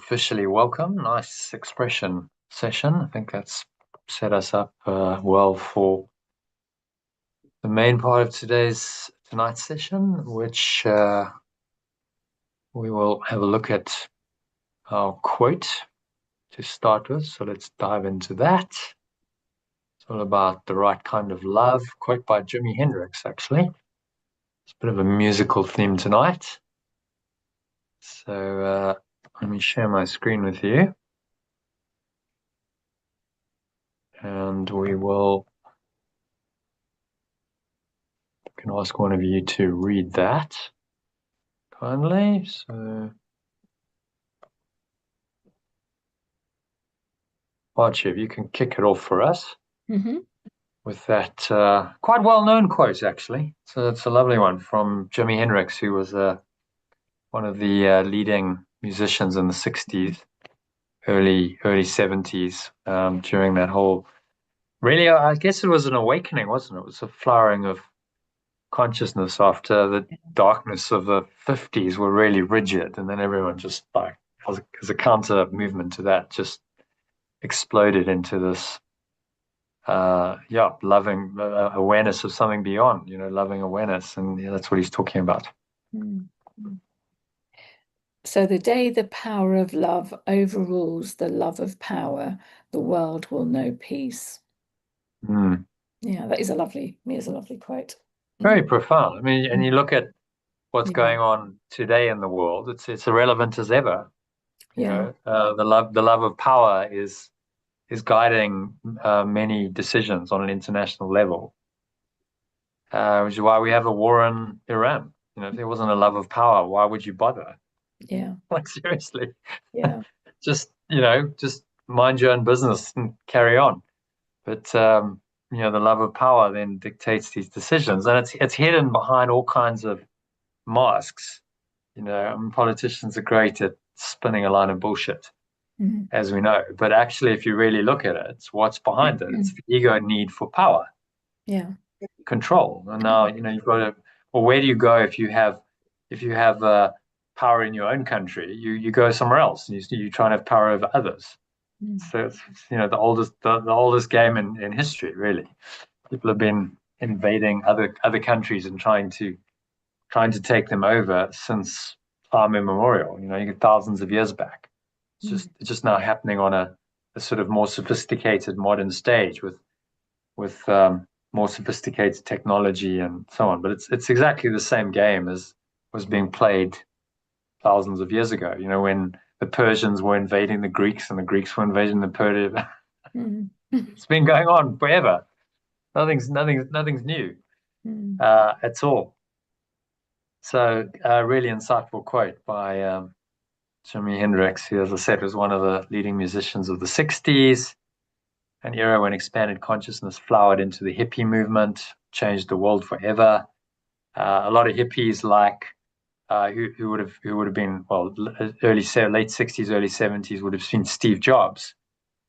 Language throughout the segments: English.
officially welcome. Nice expression session. I think that's set us up well for the main part of tonight's session, which we will have a look at our quote to start with. So let's dive into that. It's all about the right kind of love. Quote by Jimi Hendrix, actually. It's a bit of a musical theme tonight. So let me share my screen with you. And we will can ask one of you to read that kindly. So, Archie, if you can kick it off for us with that quite well-known quote, actually. So it's a lovely one from Jimi Hendrix, who was one of the leading musicians in the 60s, early 70s, during that whole, really, I guess it was an awakening, wasn't it? It was a flowering of consciousness after the darkness of the 50s were really rigid, and then everyone just, like, as a counter movement to that, just exploded into this loving awareness of something beyond, loving awareness. And that's what he's talking about. So the day the power of love overrules the love of power, the world will know peace. Yeah, that is a lovely quote. Very profound. I mean, and you look at what's going on today in the world, it's as relevant as ever. The love of power is guiding many decisions on an international level, which is why we have a war in Iran. If there wasn't a love of power, why would you bother? Yeah. Like, seriously. Yeah. just mind your own business and carry on. But the love of power then dictates these decisions, and it's hidden behind all kinds of masks. Politicians are great at spinning a line of bullshit, as we know. But actually, if you really look at it, what's behind it? It's the ego need for power, control. And now, you've got to. Well, where do you go if you have power in your own country? You go somewhere else, and you try and have power over others. So it's the oldest game in history, really. People have been invading other countries and trying to take them over since time immemorial. You get thousands of years back. It's just now happening on a sort of more sophisticated modern stage with more sophisticated technology and so on. But it's exactly the same game as was being played thousands of years ago. When the Persians were invading the Greeks and the Greeks were invading the Persians. It's been going on forever. Nothing's new at all. So a really insightful quote by Jimi Hendrix, who, as I said, was one of the leading musicians of the 60s, an era when expanded consciousness flowered into the hippie movement, changed the world forever. A lot of hippies, like who would have been, well, late 60s, early 70s, would have seen Steve Jobs,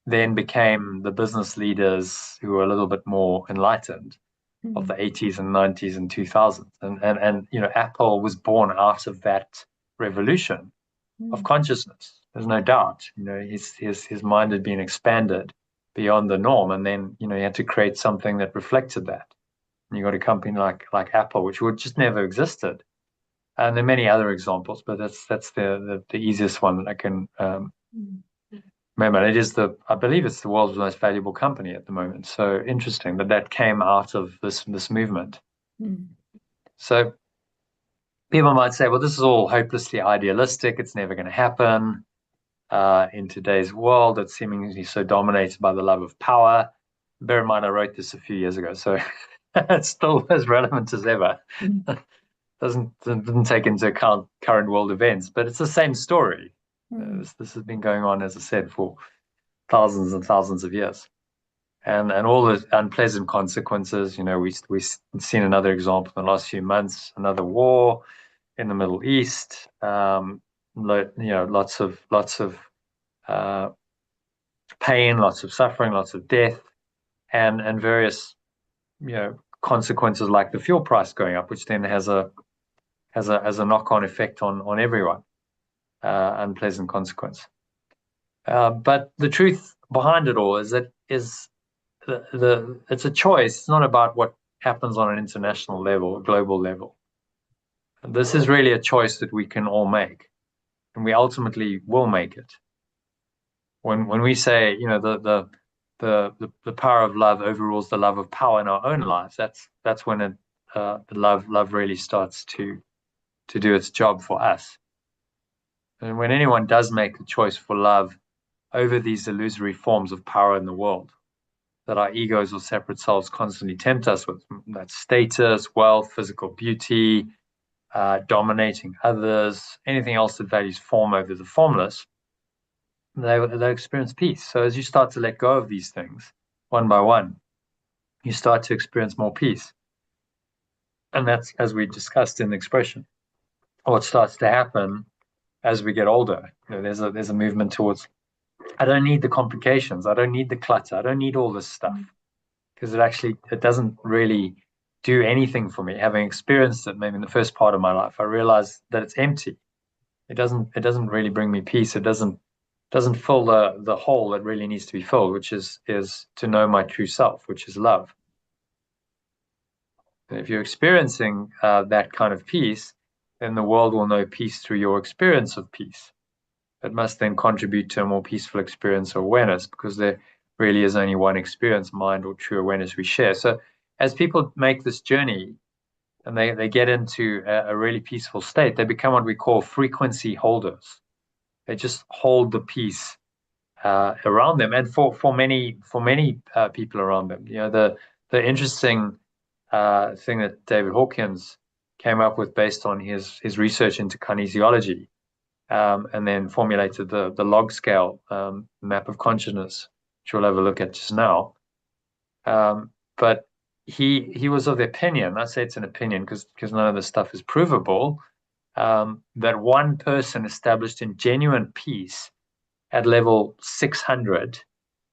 then became the business leaders who were a little bit more enlightened of the 80s and 90s and 2000s. And Apple was born out of that revolution of consciousness. There's no doubt. His mind had been expanded beyond the norm, and then he had to create something that reflected that. And you got a company like Apple, which would just never existed. And there are many other examples, but that's the easiest one that I can remember. I believe it's the world's most valuable company at the moment. So interesting that came out of this movement. So people might say, well, this is all hopelessly idealistic. It's never going to happen. In today's world, it's seemingly so dominated by the love of power. Bear in mind, I wrote this a few years ago, so it's still as relevant as ever. Doesn't take into account current world events, but it's the same story. This has been going on, as I said, for thousands and thousands of years, and all the unpleasant consequences. We've seen another example in the last few months, another war in the Middle East. Lots of pain, lots of suffering, lots of death, and various consequences like the fuel price going up, which then has a knock-on effect on everyone, unpleasant consequence. But the truth behind it all is that it's a choice. It's not about what happens on an international level, a global level. This is really a choice that we can all make, and we ultimately will make it. When we say, the power of love overrules the love of power in our own lives, that's when the love really starts to do its job for us. And when anyone does make a choice for love over these illusory forms of power in the world that our egos or separate selves constantly tempt us with, that's status, wealth, physical beauty, dominating others, anything else that values form over the formless, they experience peace. So as you start to let go of these things one by one, you start to experience more peace. And that's, as we discussed in the expression, what starts to happen as we get older. There's a movement towards, I don't need the complications, I don't need the clutter, I don't need all this stuff, because it doesn't really do anything for me. Having experienced it maybe in the first part of my life, I realized that it's empty. It doesn't really bring me peace. It doesn't fill the hole that really needs to be filled, which is to know my true self, which is love. And if you're experiencing that kind of peace, then the world will know peace through your experience of peace. It must then contribute to a more peaceful experience or awareness, because there really is only one experience, mind or true awareness we share. So as people make this journey and they get into a really peaceful state, they become what we call frequency holders. They just hold the peace around them, and for many people around them. The interesting thing that David Hawkins came up with based on his research into kinesiology, and then formulated the log scale map of consciousness, which we'll have a look at just now. But he was of the opinion, I say it's an opinion because none of this stuff is provable, that one person established in genuine peace at level 600,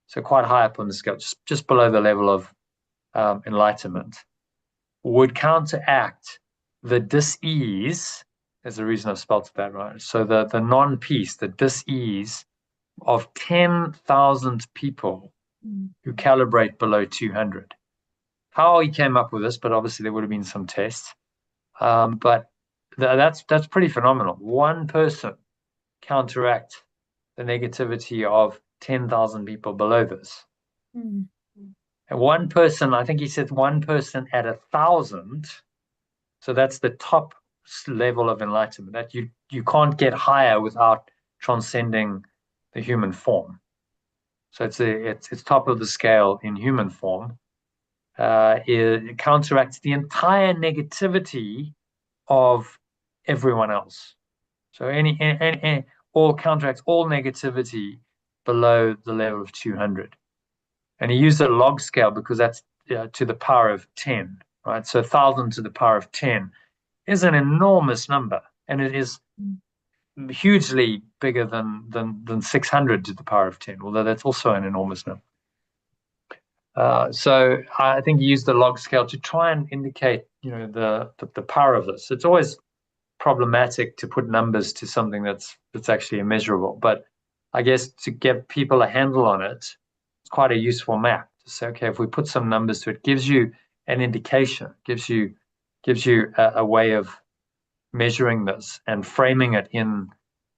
so quite high up on the scale, just below the level of enlightenment, would counteract the dis-ease. There's a reason I've spelled that right. So the non-peace, the dis-ease of 10,000 people who calibrate below 200. How he came up with this, but obviously there would have been some tests. But that's pretty phenomenal. One person counteract the negativity of 10,000 people below this. And one person, I think he said one person at 1,000. So that's the top level of enlightenment, that you can't get higher without transcending the human form. So it's top of the scale in human form. It counteracts the entire negativity of everyone else. So any all counteracts all negativity below the level of 200. And he used a log scale because that's to the power of 10, right? So 1,000 to the power of 10 is an enormous number, and it is hugely bigger than 600 to the power of 10, although that's also an enormous number. So I think he used the log scale to try and indicate, the power of this. It's always problematic to put numbers to something that's actually immeasurable, but I guess to give people a handle on it, it's quite a useful map to say, okay, if we put some numbers to it, gives you an indication, gives you a way of measuring this and framing it in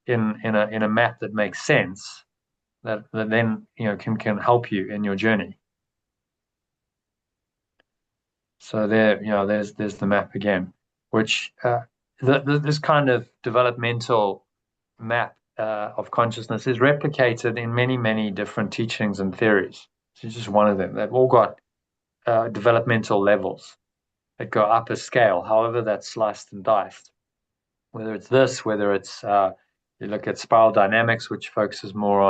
a map that makes sense, that then can help you in your journey. So there's the map again, which this kind of developmental map of consciousness is replicated in many different teachings and theories. It's just one of them. They've all got developmental levels that go up a scale, however that's sliced and diced. Whether it's this, whether it's you look at spiral dynamics, which focuses more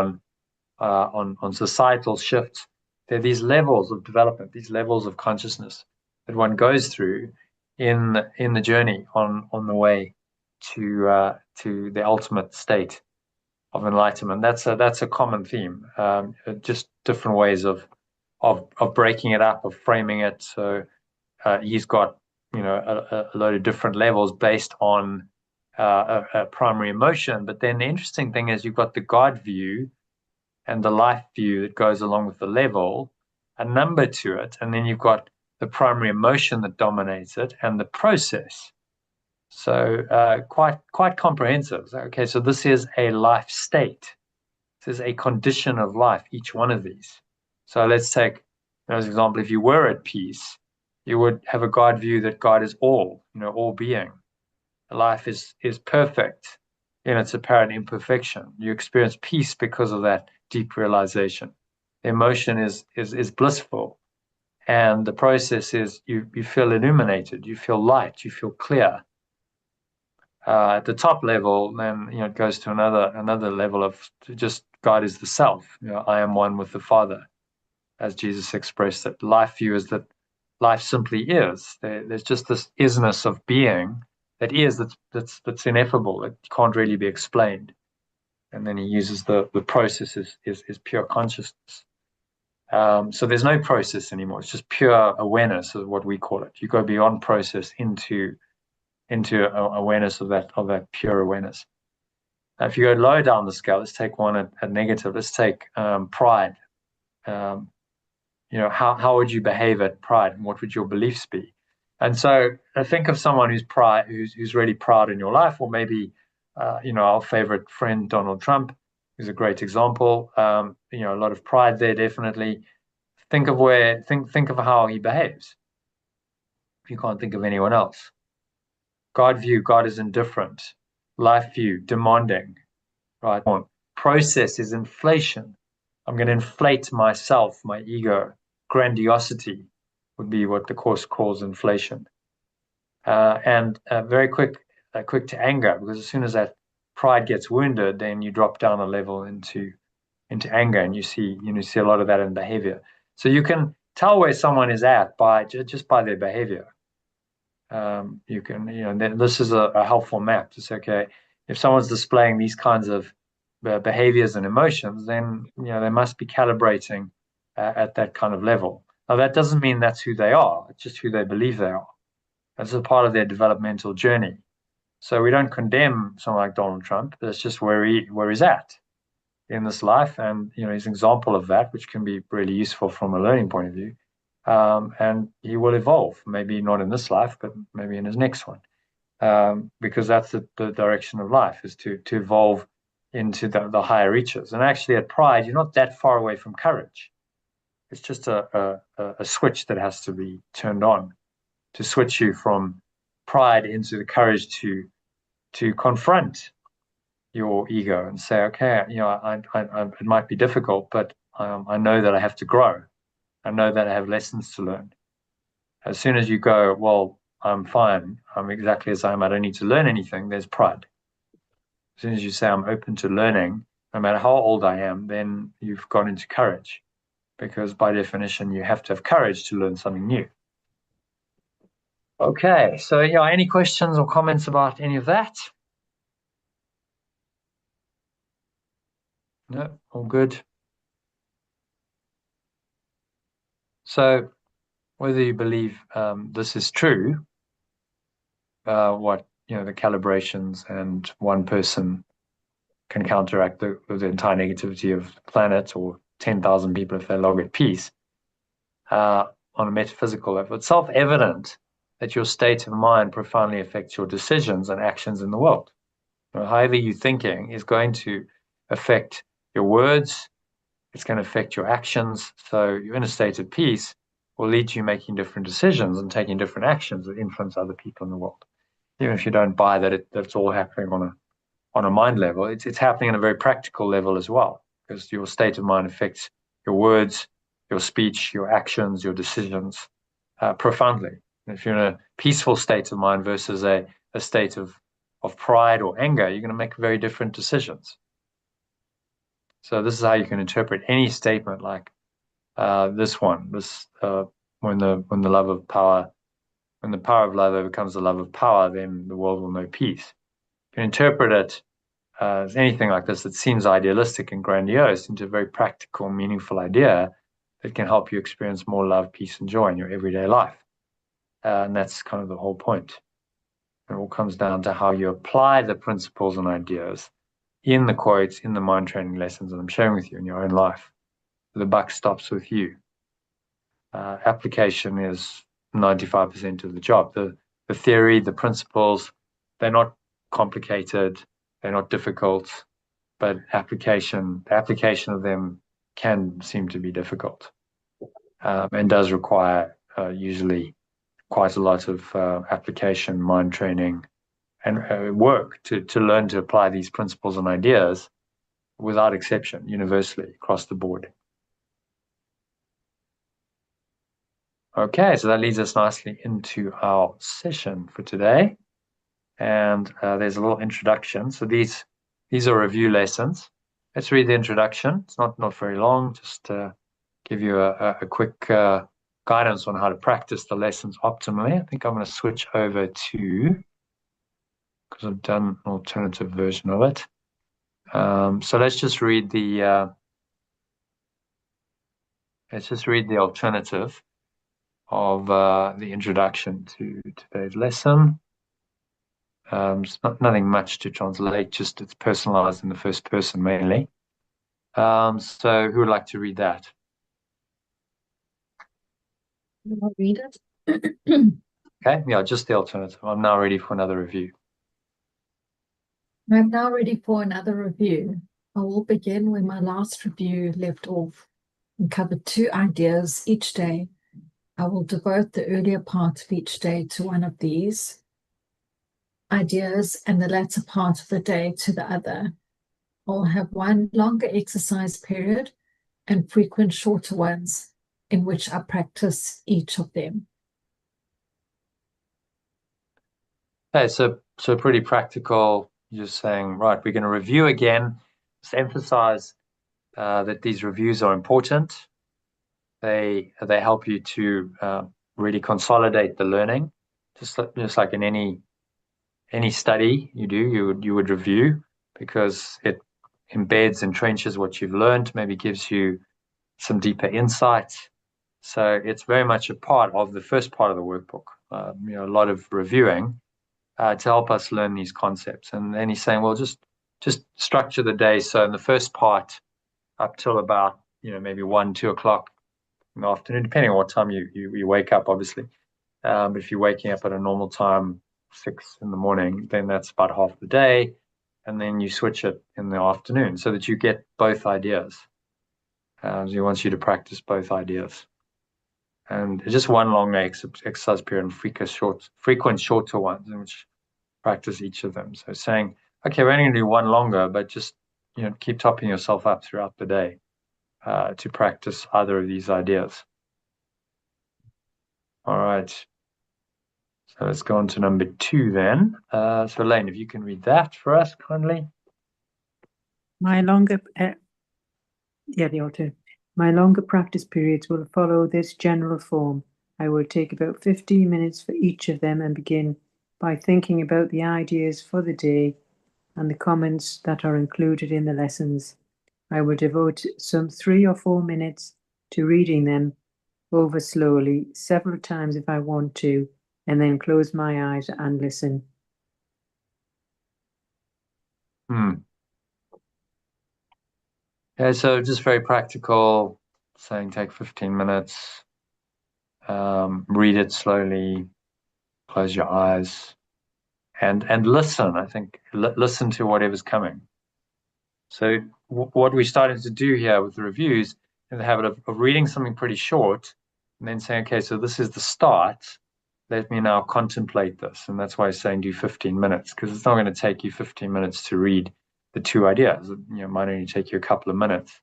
on societal shifts. There are these levels of development, these levels of consciousness that one goes through in the journey on the way to the ultimate state of enlightenment. That's a common theme. Just different ways of breaking it up, of framing it. So he's got a load of different levels based on a primary emotion. But then the interesting thing is you've got the God view, and the life view that goes along with the level, a number to it, and then you've got the primary emotion that dominates it and the process. So quite comprehensive. Okay, so this is a life state. This is a condition of life, each one of these. So let's take, as an example, if you were at peace, you would have a God view that God is all, all being. Life is perfect in its apparent imperfection. You experience peace because of that deep realization. The emotion is blissful, and the process is you feel illuminated, you feel light, you feel clear. At the top level, then it goes to another level of just God is the self. I am one with the Father, as Jesus expressed it. Life view is that life simply is. There's just this isness of being that is that's ineffable. It can't really be explained. And then he uses the process is pure consciousness. So there's no process anymore. It's just pure awareness is what we call it. You go beyond process into awareness of that pure awareness. Now, if you go low down the scale, let's take one at negative. Let's take pride. How would you behave at pride, and what would your beliefs be? And so I think of someone who's really proud in your life, or maybe our favorite friend Donald Trump, who's a great example. A lot of pride there, definitely. Think of how he behaves. You can't think of anyone else. God view, God is indifferent. Life view, demanding, right? Process is inflation. I'm going to inflate myself, my ego. Grandiosity would be what the Course calls inflation. And very quick to anger, because as soon as that pride gets wounded, then you drop down a level into anger, and you see a lot of that in behavior. So you can tell where someone is at just by their behavior. You can, this is a helpful map to say, okay, if someone's displaying these kinds of behaviors and emotions, then they must be calibrating at that kind of level. Now, that doesn't mean that's who they are. It's just who they believe they are. That's a part of their developmental journey. So we don't condemn someone like Donald Trump. That's just where he's at in this life, and he's an example of that, which can be really useful from a learning point of view. And he will evolve, maybe not in this life, but maybe in his next one, because that's the direction of life, is to evolve into the higher reaches. And actually, at pride, you're not that far away from courage. It's just a switch that has to be turned on to switch you from pride into the courage to confront your ego and say, okay, it might be difficult, but I know that I have to grow. I know that I have lessons to learn. As soon as you go, well, I'm fine, I'm exactly as I am, I don't need to learn anything, there's pride. As soon as you say, I'm open to learning, no matter how old I am, then you've gone into courage, because by definition, you have to have courage to learn something new. Okay, so any questions or comments about any of that? No, all good. So whether you believe this is true, what the calibrations and one person can counteract the entire negativity of the planet, or 10,000 people if they log at peace, on a metaphysical level. It's self-evident that your state of mind profoundly affects your decisions and actions in the world. However you're thinking is going to affect your words, it's going to affect your actions. So your inner state of peace will lead to you making different decisions and taking different actions that influence other people in the world. Even if you don't buy that that's all happening on a mind level, it's happening on a very practical level as well, because your state of mind affects your words, your speech, your actions, your decisions profoundly. And if you're in a peaceful state of mind versus a state of pride or anger, you're going to make very different decisions. So this is how you can interpret any statement like this one. When the love of power, when the power of love overcomes the love of power, then the world will know peace. You can interpret it as anything like this that seems idealistic and grandiose into a very practical, meaningful idea that can help you experience more love, peace, and joy in your everyday life. And that's kind of the whole point. It all comes down to how you apply the principles and ideas in the quotes, in the mind training lessons that I'm sharing with you in your own life. The buck stops with you. Application is 95% of the job. The theory, the principles, they're not complicated, they're not difficult, but the application of them can seem to be difficult, and does require usually quite a lot of application, mind training, and work to learn to apply these principles and ideas without exception, universally across the board. Okay, so that leads us nicely into our session for today. And there's a little introduction. So these are review lessons. Let's read the introduction. It's not very long, just give you a quick guidance on how to practice the lessons optimally. I think I'm going to switch over to, because I've done an alternative version of it. So let's just read the alternative of the introduction to today's lesson. It's nothing much to translate, just it's personalized in the first person mainly. So who would like to read that? I'll read it. Okay, yeah, just the alternative. I'm now ready for another review. I'm now ready for another review. I will begin where my last review left off and cover 2 ideas each day. I will devote the earlier part of each day to one of these ideas and the latter part of the day to the other. I'll have one longer exercise period and frequent shorter ones in which I practice each of them. Okay, so pretty practical. You're just saying, right, we're going to review again. Just emphasize that these reviews are important. They help you to really consolidate the learning, just like in any study you do, you would review, because it embeds and trenches what you've learned, maybe gives you some deeper insights. So it's very much a part of the first part of the workbook. A lot of reviewing to help us learn these concepts. And then he's saying, well, just structure the day. So in the first part, up till about maybe 1-2 o'clock in the afternoon, depending on what time you wake up, obviously. But if you're waking up at a normal time, 6 in the morning, then that's about half the day. And then you switch it in the afternoon so that you get both ideas. So he wants you to practice both ideas. And just one long exercise period and frequent shorter ones in which practice each of them. So saying, okay, we're only going to do one longer, but just keep topping yourself up throughout the day to practice either of these ideas. All right. So let's go on to number 2 then. So Elaine, if you can read that for us kindly. My longer practice periods will follow this general form. I will take about 15 minutes for each of them and begin by thinking about the ideas for the day and the comments that are included in the lessons. I will devote some 3 or 4 minutes to reading them over slowly, several times if I want to, and then close my eyes and listen. Yeah, so just very practical, saying take 15 minutes, read it slowly, close your eyes, and listen. I think listen to whatever's coming. So what we're starting to do here with the reviews is the habit of reading something pretty short and then saying, okay, so this is the start. Let me now contemplate this. And that's why I'm saying do 15 minutes, because it's not going to take you 15 minutes to read the 2 ideas. It might only take you a couple of minutes.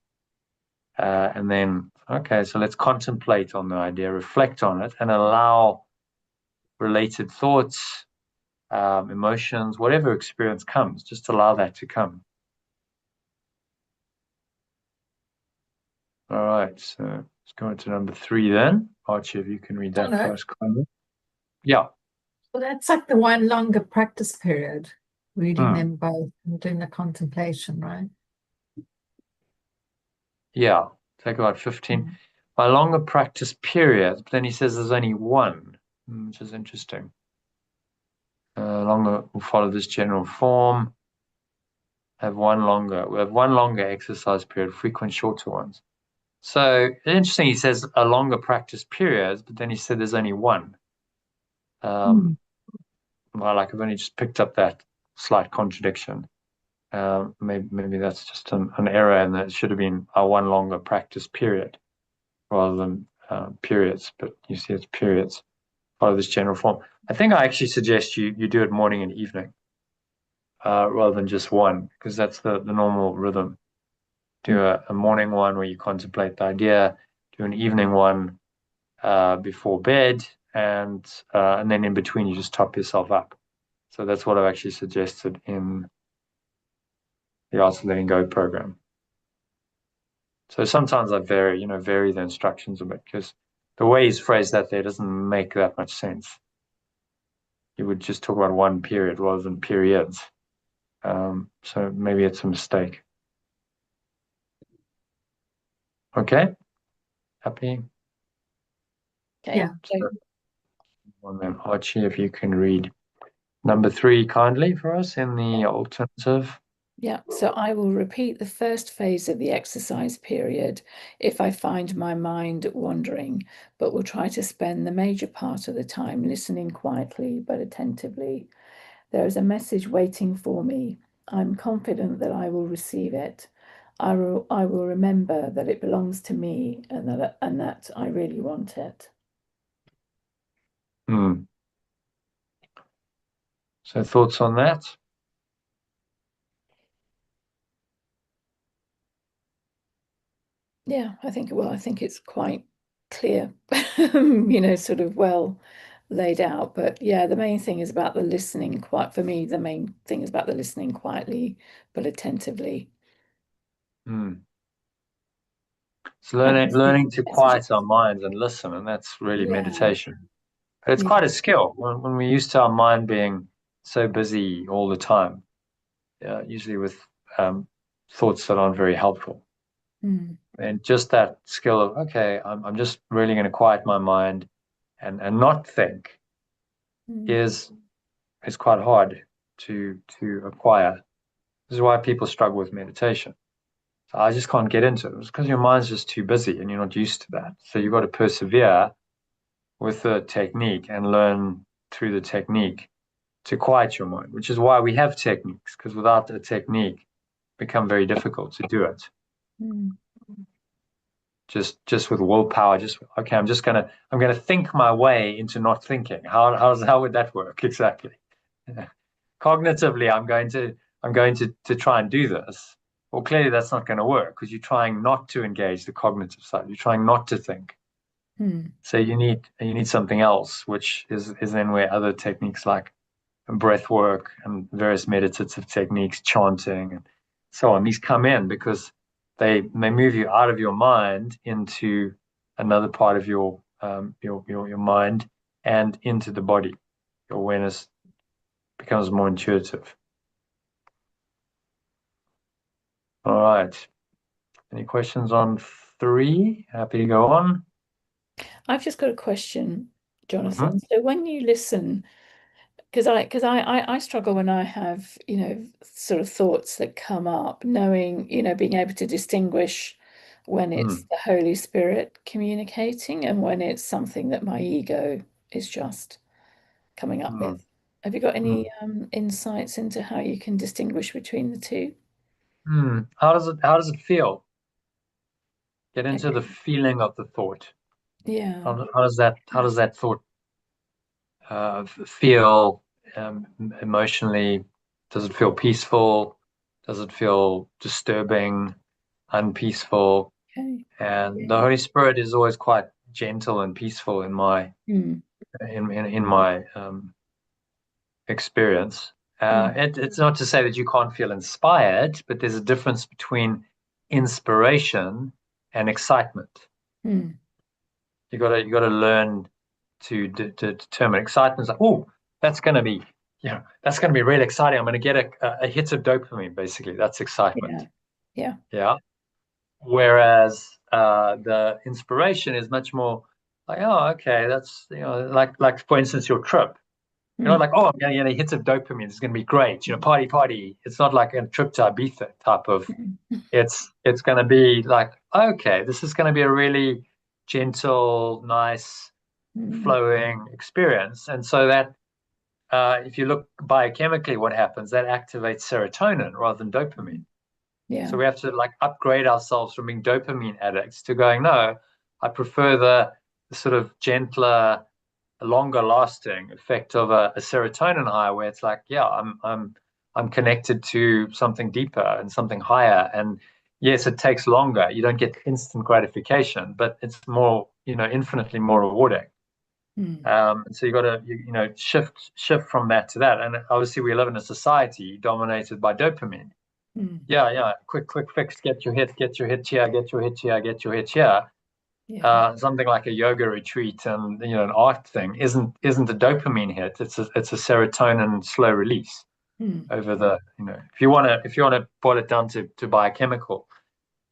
And then, okay, so let's contemplate on the idea, reflect on it, and allow related thoughts, emotions, whatever experience comes, just allow that to come. All right, so let's go into number 3 then. Archie, if you can read that for us, kindly. Yeah. So that's like the one longer practice period, reading them both and doing the contemplation, right? Yeah, take about 15. My longer practice period, but then he says there's only one, which is interesting. Longer will follow this general form. have one longer. We have one longer exercise period, frequent shorter ones. So interesting. He says a longer practice period, but then he said there's only one. Mm. Well, like I've only just picked up that slight contradiction. Maybe that's just an error, and that it should have been a one longer practice period rather than periods. But you see, it's periods, part of this general form. I think I actually suggest you do it morning and evening rather than just one, because that's the normal rhythm. Do a morning one where you contemplate the idea, do an evening one before bed, and then in between you just top yourself up. So that's what I've actually suggested in the Art of Letting Go program. So sometimes I vary the instructions a bit, because the way he's phrased that there doesn't make that much sense. You would just talk about one period rather than periods. So maybe it's a mistake. Okay, happy? Okay. Yeah. So, Well then, Archie, if you can read number 3 kindly for us in the alternative. yeah, so I will repeat the first phase of the exercise period if I find my mind wandering, but will try to spend the major part of the time listening quietly but attentively. There is a message waiting for me. I'm confident that I will receive it. I will remember that it belongs to me and that I really want it. So thoughts on that? Yeah, I think it's quite clear, sort of well laid out. But yeah, the main thing is about the listening. For me, the main thing is about the listening quietly but attentively. It's learning to quiet Messages. our minds and listen, and that's really Yeah, meditation. But it's yeah. quite a skill when we're used to our mind being so busy all the time, usually with thoughts that aren't very helpful. Mm, And just that skill of, okay, I'm just really going to quiet my mind and not think mm, is quite hard to acquire. This is why people struggle with meditation. So I just can't get into it. It's because your mind's just too busy and you're not used to that. So you've got to persevere with the technique and learn through the technique to quiet your mind, which is why we have techniques, because without a technique, it becomes very difficult to do it. mm, Just with willpower, okay, I'm gonna think my way into not thinking. How would that work exactly? Cognitively, I'm going to try and do this. Well, clearly that's not going to work because you're trying not to engage the cognitive side. You're trying not to think. mm, So you need something else, which is then where other techniques like breath work and various meditative techniques, chanting and so on, these come in because they move you out of your mind into another part of your mind and into the body. Your awareness becomes more intuitive. All right. Any questions on 3? Happy to go on. I've just got a question, Jonathan. Mm-hmm. So when you listen, because I struggle when I have, sort of thoughts that come up, knowing, being able to distinguish when it's the Holy Spirit communicating and when it's something that my ego is just coming up Mm-hmm. with. Have you got any insights into how you can distinguish between the two? How does it feel? Get into the Okay. feeling of the thought. Yeah. How does that thought feel emotionally? Does it feel peaceful? Does it feel disturbing, unpeaceful? Okay. And the Holy Spirit is always quite gentle and peaceful in my Mm, in my experience. mm, It's not to say that you can't feel inspired, but there's a difference between inspiration and excitement. mm. You got to learn to determine excitement. Like, oh, that's going to be that's going to be really exciting. I'm going to get a hit of dopamine. Basically, that's excitement. Yeah. Yeah. Yeah. Whereas the inspiration is much more like, oh, okay, that's like for instance your trip. You're not like, oh, I'm going to get a hit of dopamine. It's going to be great. Party, party. It's not like a trip to Ibiza type of. It's going to be like, okay, this is going to be a really gentle, nice, flowing experience. And so that, if you look biochemically, what happens? That activates serotonin rather than dopamine. Yeah. So we have to like upgrade ourselves from being dopamine addicts to going, no, I prefer the sort of gentler, longer lasting effect of a serotonin high, where it's like, yeah, I'm connected to something deeper and something higher. And yes, it takes longer. You don't get instant gratification, but it's more, infinitely more rewarding. So you got to, shift from that to that. And obviously we live in a society dominated by dopamine. Yeah. Quick fix, get your hit here, get your hit here, get your hit here. Yeah. Something like a yoga retreat and an art thing isn't a dopamine hit. It's a serotonin slow release over the if you want to boil it down to biochemical,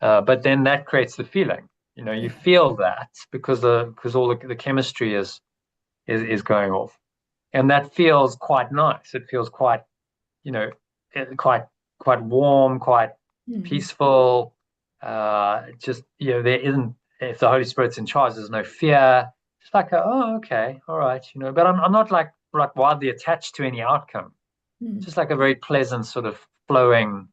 but then that creates the feeling. You feel that because all the chemistry is going off, and that feels quite nice. It feels quite quite warm, quite peaceful. Just there isn't, if the Holy Spirit's in charge, there's no fear. It's like, oh, okay, all right, but I'm not like wildly attached to any outcome. Just like a very pleasant sort of flowing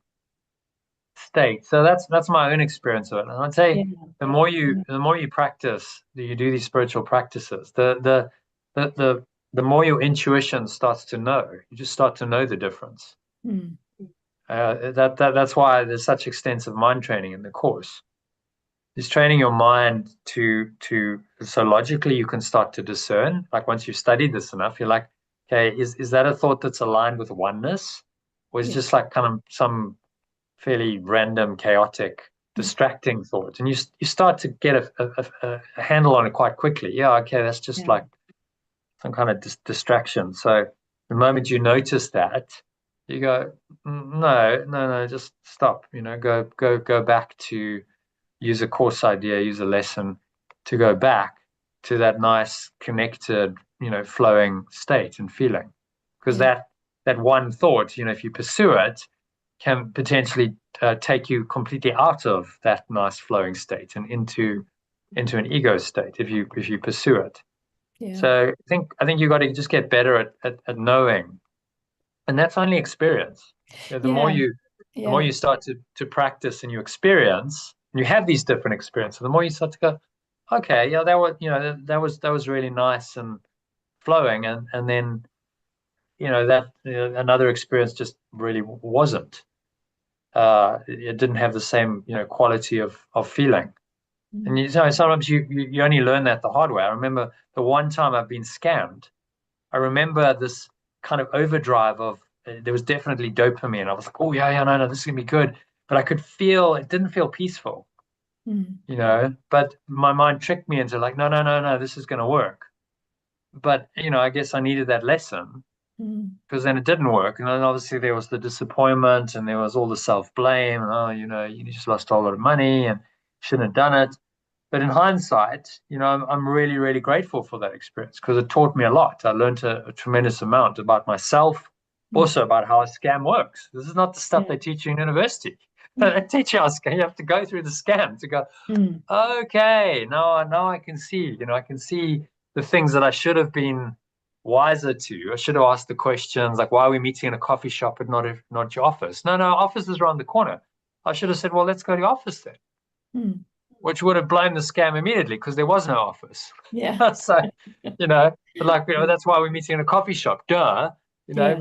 state. So that's my own experience of it. And I'd say the more you practice, you do these spiritual practices, the more your intuition starts to know. You just start to know the difference. That's why there's such extensive mind training in the course. It's training your mind to so logically you can start to discern. Like once you've studied this enough, you're like, okay, is that a thought that's aligned with oneness, or is it just like kind of some fairly random, chaotic, distracting thought? And you start to get a handle on it quite quickly. Yeah, okay, that's just like some kind of distraction. So the moment you notice that, you go, no, just stop. Go back to use a course idea, use a lesson to go back to that nice, connected, flowing state and feeling. Because that one thought, if you pursue it, can potentially take you completely out of that nice flowing state and into an ego state if you pursue it. So I think you got to just get better at knowing, and that's only experience. The more you start to practice and you experience, and you have these different experiences, the more you start to go, okay, yeah, that was really nice and flowing, and then another experience just really wasn't. It didn't have the same quality of feeling. And sometimes you only learn that the hard way. I remember the one time I've been scammed. I remember this kind of overdrive of there was definitely dopamine. I was like, oh yeah, no, this is gonna be good. But I could feel it didn't feel peaceful, But my mind tricked me into like, no, this is gonna work. But I guess I needed that lesson because then it didn't work. And then obviously there was the disappointment and there was all the self-blame and you just lost a lot of money and shouldn't have done it. But in hindsight, I'm really, really grateful for that experience because it taught me a lot. I learned a tremendous amount about myself, also about how a scam works. This is not the stuff they teach you in university. They teach you how you have to go through the scam to go, okay, now I can see, I can see the things that I should have been wiser to. I should have asked the questions like, why are we meeting in a coffee shop and not your office? No, office is around the corner. I should have said, well, let's go to the office then. Which would have blown the scam immediately because there was no office. Yeah. So, but like, that's why we're meeting in a coffee shop, duh. Just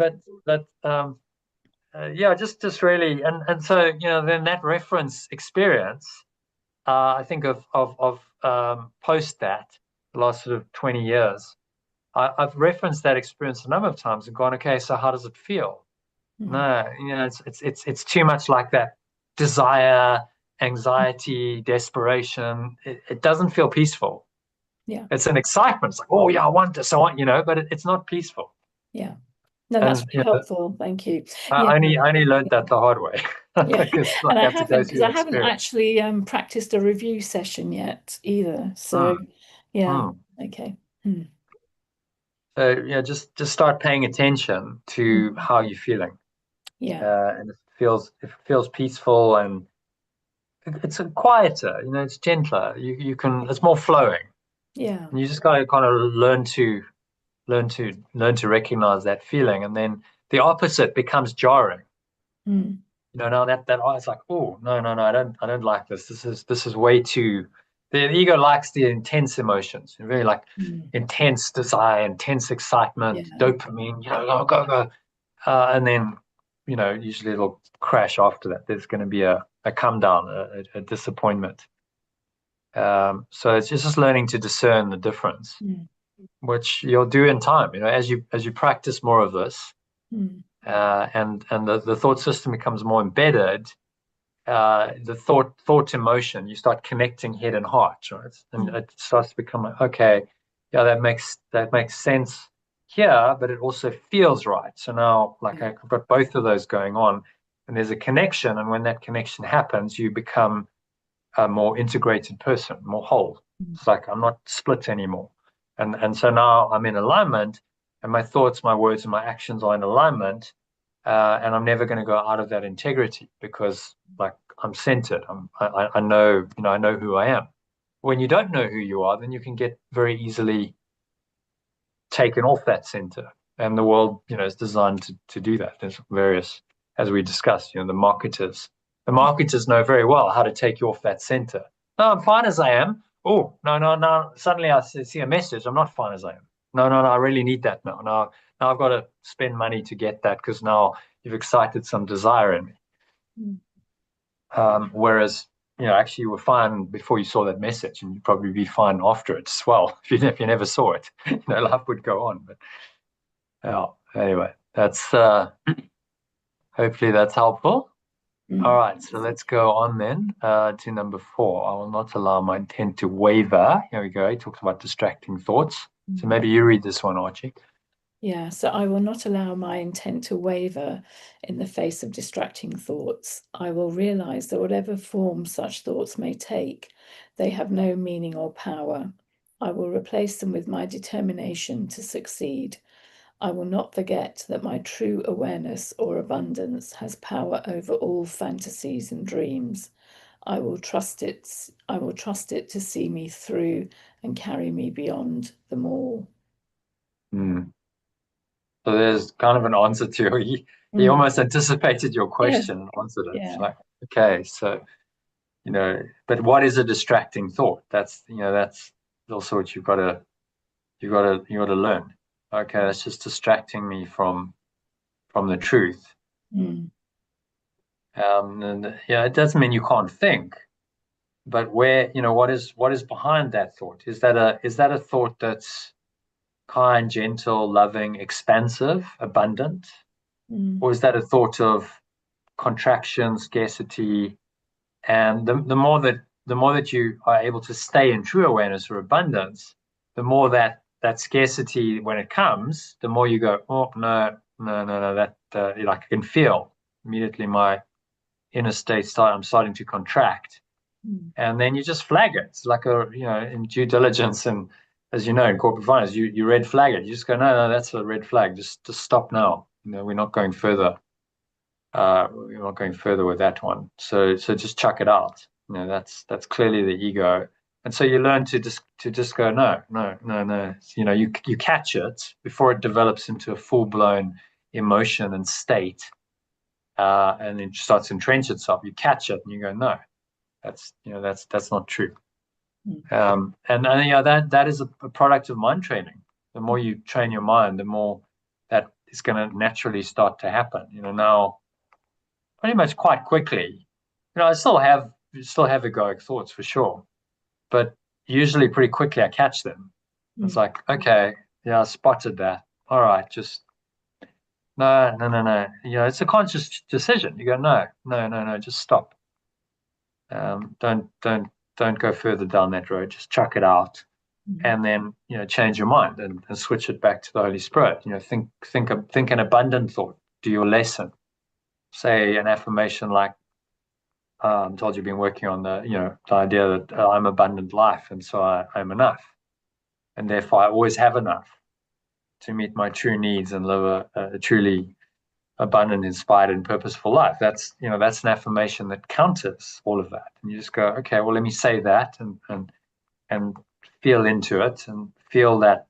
really, and so, then that reference experience, I think of post that, the last sort of 20 years, I've referenced that experience a number of times and gone, okay, so how does it feel? No, it's too much like that desire, anxiety, desperation. It doesn't feel peaceful. Yeah. It's an excitement. It's like, oh yeah, I want this, but it's not peaceful. Yeah. No, that's really helpful. Thank you. I only learned that the hard way. Yeah. And I haven't actually practiced a review session yet either. So yeah. Okay. So yeah, just start paying attention to how you're feeling. Yeah. And if it feels peaceful and it's a quieter, it's gentler. You can it's more flowing. Yeah. And you just gotta kind of learn to recognize that feeling. And then the opposite becomes jarring. Mm. Now that oh, it's like, oh no, I don't like this. This is way too the ego likes the intense emotions, very like Mm. intense desire, intense excitement, Yeah. dopamine, go. And then, usually it'll crash after that. There's going to be a come down, a disappointment. So it's just learning to discern the difference, Mm. which you'll do in time. As you practice more of this, Mm. and the thought system becomes more embedded. The thought emotion, you start connecting head and heart, right? And it starts to become like, okay, yeah, that makes sense here, but it also feels right. So now, like, I've got both of those going on, and there's a connection. And when that connection happens, you become a more integrated person, more whole. It's like I'm not split anymore. And so now I'm in alignment, and my thoughts, my words, and my actions are in alignment. And I'm never going to go out of that integrity because, like, I'm centered. I know, I know who I am. When you don't know who you are, then you can get very easily taken off that center. And the world, is designed to do that. There's various, as we discussed, the marketers. The marketers know very well how to take you off that center. No, I'm fine as I am. Oh, no, no, no. Suddenly I see a message. I'm not fine as I am. No, no, no. I really need that now. Now I've got to spend money to get that because now you've excited some desire in me. Mm. Whereas, actually you were fine before you saw that message, and you'd probably be fine after it as well. If you never saw it, life would go on. But yeah, anyway, that's hopefully that's helpful. All Mm. right, so let's go on then to number 4. I will not allow my intent to waver. Here we go. He talks about distracting thoughts. So maybe you read this one, Archie. Yeah, so I will not allow my intent to waver in the face of distracting thoughts. I will realize that whatever form such thoughts may take, they have no meaning or power. I will replace them with my determination to succeed. I will not forget that my true awareness or abundance has power over all fantasies and dreams. I will trust it to see me through and carry me beyond them all. Hmm. So there's kind of an answer to he Mm. almost anticipated your Yes. question and answered it. It's Yeah. like, okay, so but what is a distracting thought? That's also what you got to learn. Okay, that's just distracting me from the truth. Mm. And yeah, it doesn't mean you can't think, but what is behind that thought? Is that a thought that's kind, gentle, loving, expansive, abundant? Mm. Or is that a thought of contraction, scarcity? And the more that you are able to stay in true awareness or abundance, the more that scarcity, when it comes, the more you go, oh no, no, no, no, that like I can feel immediately my inner state I'm starting to contract. Mm. And then you just flag it. It's like in due diligence, and as you know, in corporate finance, you red flag it. You just go, no, no, that's a red flag. Just stop now. We're not going further. We're not going further with that one. So just chuck it out. That's clearly the ego. And so you learn to just go, no, no, no, no. You catch it before it develops into a full blown emotion and state, and it starts to entrench itself. You catch it and you go, no, that's not true. Mm. And yeah, that is a product of mind training. The more you train your mind, the more that is going to naturally start to happen. Now pretty much quite quickly. I still have egoic thoughts for sure, but usually pretty quickly I catch them. It's Mm. like, okay, yeah, I spotted that. All right, just no, no, no, no. It's a conscious decision. You go, no, no, no, no, just stop. Don't go further down that road. Just chuck it out, Mm. and then change your mind and switch it back to the Holy Spirit. Think an abundant thought. Do your lesson. Say an affirmation like, I'm told you've been working on the idea that I'm abundant life, and so I'm enough, and therefore I always have enough. to meet my true needs and live a truly abundant, inspired, and purposeful life. That's that's an affirmation that counters all of that. And you just go, okay, well, let me say that and feel into it and feel that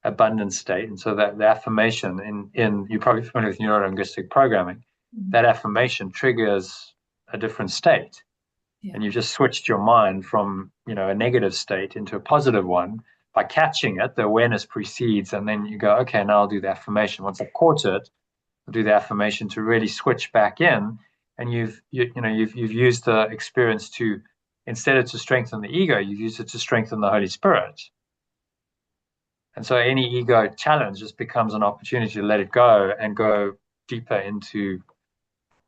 abundant state. And so that the affirmation in you're probably familiar with neuro-linguistic programming, that affirmation triggers a different state. Yeah. And you've just switched your mind from a negative state into a positive one by catching it. The awareness precedes, and then you go, okay, now I'll do the affirmation. Once I've caught it, I'll do the affirmation to really switch back in. And you've used the experience to, instead of to strengthen the ego, you've used it to strengthen the Holy Spirit. And so any ego challenge just becomes an opportunity to let it go and go deeper into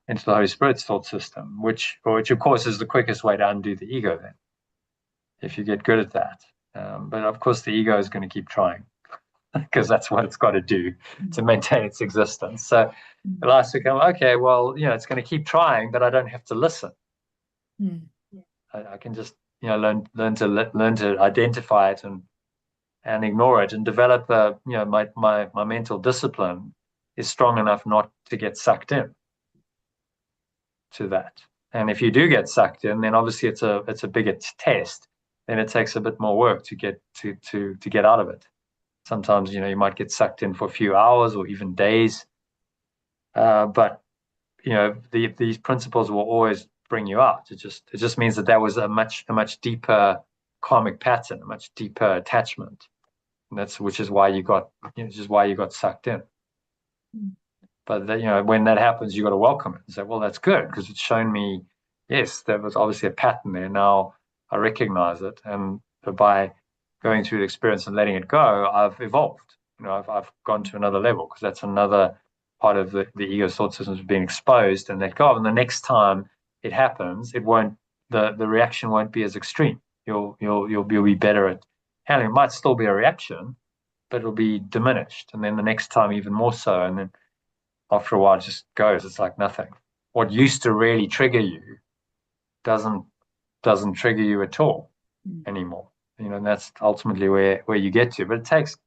the Holy Spirit's thought system, which of course is the quickest way to undo the ego then, if you get good at that. But of course the ego is going to keep trying because that's what it's got to do to maintain its existence. So the last week, okay, well, it's going to keep trying, but I don't have to listen. I can just learn to identify it and ignore it, and develop my mental discipline is strong enough not to get sucked in to that. And if you do get sucked in, then obviously it's a bigger test. Then it takes a bit more work to get out of it. Sometimes you might get sucked in for a few hours or even days, but these principles will always bring you out. It just means that was a much deeper karmic pattern, a much deeper attachment. And which is why you got sucked in. But when that happens, you got to welcome it and say, well, that's good, because it's shown me, yes, there was obviously a pattern there. Now I recognize it, and by going through the experience and letting it go, I've evolved. I've gone to another level, because that's another part of the ego thought system is being exposed and let go. And the next time it happens, it won't. The reaction won't be as extreme. You'll be better at handling. It might still be a reaction, but it'll be diminished. And then the next time, even more so. And then after a while, it just goes. It's like nothing. What used to really trigger you doesn't trigger you at all anymore. And that's ultimately where you get to. But if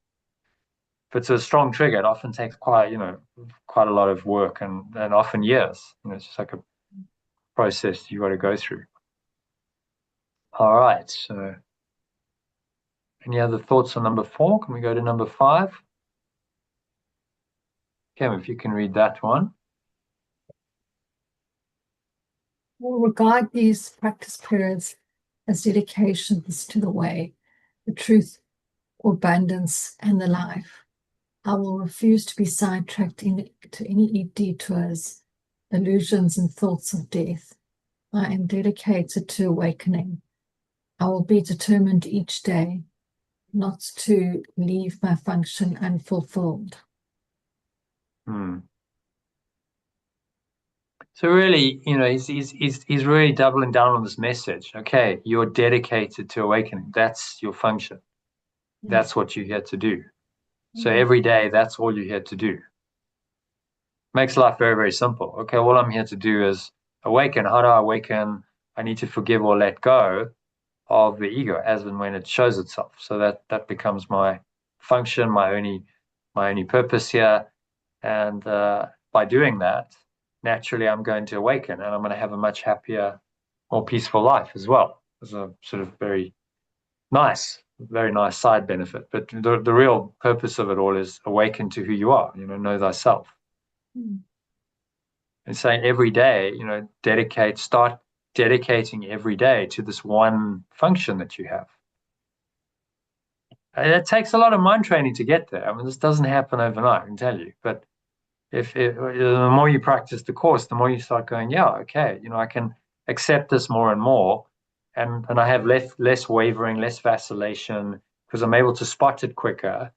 it's a strong trigger, it often takes quite a lot of work and often years. It's just like a process you got to go through. All right. So, any other thoughts on number 4? Can we go to number 5? Kim, if you can read that one. We'll regard these practice periods as dedications to the way, the truth, abundance, and the life. I will refuse to be sidetracked into any detours, illusions, and thoughts of death. I am dedicated to awakening. I will be determined each day not to leave my function unfulfilled. So really, he's really doubling down on this message. Okay, you're dedicated to awakening. That's your function. That's what you're here to do. So every day, that's all you're here to do. Makes life very, very simple. Okay, all I'm here to do is awaken. How do I awaken? I need to forgive or let go of the ego as and when it shows itself. So that becomes my function, my only purpose here. And by doing that, naturally I'm going to awaken, and I'm going to have a much happier, more peaceful life as well. As a sort of very nice side benefit. But the real purpose of it all is awaken to who you are, know thyself. And saying every day, start dedicating every day to this one function that you have. And it takes a lot of mind training to get there. I mean, this doesn't happen overnight, I can tell you. But the more you practice the course, the more you start going, yeah, okay, I can accept this more and more. And I have less wavering, less vacillation, because I'm able to spot it quicker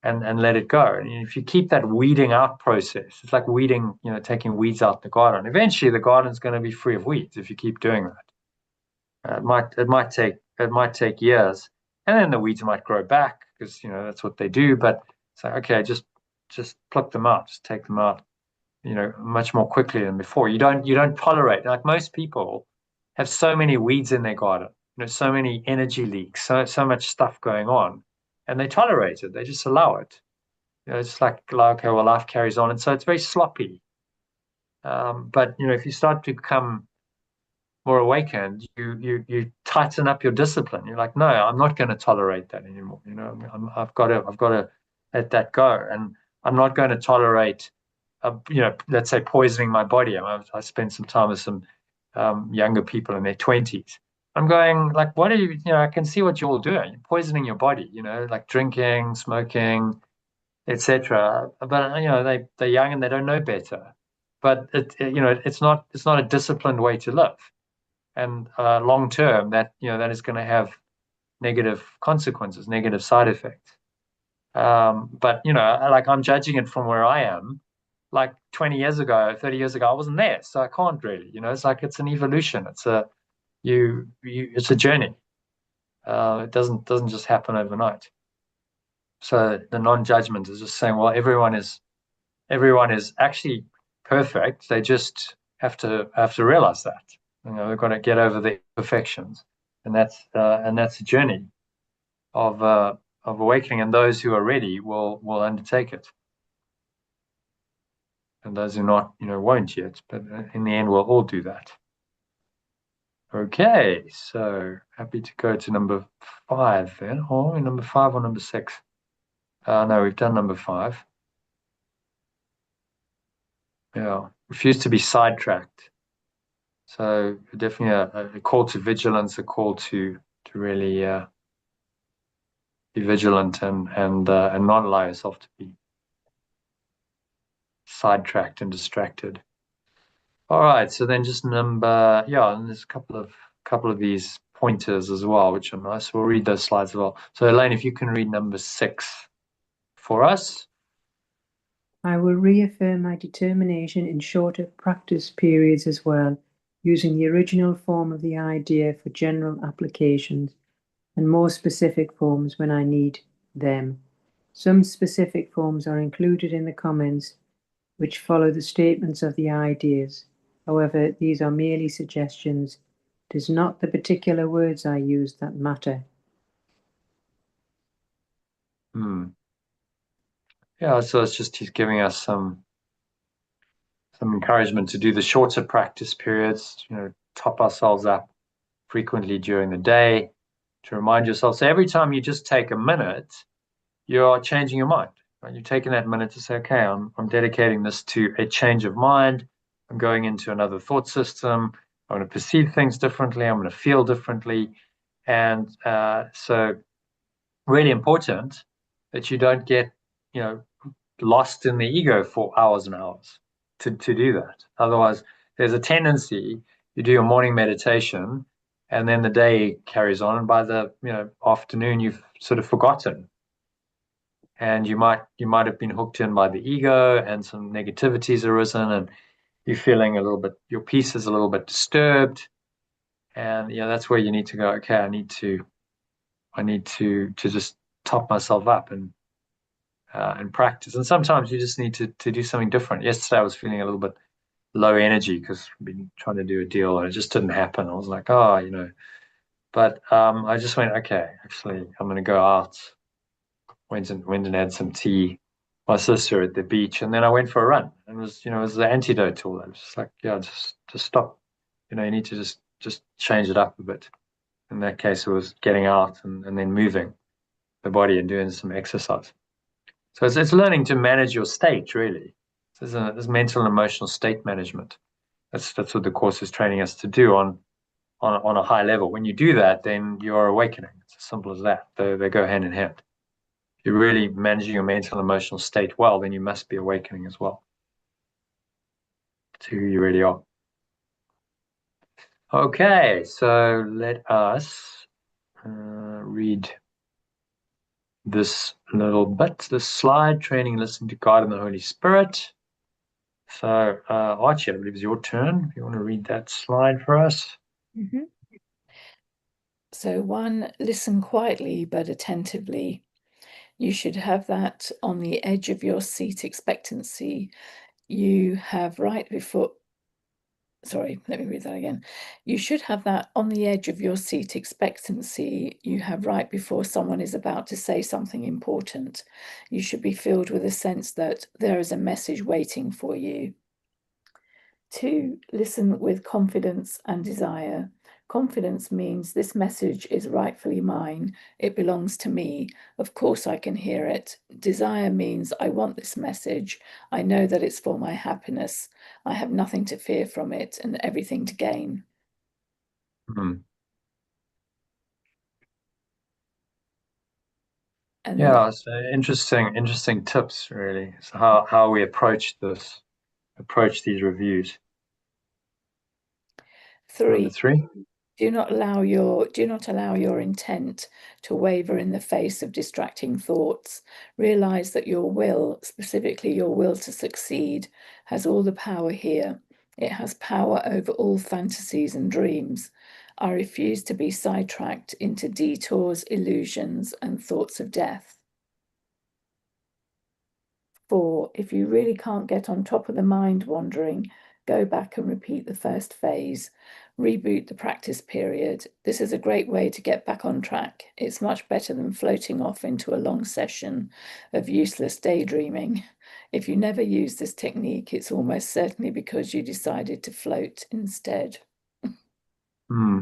and let it go. And if you keep that weeding out process, it's like weeding, taking weeds out the garden. Eventually, the garden's going to be free of weeds if you keep doing that. It might take years, and then the weeds might grow back because that's what they do. But it's like, okay, just pluck them out, just take them out, much more quickly than before. You don't tolerate, like most people have so many weeds in their garden, so many energy leaks, so much stuff going on, and they tolerate it. They just allow it. it's like, okay, well, life carries on. And so it's very sloppy. But, if you start to become more awakened, you tighten up your discipline. You're like, no, I'm not going to tolerate that anymore. I've got to let that go. And I'm not going to tolerate, let's say poisoning my body. I spent some time with some younger people in their 20s. I'm going like, what are you, I can see what you're all doing. You're poisoning your body, like drinking, smoking, etc. But, they're young and they don't know better. But it's not a disciplined way to live. And long term, that is going to have negative consequences, negative side effects. But like I'm judging it from where I am. Like 20 years ago, 30 years ago, I wasn't there, so I can't really. It's like it's an evolution. It's it's a journey. It doesn't just happen overnight. So the non-judgment is just saying, well, everyone is actually perfect. They just have to realize that. They've got to get over the imperfections, and that's a journey of awakening. And those who are ready will undertake it, and those who are not, won't yet. But in the end, we'll all do that. Okay, so happy to go to number 5 then. Or number 5 or number 6? No, we've done number 5. Yeah, refuse to be sidetracked. So definitely a call to vigilance, a call to really be vigilant and not allow yourself to be sidetracked and distracted. All right, so then just and there's a couple of these pointers as well, which are nice. We'll read those slides as well. So Elaine, if you can read number 6 for us. I will reaffirm my determination in shorter practice periods as well, using the original form of the idea for general applications and more specific forms when I need them. Some specific forms are included in the comments which follow the statements of the ideas. However, these are merely suggestions. It is not the particular words I use that matter. Yeah, so it's just he's giving us some encouragement to do the shorter practice periods, top ourselves up frequently during the day, to remind yourself. So every time you just take a minute, you're changing your mind. Right? You're taking that minute to say, okay, I'm dedicating this to a change of mind. I'm going into another thought system. I'm going to perceive things differently. I'm going to feel differently. And so really important that you don't get, lost in the ego for hours and hours to do that. Otherwise, there's a tendency you do your morning meditation and then the day carries on, and by the afternoon you've sort of forgotten, and you might have been hooked in by the ego, and some negativity's arisen, and you're feeling a little bit, your peace is a little bit disturbed, and that's where you need to go. Okay, I need to just top myself up and practice. And sometimes you just need to do something different. Yesterday I was feeling a little bit low energy because I've been trying to do a deal and it just didn't happen. I was like, but I just went, okay, actually I'm going to go out. Went and had some tea, my sister at the beach, and then I went for a run. And it was the antidote to all that. It was just like, just stop. You need to just change it up a bit. In that case, it was getting out and then moving the body and doing some exercise. So it's learning to manage your state, really. So there's mental and emotional state management. That's what the course is training us to do on a high level. When you do that, then you are awakening. It's as simple as that. They go hand in hand. If you're really managing your mental and emotional state well, then you must be awakening as well to who you really are. Okay, so let us read this little bit, this slide, training, listening to God and the Holy Spirit. So Archie, I believe it's your turn. If you want to read that slide for us. Mm-hmm. So 1, listen quietly but attentively. You should have that on the edge of your seat expectancy. You have right before sorry, let me read that again. You should have that on the edge of your seat expectancy you have right before someone is about to say something important. You should be filled with a sense that there is a message waiting for you. 2, listen with confidence and desire. Confidence means this message is rightfully mine. It belongs to me. Of course I can hear it. Desire means I want this message. I know that it's for my happiness. I have nothing to fear from it and everything to gain. Hmm. And Yeah, so interesting tips, really. So how we approach these reviews. 3, Number 3. do not allow your intent to waver in the face of distracting thoughts. Realize that your will, specifically your will to succeed, has all the power here. It has power over all fantasies and dreams. I refuse to be sidetracked into detours, illusions, and thoughts of death. 4, if you really can't get on top of the mind wandering, go back and repeat the first phase. Reboot the practice period. This is a great way to get back on track. It's much better than floating off into a long session of useless daydreaming. If you never use this technique, it's almost certainly because you decided to float instead. Hmm.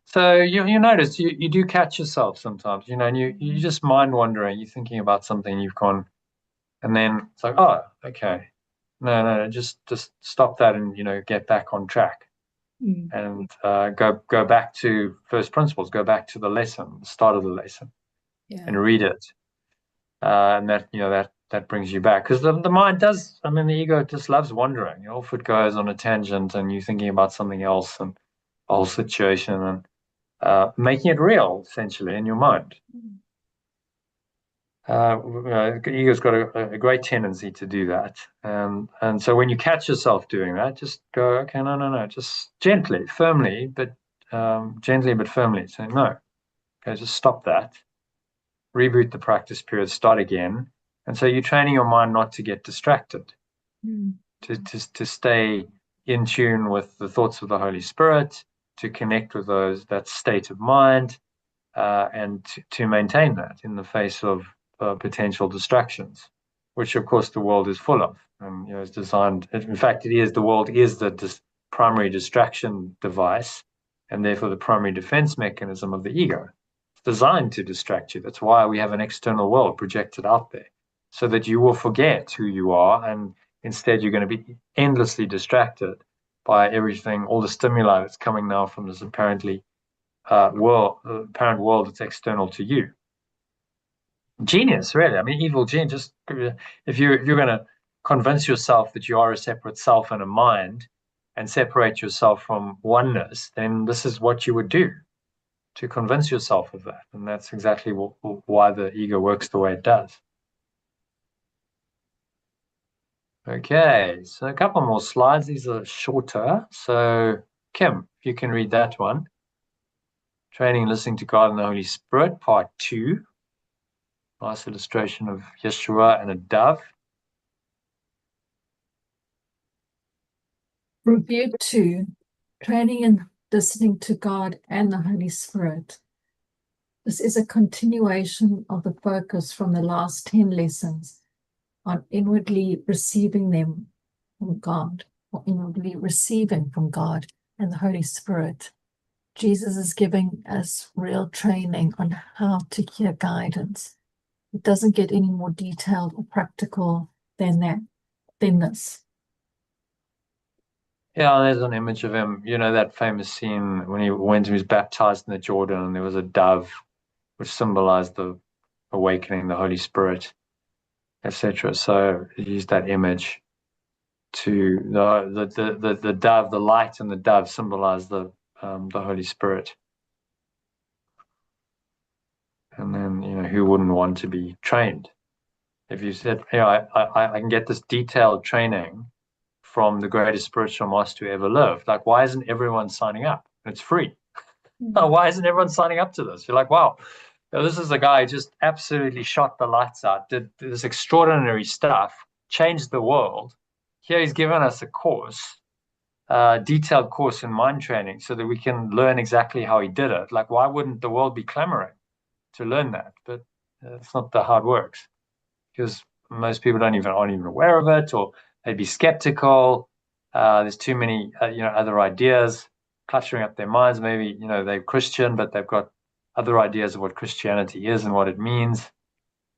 So you notice you do catch yourself sometimes, and you just mind wandering. You're thinking about something, you've gone, and then it's like, oh, okay, no, just stop that and get back on track. And go back to first principles, go back to the lesson, the start of the lesson, Yeah. and read it. And that brings you back, because the mind does. I mean, the ego just loves wandering. Off it goes on a tangent, and you're thinking about something else and the whole situation, and making it real essentially in your mind. The ego's got a great tendency to do that, and so when you catch yourself doing that, just go, okay, no, just gently, firmly, but gently but firmly, say no. Okay, just stop that. Reboot the practice period. Start again. And so you're training your mind not to get distracted, to stay in tune with the thoughts of the Holy Spirit, to connect with that state of mind, and to maintain that in the face of potential distractions, which of course the world is full of, and is designed. In fact, the world is the primary distraction device, and therefore the primary defense mechanism of the ego. It's designed to distract you. That's why we have an external world projected out there, so that you will forget who you are, and instead you're going to be endlessly distracted by everything, all the stimuli that's coming now from this apparent world that's external to you. Genius, really. I mean, evil genius. Just if you're going to convince yourself that you are a separate self and a mind, and separate yourself from oneness, then this is what you would do to convince yourself of that, and that's exactly why the ego works the way it does. Okay, so a couple more slides. These are shorter. So, Kim, if you can read that one. Training and Listening to God and the Holy Spirit, Part 2. Nice illustration of Yeshua and a dove. Review 2, Training and Listening to God and the Holy Spirit. This is a continuation of the focus from the last 10 lessons on inwardly receiving them from God, or inwardly receiving from God and the Holy Spirit. Jesus is giving us real training on how to hear guidance. It doesn't get any more detailed or practical than this. Yeah, there's an image of him, that famous scene when he was baptized in the Jordan, and there was a dove, which symbolized the awakening, the Holy Spirit, etc. So he used that image to the dove, the light and the dove symbolize the Holy Spirit. And then, who wouldn't want to be trained? If you said, I can get this detailed training from the greatest spiritual master who ever lived, like, why isn't everyone signing up? It's free. Why isn't everyone signing up to this? You're like, wow, this is a guy who just absolutely shot the lights out, did this extraordinary stuff, changed the world. Here he's given us a course detailed course in mind training so that we can learn exactly how he did it. Like, why wouldn't the world be clamoring to learn that? But it's not how it works, because most people aren't even aware of it, or they'd be skeptical. There's too many other ideas cluttering up their minds. Maybe they're Christian, but they've got other ideas of what Christianity is and what it means,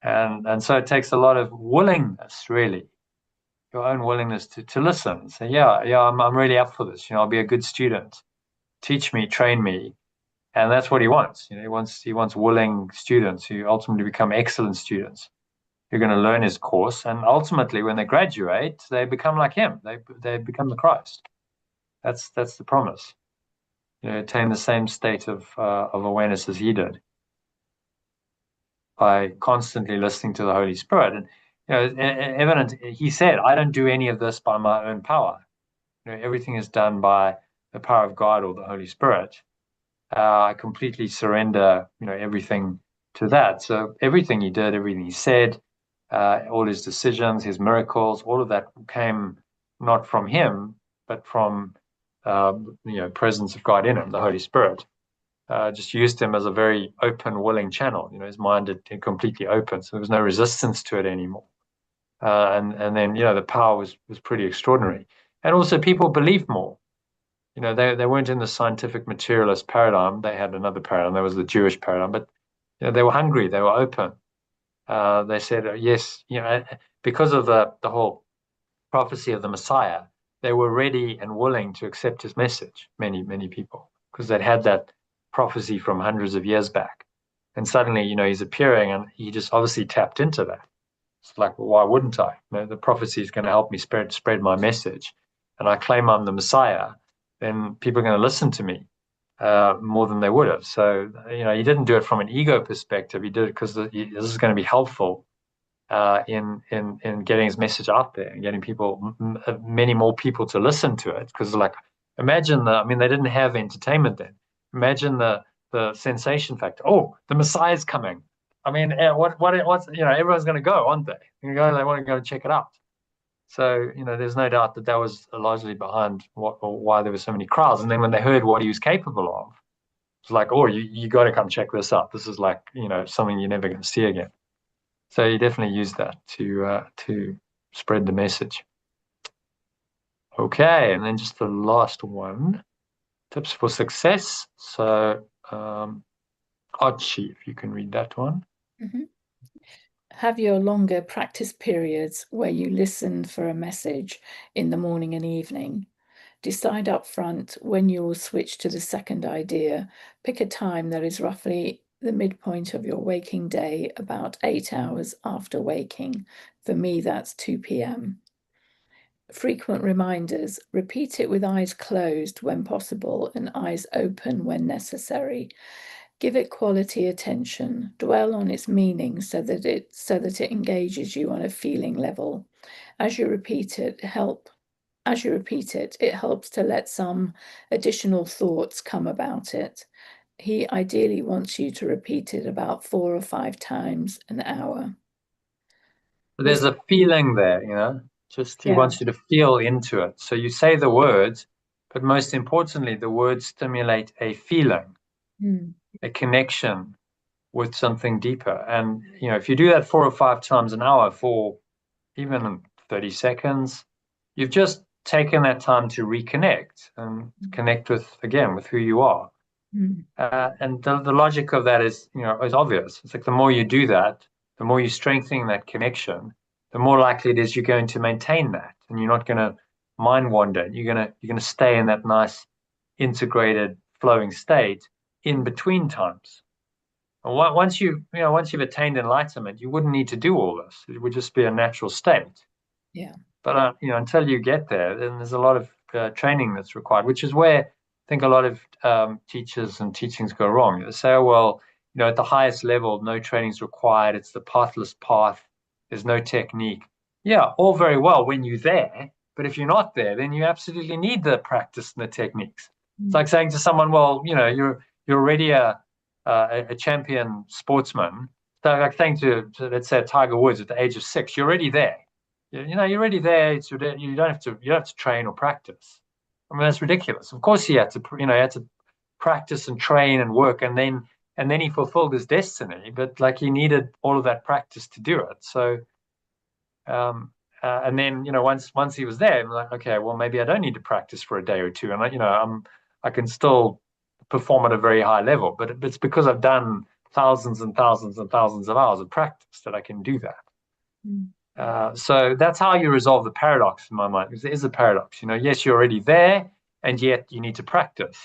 and so it takes a lot of willingness, really, your own willingness to listen. Say, I'm really up for this. I'll be a good student. Teach me, train me, and that's what he wants. He wants willing students who ultimately become excellent students. You're going to learn his course, and ultimately, when they graduate, they become like him. They become the Christ. That's the promise. Attain the same state of awareness as he did by constantly listening to the Holy Spirit. And evident, he said, "I don't do any of this by my own power. Everything is done by the power of God or the Holy Spirit. I completely surrender, everything to that." So everything he did, everything he said, all his decisions, his miracles, all of that came not from him, but from presence of God in him, the Holy Spirit. Just used him as a very open, willing channel. His mind had completely open, so there was no resistance to it anymore. And then the power was pretty extraordinary, and also people believed more. They weren't in the scientific materialist paradigm. They had another paradigm. That was the Jewish paradigm, but they were hungry. They were open. They said yes. Because of the whole prophecy of the Messiah, they were ready and willing to accept his message. Many people, because they'd had that prophecy from hundreds of years back, and suddenly he's appearing, and he just obviously tapped into that. It's like, well, why wouldn't I? The prophecy is going to help me spread my message, and I claim I'm the Messiah. Then people are going to listen to me more than they would have. So he didn't do it from an ego perspective. He did it because this is going to be helpful in getting his message out there and getting people, many more people to listen to it. Because imagine they didn't have entertainment then. Imagine the sensation factor. Oh, the Messiah's coming. What's everyone's going to go, aren't they? They want to go and check it out. So there's no doubt that was largely behind why there were so many crowds. And then when they heard what he was capable of, it's like, oh, you got to come check this out. This is like something you're never going to see again. So he definitely used that to spread the message. Okay, and then just the last one, tips for success. So Archie, if you can read that one. Mm-hmm. Have your longer practice periods where you listen for a message in the morning and evening. Decide up front when you will switch to the second idea. Pick a time that is roughly the midpoint of your waking day, about 8 hours after waking. For me, that's 2 p.m. Frequent reminders. Repeat it with eyes closed when possible and eyes open when necessary. Give it quality attention. Dwell on its meaning so that it engages you on a feeling level. As you repeat it, it helps to let some additional thoughts come about it. He ideally wants you to repeat it about 4 or 5 times an hour. There's a feeling there, he wants you to feel into it. So you say the words, but most importantly, the words stimulate a feeling, a connection with something deeper. And, if you do that 4 or 5 times an hour for even 30 seconds, you've just taken that time to reconnect and connect with who you are. And the logic of that is obvious. It's like the more you do that, the more you're strengthening that connection, the more likely it is you're going to maintain that, and you're not going to mind wander. You're going to stay in that nice integrated flowing state in between times. And once you've attained enlightenment, you wouldn't need to do all this. It would just be a natural state. Yeah. But until you get there, then there's a lot of training that's required, which is where I think a lot of teachers and teachings go wrong. They say, oh, well, at the highest level, no training is required. It's the pathless path. There's no technique. Yeah, all very well when you're there. But if you're not there, then you absolutely need the practice and the techniques. It's like saying to someone, well, you're already a champion sportsman. So like saying to let's say Tiger Woods at the age of 6, you're already there. You're already there. You don't have to train or practice. I mean, that's ridiculous. Of course, he had to, he had to practice and train and work, and then he fulfilled his destiny. But like he needed all of that practice to do it. So, and then once he was there, I'm like, okay, well maybe I don't need to practice for a day or two, and I can still perform at a very high level. But it's because I've done thousands and thousands and thousands of hours of practice that I can do that. So that's how you resolve the paradox in my mind, because there is a paradox. Yes, you're already there, and yet you need to practice.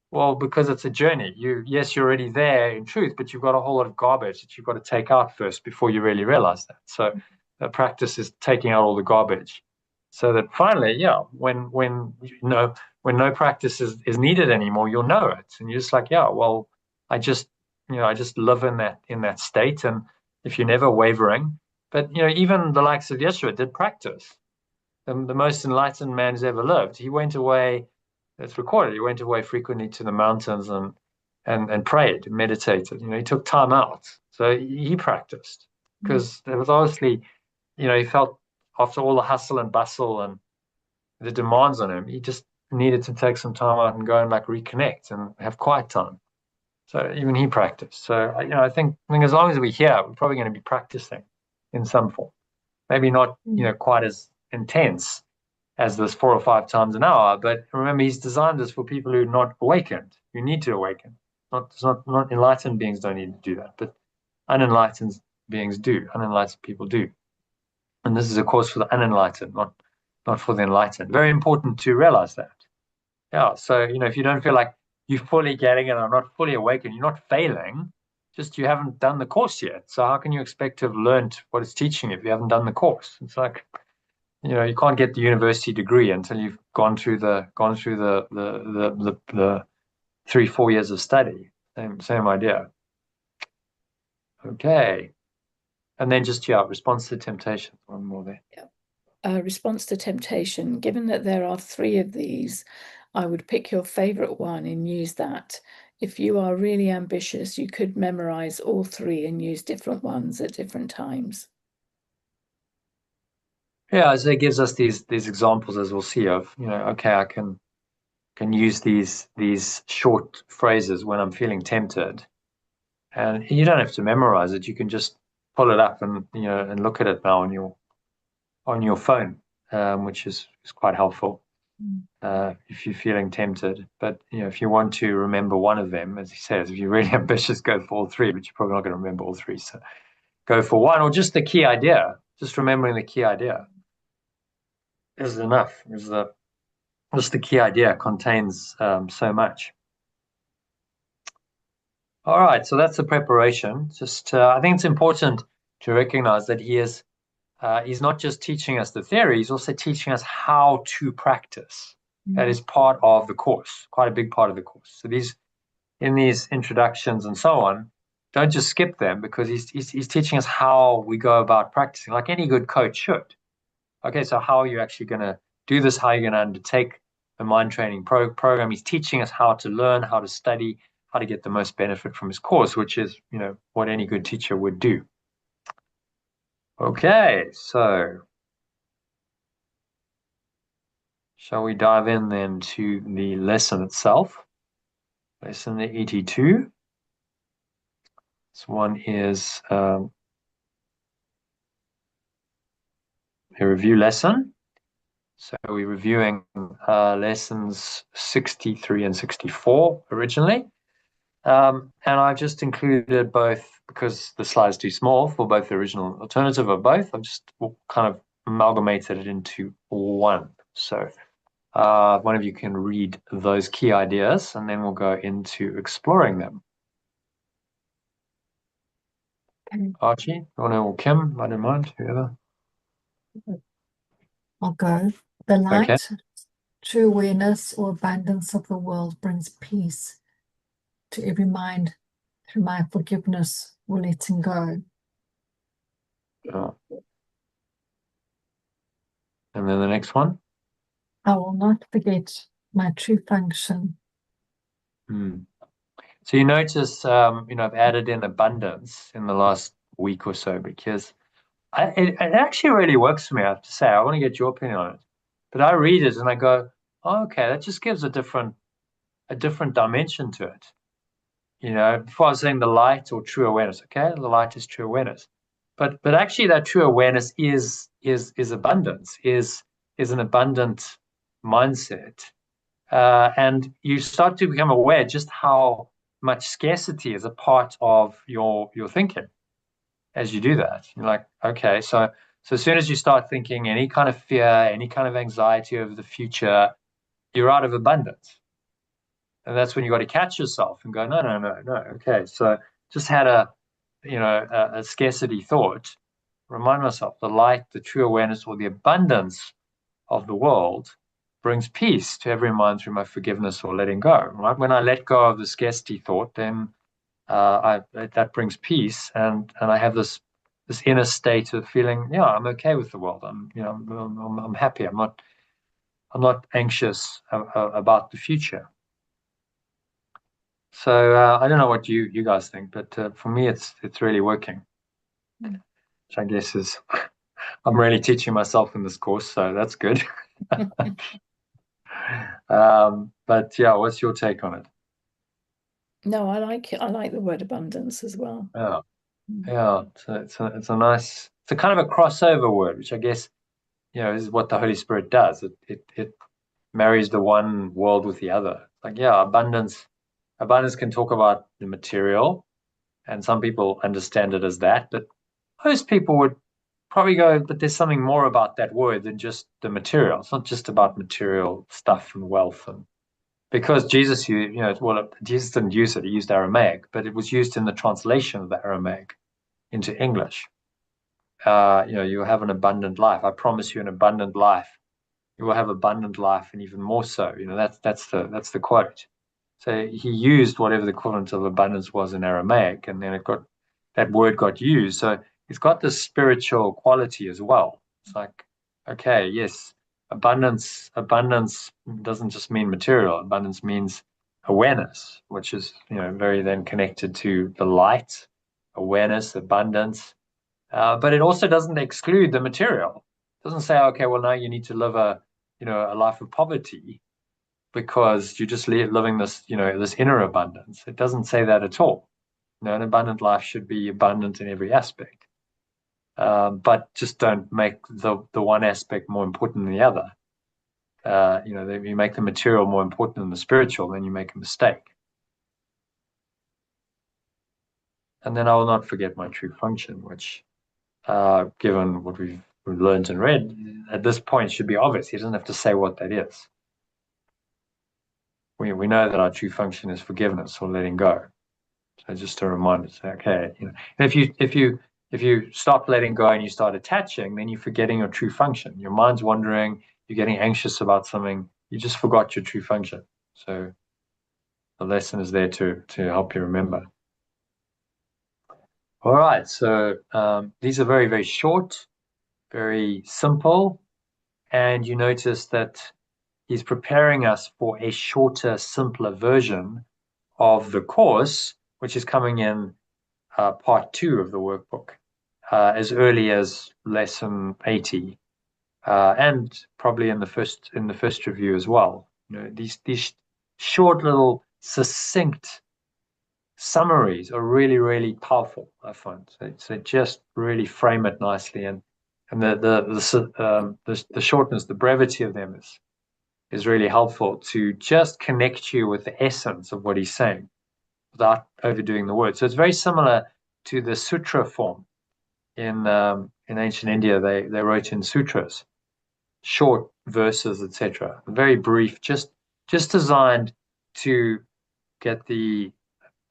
Well, because it's a journey. Yes, you're already there in truth, but you've got a whole lot of garbage that you've got to take out first before you really realize that. So the practice is taking out all the garbage, so that finally, when no practice is needed anymore, you'll know it, and you're just like, well, I just live in that state, and if you're never wavering. But even the likes of Yeshua did practice. The most enlightened man who's ever lived. He went away. It's recorded. He went away frequently to the mountains and prayed, meditated. He took time out. So he practiced, because there was obviously, he felt after all the hustle and bustle and the demands on him, he just needed to take some time out and go and like reconnect and have quiet time. So even he practiced. So I think as long as we're here, we're probably going to be practicing in some form. Maybe not quite as intense as this 4 or 5 times an hour, but remember, he's designed this for people who are not awakened, who need to awaken. Not enlightened beings don't need to do that, but unenlightened beings do. Unenlightened people do. And this is a course for the unenlightened, not for the enlightened. Very important to realize that. Yeah. So if you don't feel like you're fully getting it or not fully awakened, you're not failing. Just you haven't done the course yet. So how can you expect to have learned what it's teaching if you haven't done the course? It's like, you can't get the university degree until you've gone through the 3-4 years of study. Same idea. Okay. And then just response to temptation. One more there. Response to temptation. Given that there are 3 of these, I would pick your favorite one and use that. If you are really ambitious, you could memorize all 3 and use different ones at different times. Yeah, so it gives us these examples, as we'll see, of okay, I can use these short phrases when I'm feeling tempted, and you don't have to memorize it. You can just pull it up and look at it now on your phone, which is quite helpful if you're feeling tempted. But if you want to remember one of them, as he says, if you're really ambitious, go for all 3. But you're probably not going to remember all 3, so go for one, or just the key idea. Just remembering the key idea is enough. Just the key idea contains so much. All right, so that's the preparation. Just I think it's important to recognize that he's not just teaching us the theory, he's also teaching us how to practice. That is part of the course, quite a big part of the course. So in these introductions and so on, don't just skip them, because he's teaching us how we go about practicing, like any good coach should. Okay, so how are you actually going to do this? How are you going to undertake the mind training program? He's teaching us how to learn, how to study, how to get the most benefit from his course, which is, what any good teacher would do. Okay, so shall we dive in then to the lesson itself? Lesson 82. This one is a review lesson. So we're reviewing lessons 63 and 64 originally. And I've just included both, because the slide's too small for both the original and alternative of both. I've just kind of amalgamated it into one. So one of you can read those key ideas, and then we'll go into exploring them. Okay. Archie, or Kim, I don't mind, whoever. I'll go. The light, Okay. true awareness or abundance of the world brings peace to every mind through my forgiveness or letting go. And then the next one. I will not forget my true function. So you notice, I've added in abundance in the last week or so, because it actually really works for me, I have to say. I want to get your opinion on it. But I read it and I go, okay, that just gives a different dimension to it. Before I was saying the light or true awareness, okay, the light is true awareness, but actually that true awareness is abundance, is an abundant mindset, and you start to become aware just how much scarcity is a part of your thinking. As you do that, you're like, okay, so as soon as you start thinking any kind of fear, any kind of anxiety over the future, you're out of abundance. And that's when you got to catch yourself and go, no, no, no, no. Okay, so just had a scarcity thought. Remind myself, the light, the true awareness, or the abundance of the world brings peace to every mind through my forgiveness or letting go. Right? When I let go of the scarcity thought, then that brings peace, and I have this inner state of feeling, yeah, I'm okay with the world. I'm happy. I'm not anxious about the future. So I don't know what you guys think, but for me, it's really working, which I guess is I'm really teaching myself in this course, so that's good. But yeah, what's your take on it? No, I like it. I like the word abundance as well. Yeah, yeah. It's a nice, it's a kind of a crossover word, which I guess is what the Holy Spirit does. It marries the one world with the other. Like, yeah, abundance can talk about the material, and some people understand it as that, but most people would probably go, but there's something more about that word than just the material. It's not just about material stuff and wealth, and because Jesus, Jesus didn't use it; he used Aramaic, but it was used in the translation of the Aramaic into English. You have an abundant life. I promise you an abundant life. You will have abundant life, and even more so. That's the quote. So he used whatever the equivalent of abundance was in Aramaic, and then that word got used. So it's got this spiritual quality as well. It's like, okay, yes, abundance doesn't just mean material. Abundance means awareness, which is very then connected to the light, awareness, abundance. But it also doesn't exclude the material. It doesn't say, okay, well, now you need to live a life of poverty because you're just living this inner abundance. It doesn't say that at all. An abundant life should be abundant in every aspect, but just don't make the one aspect more important than the other. If you make the material more important than the spiritual, then you make a mistake. And then I will not forget my true function, which, given what we've learned and read, at this point should be obvious. He doesn't have to say what that is. We know that our true function is forgiveness or letting go. So just a reminder, say, okay, if you stop letting go and you start attaching, then you're forgetting your true function. Your mind's wandering, you're getting anxious about something, you just forgot your true function. So the lesson is there to help you remember. All right, so these are very, very short, very simple, and you notice that he's preparing us for a shorter, simpler version of the course, which is coming in part 2 of the workbook, as early as lesson 80, and probably in the first review as well. These short little succinct summaries are really, really powerful, I find. So just really frame it nicely, and the shortness, the brevity of them is really helpful to just connect you with the essence of what he's saying without overdoing the word. So it's very similar to the sutra form in ancient India. They wrote in sutras, short verses, etc. Very brief, just designed to get the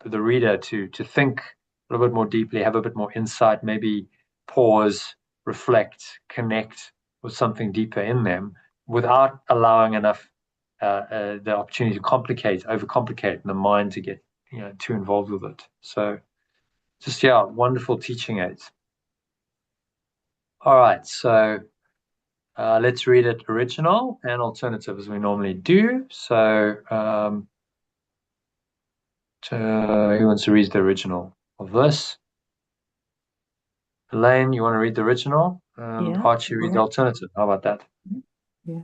reader to think a little bit more deeply, have a bit more insight, maybe pause, reflect, connect with something deeper in them without allowing enough the opportunity to overcomplicate, and the mind to get too involved with it. So just wonderful teaching aids. All right, so let's read it original and alternative as we normally do. So who wants to read the original of this? Elaine, you want to read the original? Yeah. Archie, read the alternative. How about that? Yeah.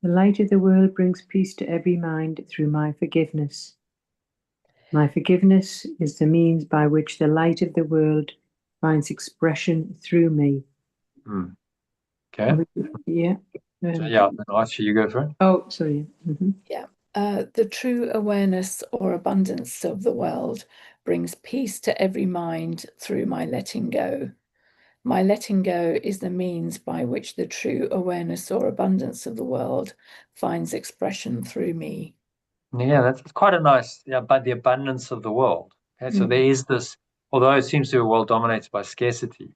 The light of the world brings peace to every mind through my forgiveness. My forgiveness is the means by which the light of the world finds expression through me. Okay. Yeah. So, yeah, Archie, you go for it. Oh, sorry. Yeah. The true awareness or abundance of the world brings peace to every mind through my letting go. My letting go is the means by which the true awareness or abundance of the world finds expression through me. Yeah, that's quite a nice, but the abundance of the world. Okay, so there is this, although it seems to be a world dominated by scarcity,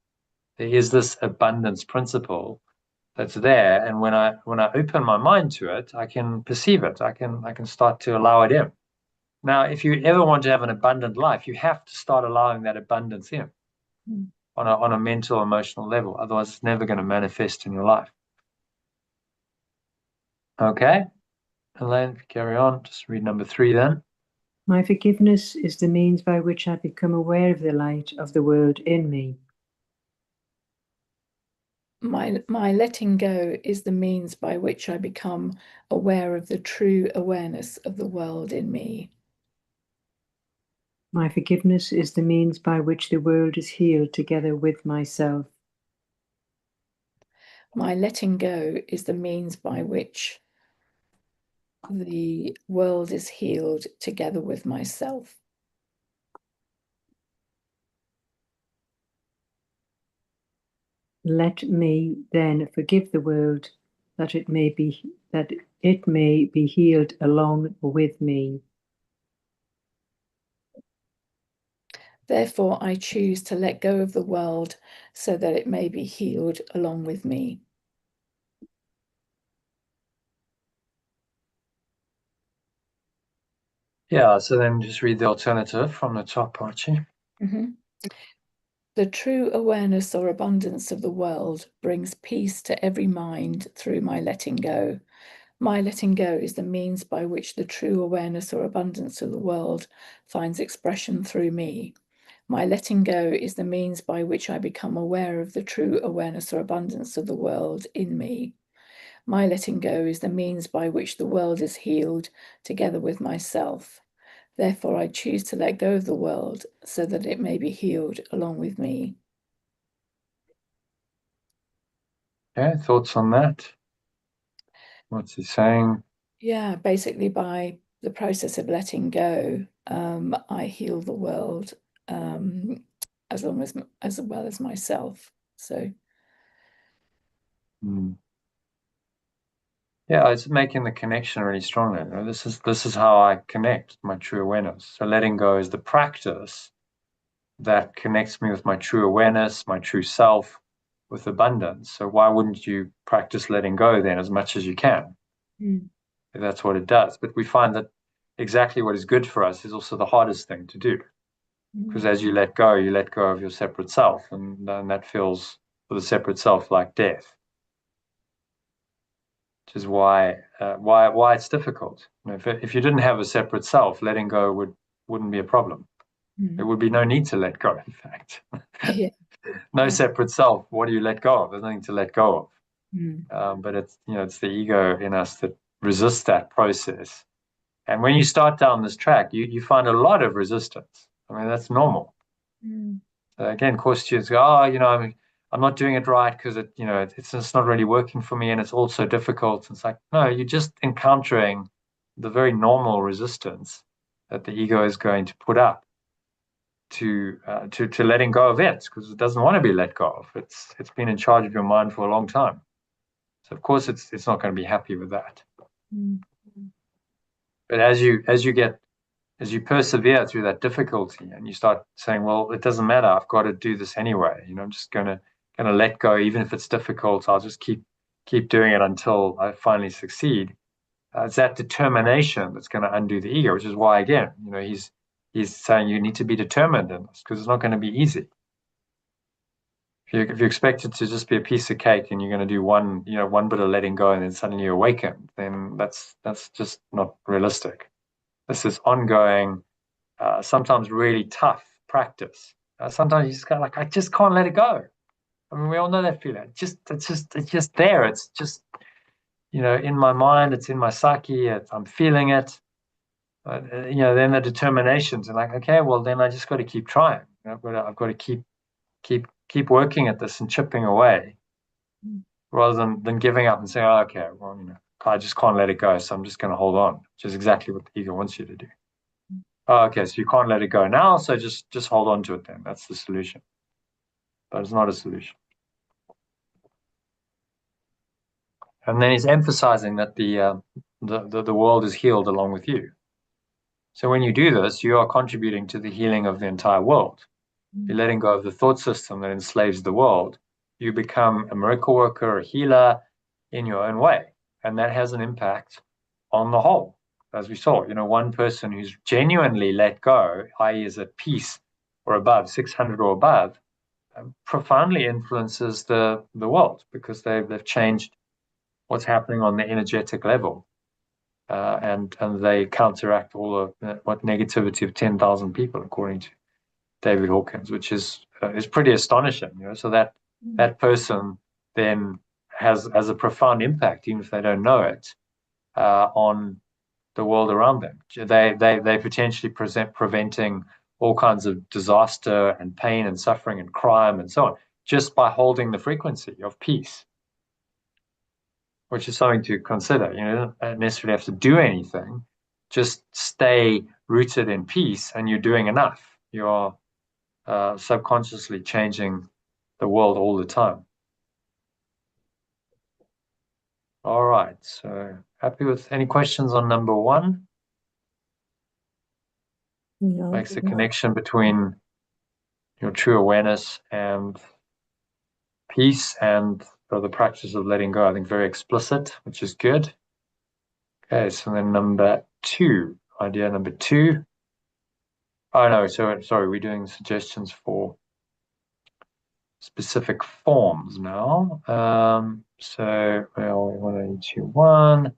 there is this abundance principle that's there. And when I open my mind to it, I can perceive it. I can start to allow it in. Now, if you ever want to have an abundant life, you have to start allowing that abundance in on a mental, emotional level. Otherwise, it's never going to manifest in your life. Okay, Elaine, carry on. Just read number 3 then. My forgiveness is the means by which I become aware of the light of the world in me. My letting go is the means by which I become aware of the true awareness of the world in me. My forgiveness is the means by which the world is healed together with myself. My letting go is the means by which the world is healed together with myself. Let me then forgive the world that it may be healed along with me. Therefore, I choose to let go of the world so that it may be healed along with me. Yeah, so then just read the alternative from the top, Archie. The true awareness or abundance of the world brings peace to every mind through my letting go. My letting go is the means by which the true awareness or abundance of the world finds expression through me. My letting go is the means by which I become aware of the true awareness or abundance of the world in me. My letting go is the means by which the world is healed together with myself. Therefore, I choose to let go of the world so that it may be healed along with me. Okay, thoughts on that? What's he saying? Yeah, basically by the process of letting go, I heal the world as well as myself. So yeah, it's making the connection really strongly. You know, this is how I connect my true awareness. So letting go is the practice that connects me with my true awareness, my true self, with abundance. So why wouldn't you practice letting go then as much as you can? If that's what it does. But we find that exactly what is good for us is also the hardest thing to do. Because as you let go of your separate self, and that feels for the separate self like death. Which is why it's difficult. You know, if you didn't have a separate self, letting go wouldn't be a problem. There would be no need to let go. In fact, no separate self. What do you let go of? There's nothing to let go of. But it's the ego in us that resists that process. And when you start down this track, you find a lot of resistance. I mean, that's normal. Again, course students go, I'm not doing it right because it's just not really working for me, and it's also difficult. It's like, no, you're just encountering the very normal resistance that the ego is going to put up to letting go of it, because it doesn't want to be let go of. It's been in charge of your mind for a long time, so of course it's not going to be happy with that. But as you persevere through that difficulty and you start saying, well, it doesn't matter, I've got to do this anyway. I'm just gonna let go, even if it's difficult. I'll just keep doing it until I finally succeed. It's that determination that's going to undo the ego, which is why, again, he's saying you need to be determined in this, because it's not going to be easy. If you expect it to just be a piece of cake and you're going to do one bit of letting go and then suddenly you awaken, then that's just not realistic. This is ongoing, sometimes really tough practice. Sometimes you just go like, I just can't let it go. I mean, we all know that feeling. It's just there. It's just, in my mind, it's in my psyche, I'm feeling it. Then the determinations are like, okay, well, then I just got to keep trying. I've got to keep working at this and chipping away, rather than giving up and saying, oh, okay, well, I just can't let it go, so I'm just going to hold on, which is exactly what the ego wants you to do. Oh, okay, so you can't let it go now, so just hold on to it then. That's the solution. But it's not a solution. And then he's emphasizing that the world is healed along with you. So when you do this, you are contributing to the healing of the entire world. You're letting go of the thought system that enslaves the world. You become a miracle worker, a healer in your own way. And that has an impact on the whole. As we saw, one person who's genuinely let go, i.e. is at peace or above, 600 or above, profoundly influences the world, because they've changed what's happening on the energetic level. And they counteract all of what negativity of 10,000 people, according to David Hawkins, which is pretty astonishing. So that person then has a profound impact, even if they don't know it, on the world around them. They potentially preventing all kinds of disaster and pain and suffering and crime and so on, just by holding the frequency of peace, which is something to consider. You don't necessarily have to do anything, just stay rooted in peace, and you're doing enough. You're subconsciously changing the world all the time. All right, so happy with any questions on number 1? No. Makes the connection between your true awareness and peace and the practice of letting go, I think, very explicit, which is good. Okay, so then idea number 2. Oh no, sorry, we're doing suggestions for specific forms now. So 181.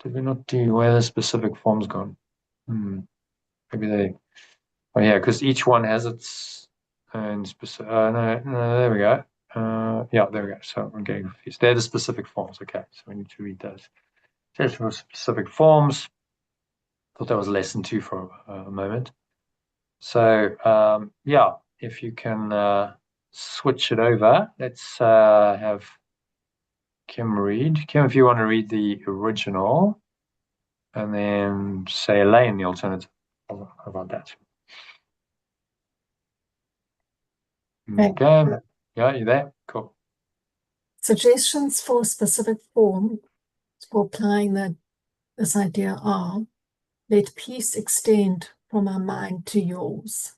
Did we not do where the specific form's gone? Maybe they. Oh yeah, because each one has its own specific. No, there we go. Yeah, there we go. So I'm getting confused. They're the specific forms. Okay, so we need to read those. Just for specific forms. Thought that was lesson 2 for a moment. So yeah, if you can switch it over, let's have Kim read. Kim, if you want to read the original, and then say Elaine the alternative. How about that? Okay. Yeah, you there? Cool. Suggestions for specific form for applying this idea are: let peace extend from our mind to yours.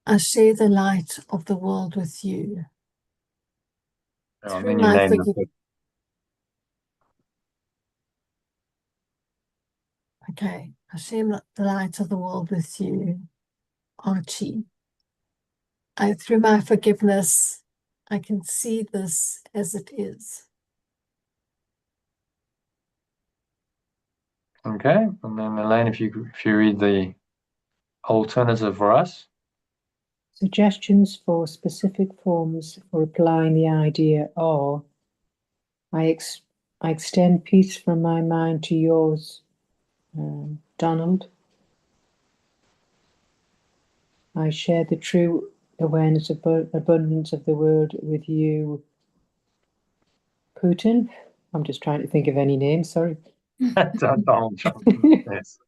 I share the light of the world with you. And then you name the Okay, I share the light of the world with you, Archie. Through my forgiveness, I can see this as it is. Okay, and then Elaine, if you read the alternative for us. Suggestions for specific forms for applying the idea are: I extend peace from my mind to yours, Donald. I share the true awareness of abundance of the world with you, Putin. I'm just trying to think of any names, sorry. Donald Trump. Yes.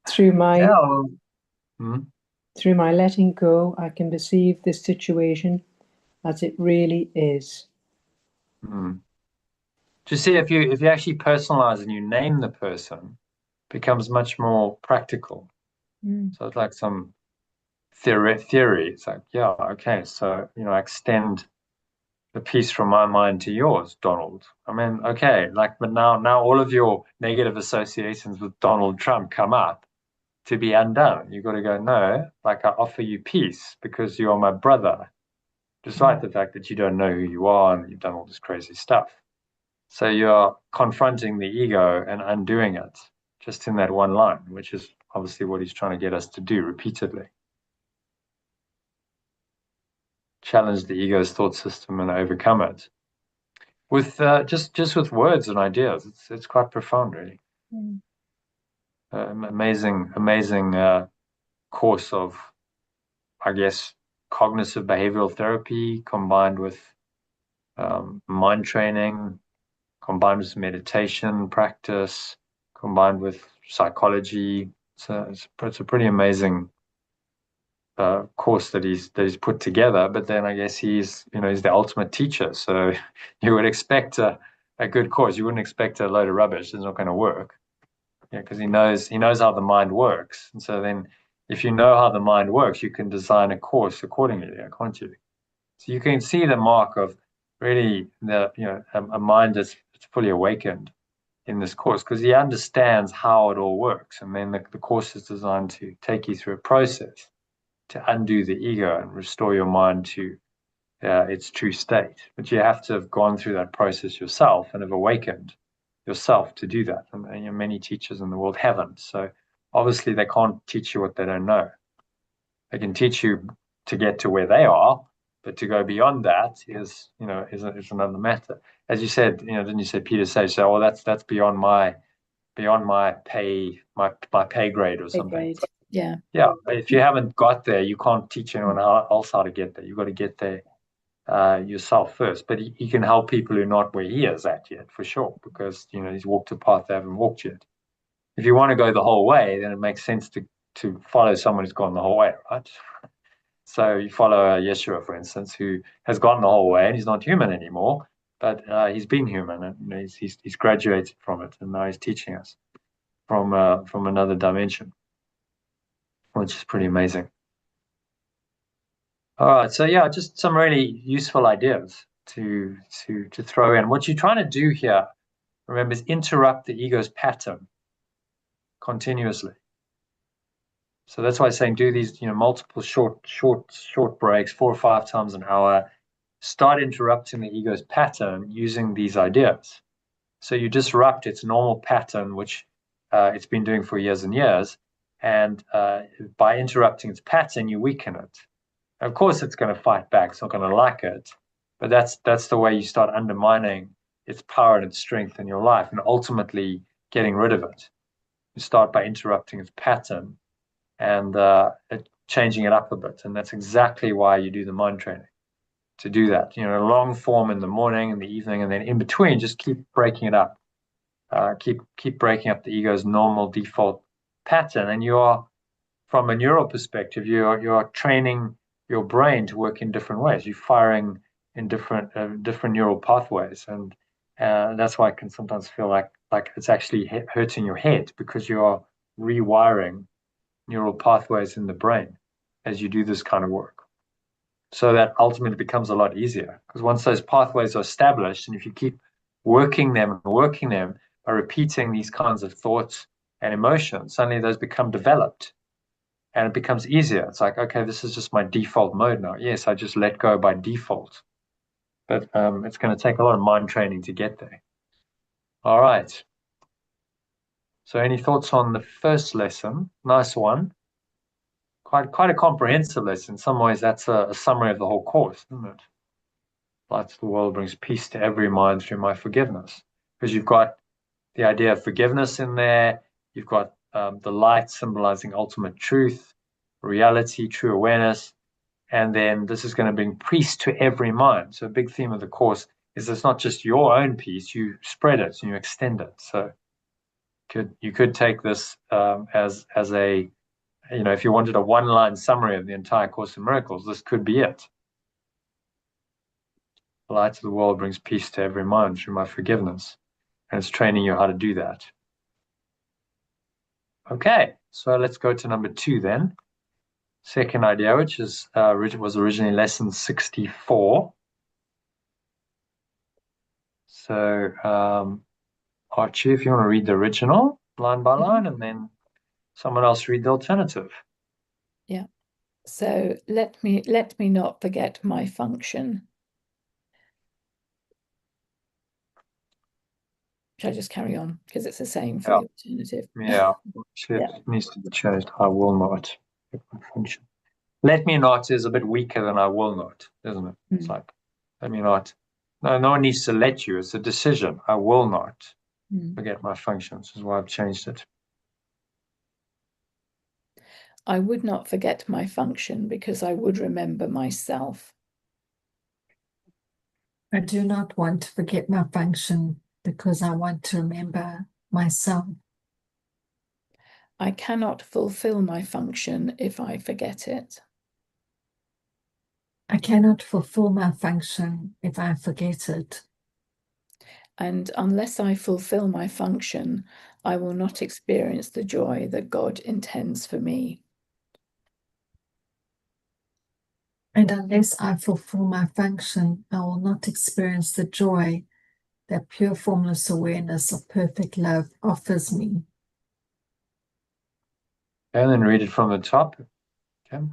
Through my Yeah. letting go, I can perceive this situation as it really is. Do you see, if you actually personalize and you name the person, it becomes much more practical. So it's like some theory. It's like, yeah, okay, so I extend the peace from my mind to yours, Donald. I mean, okay, but now all of your negative associations with Donald Trump come up to be undone. You've got to go, no, I offer you peace because you are my brother, despite the fact that you don't know who you are and you've done all this crazy stuff. So you're confronting the ego and undoing it just in that one line, which is obviously what he's trying to get us to do repeatedly. challenge the ego's thought system and overcome it with just with words and ideas. It's quite profound, really. Mm. Amazing course of, I guess, cognitive behavioral therapy combined with mind training, combined with meditation practice, combined with psychology. So it's a pretty amazing course that he's put together. But then I guess he's the ultimate teacher. So you would expect a good course. You wouldn't expect a load of rubbish. It's not going to work. Yeah, because he knows how the mind works. And so then if you know how the mind works, you can design a course accordingly, can't you? So you can see the mark of really a mind that's fully awakened in this course, because he understands how it all works. And then the course is designed to take you through a process to undo the ego and restore your mind to its true state. But you have to have gone through that process yourself and have awakened yourself to do that. And many teachers in the world haven't. So obviously they can't teach you what they don't know. They can teach you to get to where they are, but to go beyond that is another matter. As you said, didn't you say Peter Sage? So, oh, that's beyond my pay grade or something. Grade. Yeah. Yeah. If you haven't got there, you can't teach anyone else how to get there. You've got to get there yourself first. But he can help people who are not where he is at yet, for sure, because he's walked a path they haven't walked yet. If you want to go the whole way, then it makes sense to follow someone who's gone the whole way, right? So you follow Yeshua, for instance, who has gone the whole way and he's not human anymore, but he's been human and he's graduated from it, and now he's teaching us from another dimension, which is pretty amazing. All right, so yeah, just some really useful ideas to throw in. What you're trying to do here, remember, is interrupt the ego's pattern continuously. So that's why I'm saying do these, multiple short breaks, 4 or 5 times an hour. Start interrupting the ego's pattern using these ideas. So you disrupt its normal pattern, which it's been doing for years and years. And by interrupting its pattern, you weaken it. Of course, it's going to fight back. It's not going to like it. But that's the way you start undermining its power and its strength in your life, and ultimately getting rid of it. You start by interrupting its pattern and changing it up a bit. And that's exactly why you do the mind training, to do that. Long form in the morning, in the evening, and then in between, just keep breaking it up. Keep breaking up the ego's normal default pattern. And you are, from a neural perspective, you are training your brain to work in different ways. You're firing in different neural pathways, and that's why it can sometimes feel like it's actually hurting your head, because you are rewiring neural pathways in the brain as you do this kind of work. So that ultimately becomes a lot easier, because once those pathways are established, and if you keep working them by repeating these kinds of thoughts and emotions, suddenly those become developed and it becomes easier. It's like, okay, this is just my default mode now. Yes, I just let go by default, but it's going to take a lot of mind training to get there. All right. So any thoughts on the first lesson? Nice one. Quite a comprehensive lesson. In some ways, that's a summary of the whole course, isn't it? Light of the world brings peace to every mind through my forgiveness. Because you've got the idea of forgiveness in there. You've got the light symbolizing ultimate truth, reality, true awareness. And then this is going to bring peace to every mind. So a big theme of the course is it's not just your own peace, you spread it and you extend it. So you could take this as a, if you wanted a one-line summary of the entire Course in Miracles, this could be it. The light of the world brings peace to every mind through my forgiveness. And it's training you how to do that. Okay, so let's go to number 2 then. Second idea, which was originally lesson 64. So, Archie, if you want to read the original line by line, and then someone else read the alternative. Yeah. So let me not forget my function. Should I just carry on? Because it's the same for the alternative. Yeah, it needs to be changed. I will not function. let me not is a bit weaker than I will not, isn't it? It's like, let me not. No one needs to let you. It's a decision. I will not forget my functions, is why I've changed it. I would not forget my function because I would remember myself. I do not want to forget my function because I want to remember myself. I cannot fulfill my function if I forget it. I cannot fulfill my function if I forget it. And unless I fulfill my function, I will not experience the joy that God intends for me. And unless I fulfill my function, I will not experience the joy that pure formless awareness of perfect love offers me. And then read it from the top. Okay.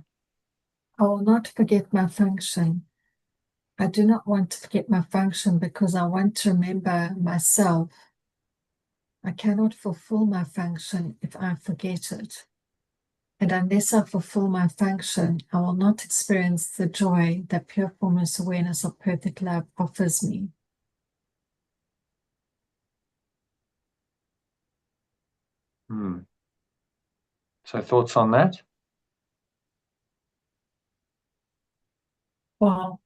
I will not forget my function. I do not want to forget my function because I want to remember myself. I cannot fulfill my function if I forget it. And unless I fulfill my function, I will not experience the joy that pure formless awareness of perfect love offers me. So thoughts on that? Well,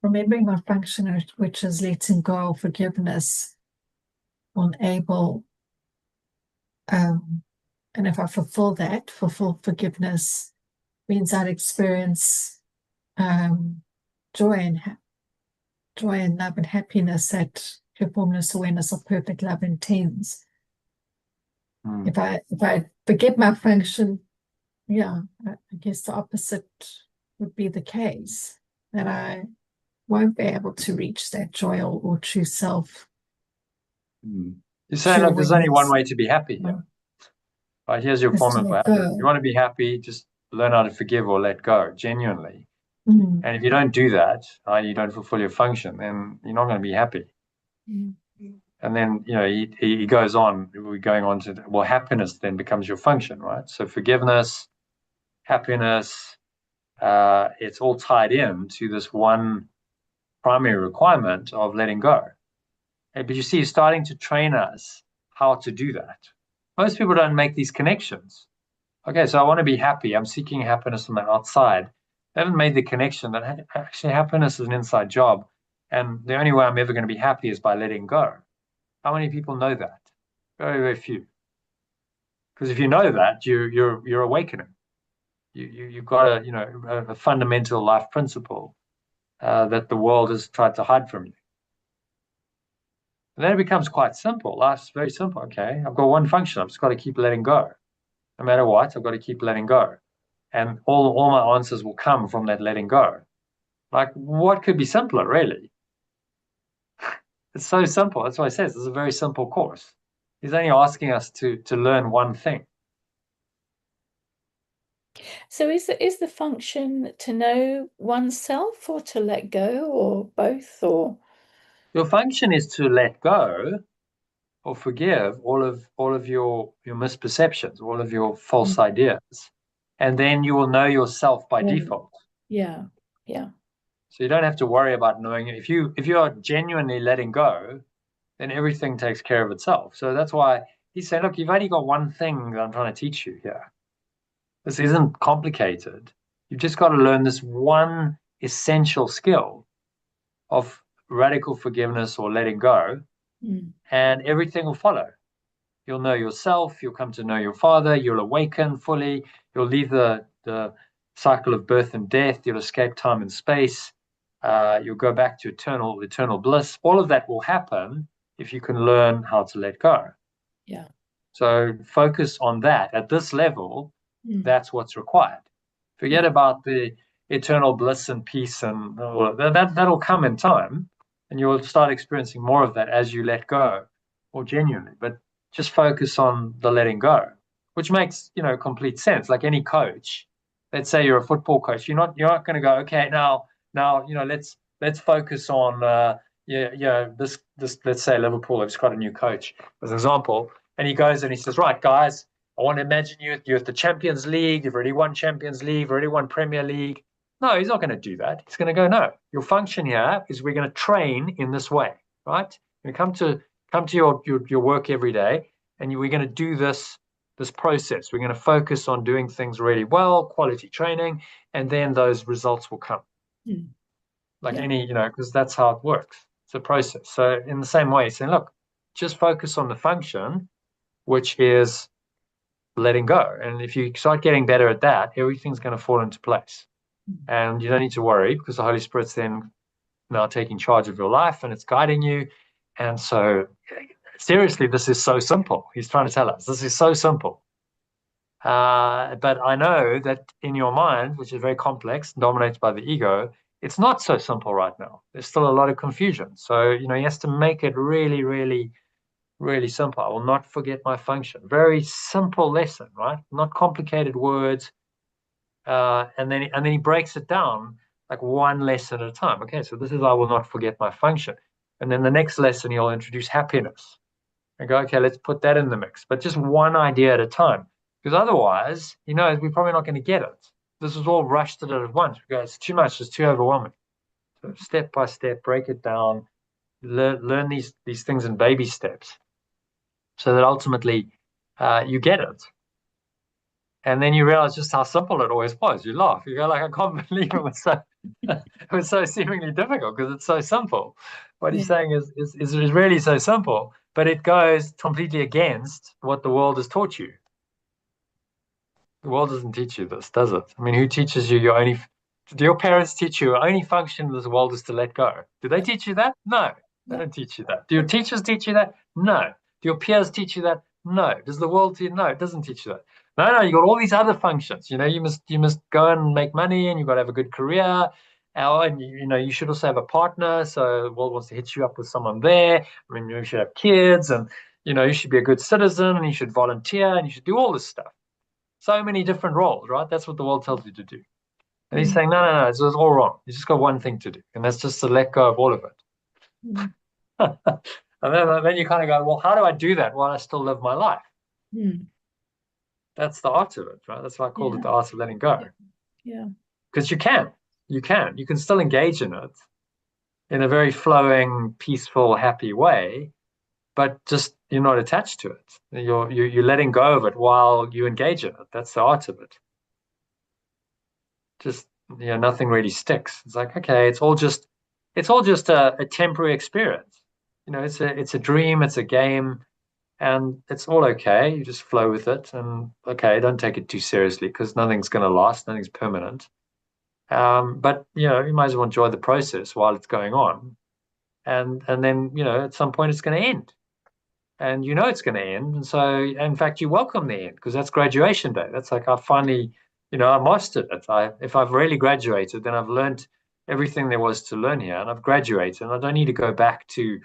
remembering my function, which is letting go of forgiveness, will enable, and if I fulfill forgiveness, means I'd experience joy and love and happiness that pure formless awareness of perfect love intends. If I forget my function, I guess the opposite would be the case, that I won't be able to reach that joy or true self. You say, True look, there's only one awareness. way to be happy here. Right, here's your Is to formula for let happiness. go. You want to be happy, just learn how to forgive or let go genuinely. Mm. And if you don't do that, you don't fulfill your function, then you're not going to be happy. And then, he goes on, we're going on to, well, happiness then becomes your function, right? So forgiveness, happiness, it's all tied in to this one primary requirement of letting go. But you see, he's starting to train us how to do that. Most people don't make these connections. Okay, so I want to be happy. I'm seeking happiness from the outside. They haven't made the connection that actually happiness is an inside job. And the only way I'm ever going to be happy is by letting go. How many people know that? Very, very few. Because if you know that, you're awakening. You've got a fundamental life principle that the world has tried to hide from you. And then it becomes quite simple. Life's very simple. Okay, I've got one function. I've just got to keep letting go. No matter what, I've got to keep letting go. And all my answers will come from that letting go. Like, what could be simpler, really? It's so simple. That's why I says it's a very simple course. He's only asking us to learn one thing. So is the function to know oneself or to let go or both, or? Your function is to let go or forgive all of your misperceptions, all of your false ideas, and then you will know yourself by default. Yeah. So you don't have to worry about knowing it. If you are genuinely letting go, then everything takes care of itself. So that's why he's saying, look, you've only got one thing that I'm trying to teach you here. This isn't complicated. You've just got to learn this one essential skill of radical forgiveness or letting go, and everything will follow. You'll know yourself, you'll come to know your Father, you'll awaken fully, you'll leave the cycle of birth and death, you'll escape time and space, you'll go back to eternal bliss. All of that will happen if you can learn how to let go. Yeah. So focus on that. At this level, that's what's required. Forget about the eternal bliss and peace and all of that. That'll come in time, and you'll start experiencing more of that as you let go, or genuinely. But just focus on the letting go, which makes complete sense. Like any coach, let's say you're a football coach, you're not going to go, okay, now let's focus on this let's say Liverpool have just got a new coach as an example, and he goes and he says, right guys, I want to imagine you're at the Champions League. You've already won Champions League. You've already won Premier League. No, he's not going to do that. He's going to go, no. Your function here is we're going to train in this way, right? You come to your work every day, and we're going to do this process. We're going to focus on doing things really well, quality training, and then those results will come. Like any, because that's how it works. It's a process. So in the same way, saying, look, just focus on the function, which is letting go. And if you start getting better at that, everything's going to fall into place. And you don't need to worry because the Holy Spirit's then now taking charge of your life and it's guiding you. And so seriously, this is so simple. He's trying to tell us this is so simple. But I know that in your mind, which is very complex, dominated by the ego, it's not so simple right now. There's still a lot of confusion. So, he has to make it really, really, really simple. I will not forget my function. Very simple lesson, right? Not complicated words. And then he breaks it down like one lesson at a time. Okay, so this is I will not forget my function. And then the next lesson, he'll introduce happiness. And go, okay, let's put that in the mix. But just one idea at a time. Because otherwise, we're probably not going to get it. This is all rushed at once. We go, it's too much, it's too overwhelming. So step by step, break it down, learn these things in baby steps so that ultimately you get it. And then you realize just how simple it always was. You laugh. You go like, I can't believe it was so seemingly difficult because it's so simple. What he's saying is really so simple, but it goes completely against what the world has taught you. The world doesn't teach you this, does it? I mean, who teaches you do your parents teach you your only function in this world is to let go? Do they teach you that? No, they don't teach you that. Do your teachers teach you that? No. Do your peers teach you that? No. Does the world teach you? No, it doesn't teach you that. No, you got all these other functions. You must go and make money, and you've got to have a good career. And you should also have a partner. So the world wants to hit you up with someone there. I mean, you should have kids, and you should be a good citizen, and you should volunteer, and you should do all this stuff. So many different roles, right? That's what the world tells you to do. And he's saying, no, it's all wrong. You just got one thing to do, and that's just to let go of all of it. And then you kind of go, well, how do I do that while I still live my life? That's the art of it, right? That's why I called it the art of letting go. Yeah. Because you can still engage in it in a very flowing, peaceful, happy way, but just you're not attached to it. You're letting go of it while you engage in it. That's the art of it. Just nothing really sticks. It's like, okay, it's all just a temporary experience. It's a dream, it's a game. And it's all okay. You just flow with it. And okay, don't take it too seriously because nothing's going to last. Nothing's permanent. But, you might as well enjoy the process while it's going on. And then, at some point it's going to end. And it's going to end. And so, in fact, you welcome the end because that's graduation day. That's like I finally, I mastered it. If I've really graduated, then I've learned everything there was to learn here. And I've graduated. And I don't need to go back to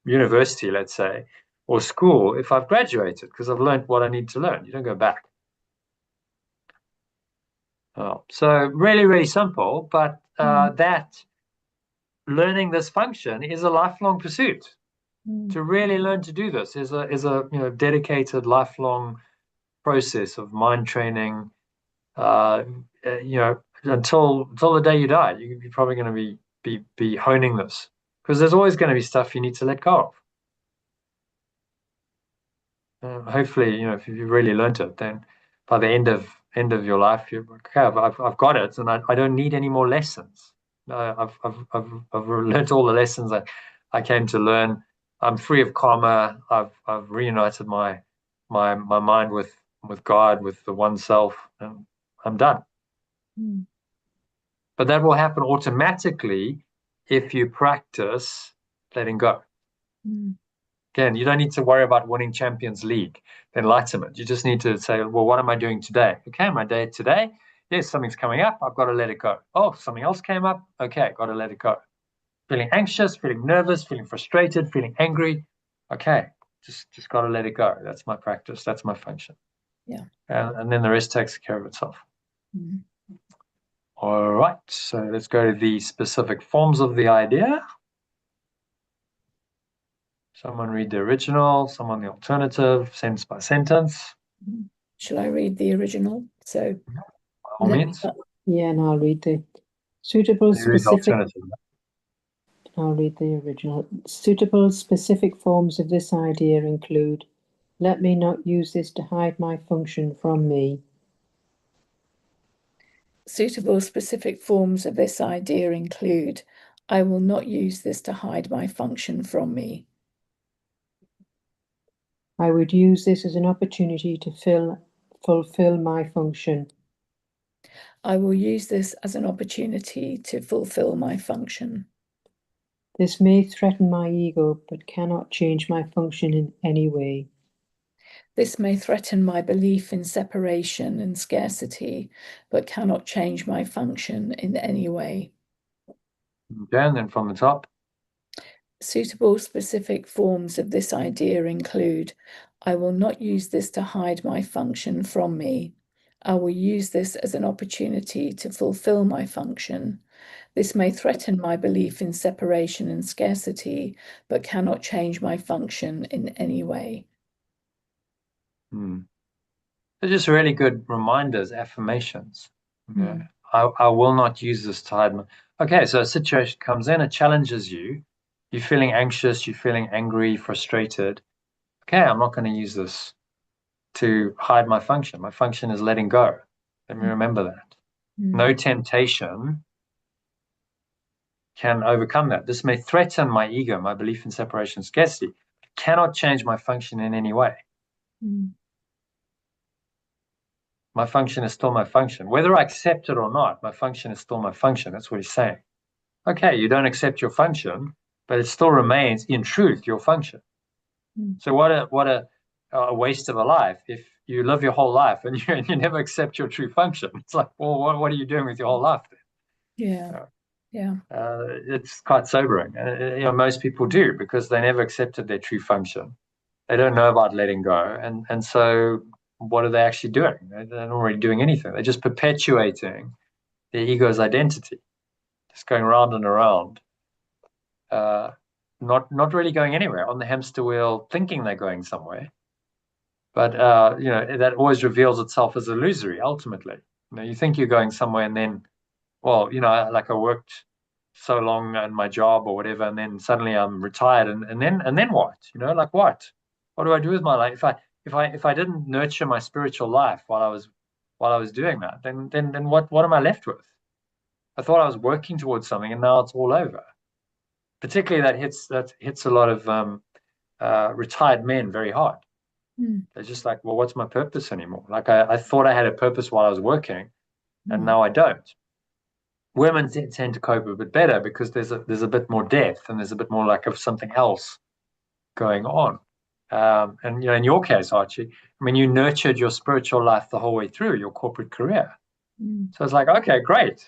university, let's say, or school if I've graduated because I've learned what I need to learn. You don't go back. So really, really simple, but that learning this function is a lifelong pursuit. To really learn to do this is a dedicated lifelong process of mind training. Until the day you die, you're probably going to be honing this because there's always going to be stuff you need to let go of. Hopefully, if you really learned it, then by the end of your life, you're okay. I've got it, and I don't need any more lessons. I've learned all the lessons I came to learn. I'm free of karma. I've reunited my mind with God, with the one self, and I'm done. But that will happen automatically if you practice letting go. Again, you don't need to worry about winning Champions League, the enlightenment. You just need to say, well, what am I doing today? Okay, my day today. Yes, something's coming up. I've got to let it go. Oh, something else came up. Okay, got to let it go. Feeling anxious, feeling nervous, feeling frustrated, feeling angry. Okay, just got to let it go. That's my practice. That's my function. Yeah. And then the rest takes care of itself. All right, so let's go to the specific forms of the idea. Someone read the original, someone the alternative, sentence by sentence. Shall I read the original? So By all let means, Yeah, and I'll read the suitable you read the specific. alternative. I'll read the original. Suitable specific forms of this idea include, let me not use this to hide my function from me. suitable specific forms of this idea include, I will not use this to hide my function from me. I would use this as an opportunity to fulfill my function. I will use this as an opportunity to fulfill my function. This may threaten my ego, but cannot change my function in any way. This may threaten my belief in separation and scarcity, but cannot change my function in any way. Okay, and then from the top. Suitable specific forms of this idea include, I will not use this to hide my function from me. I will use this as an opportunity to fulfill my function. This may threaten my belief in separation and scarcity, but cannot change my function in any way. They're just really good reminders, affirmations. I will not use this to hide my. Okay, so a situation comes in, it challenges you. You're feeling anxious, you're feeling angry, frustrated. Okay, I'm not going to use this to hide my function. My function is letting go. Let me remember that. No temptation can overcome that. This may threaten my ego, my belief in separation and scarcity. It cannot change my function in any way. My function is still my function. Whether I accept it or not, my function is still my function. That's what he's saying. Okay, you don't accept your function, but it still remains, in truth, your function. So what a waste of a life if you live your whole life and you never accept your true function. It's like, well, what are you doing with your whole life then? Yeah. It's quite sobering. Most people do because they never accepted their true function. They don't know about letting go, and so what are they actually doing? They're not really doing anything. They're just perpetuating their ego's identity, just going round and around, not really going anywhere on the hamster wheel, thinking they're going somewhere. But that always reveals itself as illusory. Ultimately, you think you're going somewhere, and then, well, like I worked so long in my job or whatever, and then suddenly I'm retired, and then what? Like what? What do I do with my life? If I didn't nurture my spiritual life while I was doing that, then what am I left with? I thought I was working towards something, and now it's all over. Particularly that hits a lot of retired men very hard. They're just like, well, what's my purpose anymore? Like I thought I had a purpose while I was working, and now I don't. Women tend to cope a bit better because there's a bit more depth and there's a bit more like of something else going on. And in your case, Archie, I mean, you nurtured your spiritual life the whole way through your corporate career. So it's like, okay, great.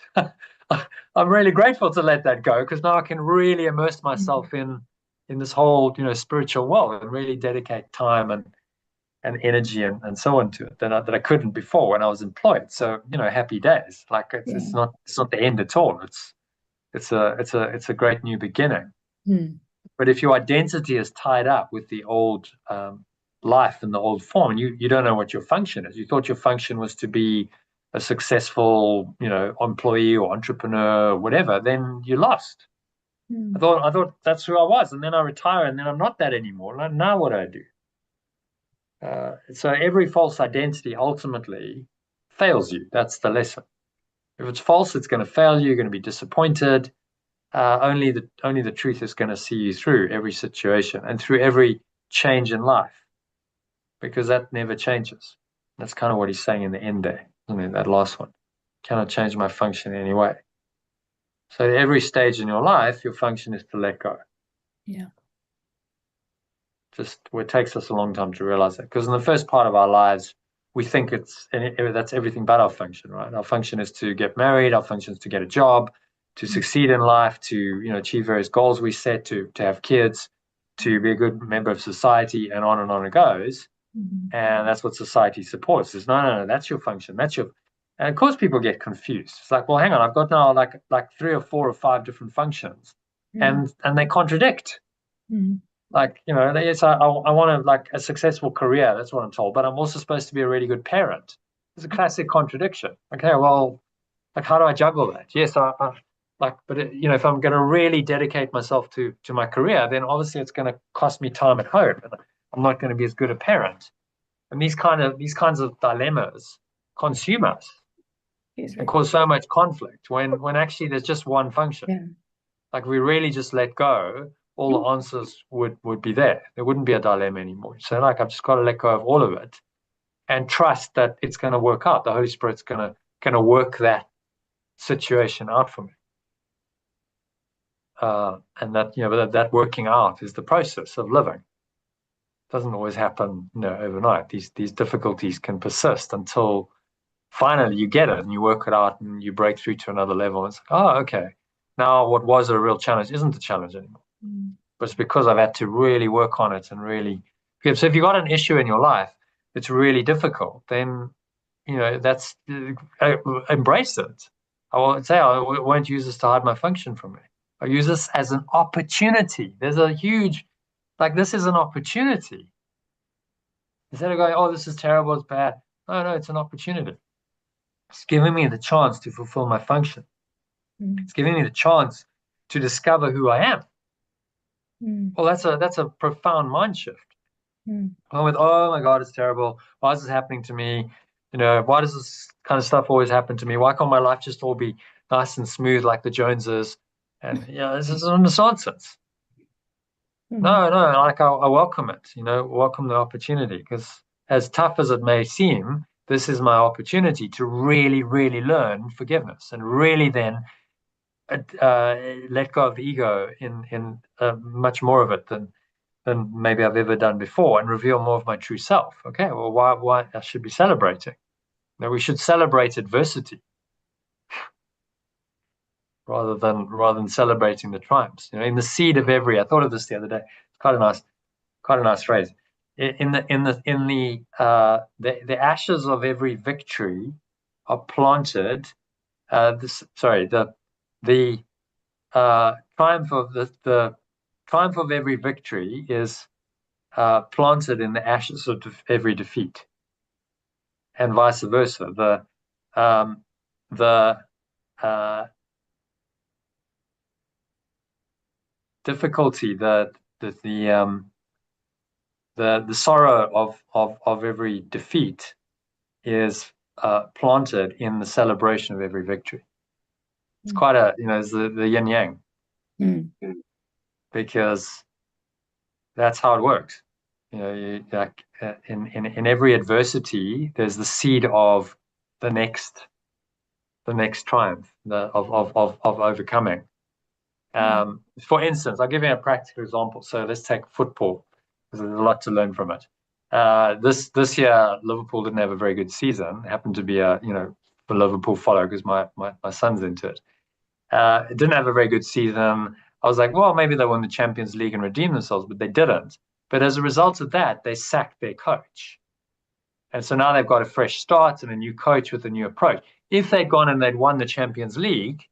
I'm really grateful to let that go because now I can really immerse myself in this whole spiritual world and really dedicate time and energy and so on to it that I couldn't before when I was employed. So happy days. Like it's not the end at all. It's a great new beginning. But if your identity is tied up with the old life and the old form, and you don't know what your function is. You thought your function was to be a successful, employee or entrepreneur or whatever, then you lost. I thought that's who I was, and then I retire, and then I'm not that anymore. Now what do I do? So every false identity ultimately fails you. That's the lesson. If it's false, it's going to fail you. You're going to be disappointed. Only the truth is going to see you through every situation and through every change in life, because that never changes. That's kind of what he's saying in the end there, isn't it? That last one. Cannot change my function in any way. So at every stage in your life, your function is to let go. Yeah. Just it takes us a long time to realize that, because in the first part of our lives, we think that's everything but our function, right? Our function is to get married. Our function is to get a job, to succeed in life, to achieve various goals we set, to have kids, to be a good member of society, and on it goes. And that's what society supports. Is no, that's your function. That's your. And of course, people get confused. It's like, well, hang on, I've got now like 3 or 4 or 5 different functions, and they contradict. Like, yes, I want to like a successful career. That's what I'm told. But I'm also supposed to be a really good parent. It's a classic contradiction. Okay, well, like, how do I juggle that? Yes, like, but if I'm going to really dedicate myself to my career, then obviously it's going to cost me time at home, and I'm not going to be as good a parent. And these kinds of dilemmas consume us and cause so much conflict when actually there's just one function. Yeah. Like, we really just let go, all the answers would be there. There wouldn't be a dilemma anymore. So like, I've just got to let go of all of it and trust that it's going to work out. The Holy Spirit's going to work that situation out for me. And that, that working out is the process of living. It doesn't always happen, overnight. These difficulties can persist until finally you get it and you work it out and you break through to another level. It's like, oh, okay. Now what was a real challenge isn't a challenge anymore. But it's because I've had to really work on it and really. So if you've got an issue in your life that's really difficult, then that's embrace it. I won't say I won't use this to hide my function from me. I use this as an opportunity. There's a huge, like, this is an opportunity. Instead of going, oh, this is terrible, it's bad. No, it's an opportunity. It's giving me the chance to fulfill my function. It's giving me the chance to discover who I am. Well, that's a profound mind shift. Along with, oh my God, it's terrible. Why is this happening to me? Why does this kind of stuff always happen to me? Why can't my life just all be nice and smooth like the Joneses? And this is nonsense. No, like, I welcome it, welcome the opportunity, because as tough as it may seem, this is my opportunity to really, really learn forgiveness and really then let go of the ego in much more of it than maybe I've ever done before, and reveal more of my true self. Okay, well, why I should be celebrating? We should celebrate adversity rather than celebrating the triumphs. In the seed of every. I thought of this the other day. It's quite a nice phrase. In the ashes of every victory are planted. The triumph of the triumph of every victory is planted in the ashes of every defeat, and vice versa. The difficulty, the sorrow of every defeat is planted in the celebration of every victory. It's quite it's the yin yang, because that's how it works. Like, in every adversity, there's the seed of the next triumph, of overcoming. For instance, I'll give you a practical example. So let's take football, because there's a lot to learn from it. This year, Liverpool didn't have a very good season. It happened to be a Liverpool follow, because my son's into it. It didn't have a very good season. I was like, well, maybe they won the Champions League and redeemed themselves, but they didn't. But as a result of that, they sacked their coach. And so now they've got a fresh start and a new coach with a new approach. If they'd gone and they'd won the Champions League,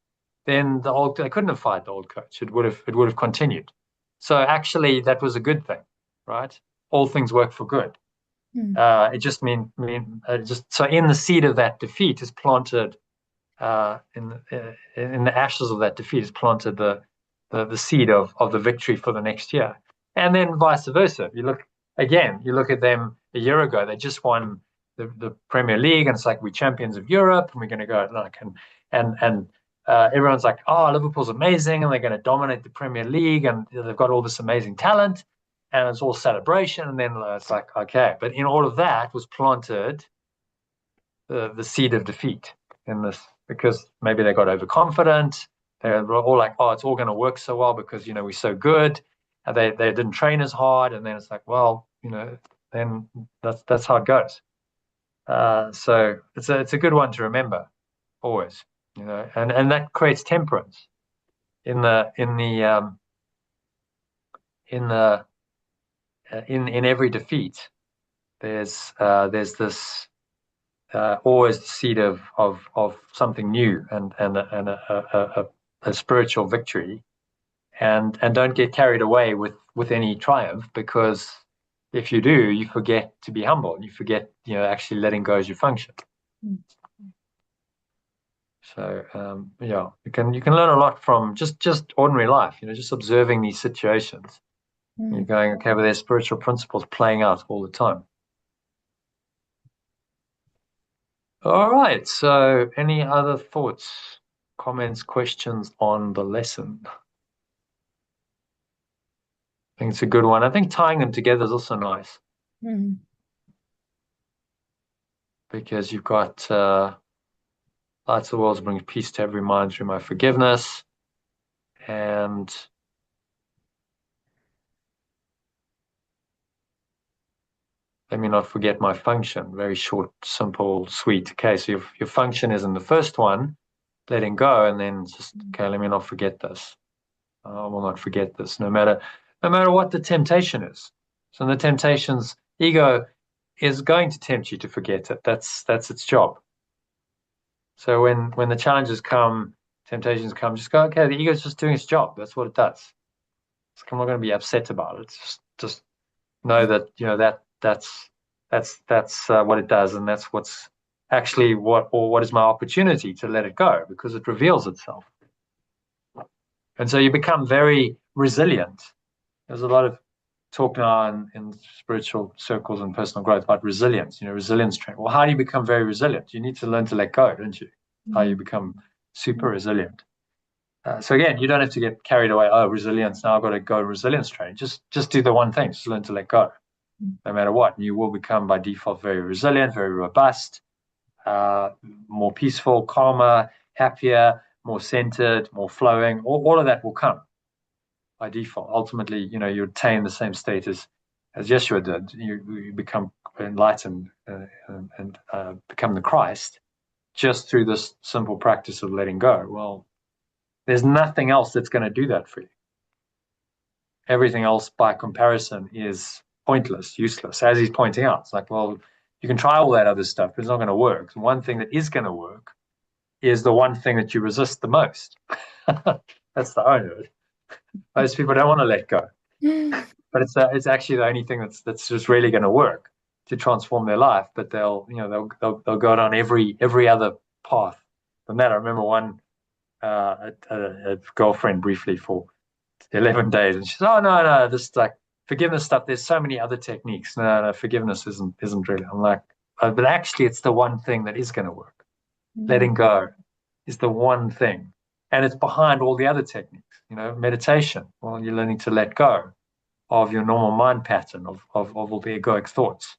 then they couldn't have fired the old coach. It would have continued. So actually, that was a good thing, right? All things work for good. It just so in the seed of that defeat is planted, in the ashes of that defeat is planted the seed of the victory for the next year, and then vice versa. You look at them a year ago. They just won the Premier League, and it's like, we're champions of Europe, and we're going to go like and everyone's like, oh, Liverpool's amazing, and they're going to dominate the Premier League, and they've got all this amazing talent, and it's all celebration. And then it's like, okay, but in all of that was planted the seed of defeat in this, because maybe they got overconfident. They're all like, oh, it's all going to work so well because we're so good. And they didn't train as hard, and then it's like, well, then that's how it goes. So it's a good one to remember always, and that creates temperance in every defeat. There's this always the seed of something new and a spiritual victory, and don't get carried away with any triumph, because if you do, you forget to be humble, and you forget, actually letting go as you function. So you can learn a lot from just ordinary life, just observing these situations. You're going, okay, but there's spiritual principles playing out all the time. All right, so any other thoughts, comments, questions on the lesson? I think it's a good one. I think tying them together is also nice. Because you've got lights of the world brings peace to every mind through my forgiveness, and let me not forget my function. Very short, simple, sweet. Okay, so your function is in the first one, letting go, and then just, okay, let me not forget this. I will not forget this, no matter what the temptation is. So the temptation's ego is going to tempt you to forget it. That's its job. So when the challenges come, temptations come, just go, okay, the ego is just doing its job. That's what it does. I'm not going to be upset about it. Just know that that's what it does, and that's what's actually what is my opportunity to let it go, because it reveals itself. And so you become very resilient. There's a lot of talk now in spiritual circles and personal growth about resilience, resilience training. Well, how do you become very resilient? You need to learn to let go, don't you? How you become super resilient. So again, you don't have to get carried away. Oh, resilience, now I've got to go resilience training. Just do the one thing. Just learn to let go, no matter what. And you will become by default very resilient, very robust, more peaceful, calmer, happier, more centered, more flowing. All of that will come by default. Ultimately, you attain the same state as Yeshua did. You become enlightened and become the Christ just through this simple practice of letting go. Well, there's nothing else that's going to do that for you. Everything else, by comparison, is pointless, useless. As he's pointing out, it's like, well, you can try all that other stuff, but it's not going to work. The one thing that is going to work is the one thing that you resist the most. That's the irony of it. Most people don't want to let go, but it's actually the only thing that's just really going to work to transform their life. But they'll go down every other path than that. I remember one a girlfriend briefly for 11 days, and she said, "Oh no, this like forgiveness stuff. There's so many other techniques. No, forgiveness isn't really." I'm like, but actually, it's the one thing that is going to work. Letting go is the one thing, and it's behind all the other techniques. Meditation. Well, you're learning to let go of your normal mind pattern of all the egoic thoughts,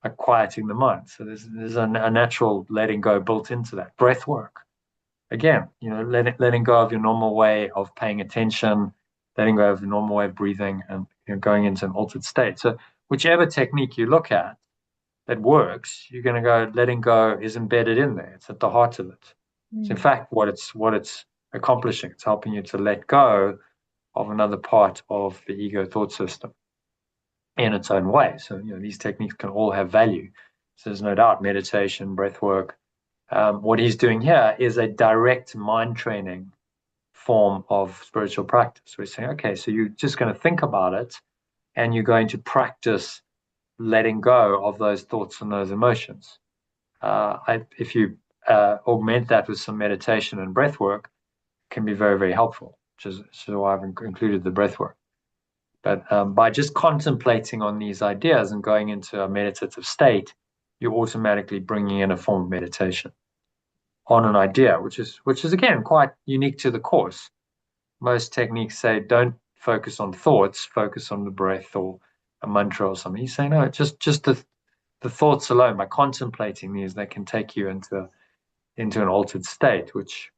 like quieting the mind. So there's a natural letting go built into that. Breath work. Again, letting go of your normal way of paying attention, letting go of your normal way of breathing, and going into an altered state. So whichever technique you look at that works, you're going to go, letting go is embedded in there. It's at the heart of it. It's in fact what it's accomplishing. It's helping you to let go of another part of the ego thought system in its own way. So these techniques can all have value. So there's no doubt meditation, breath work. What he's doing here is a direct mind training form of spiritual practice. We're saying, okay, so you're just going to think about it, and you're going to practice letting go of those thoughts and those emotions. If you augment that with some meditation and breath work, it can be very, very helpful, which is why I've included the breath work. But by just contemplating on these ideas and going into a meditative state, you're automatically bringing in a form of meditation on an idea, which is again quite unique to the course. Most techniques say don't focus on thoughts, focus on the breath or a mantra or something. He's saying no, just the thoughts alone, by contemplating these, they can take you into an altered state, which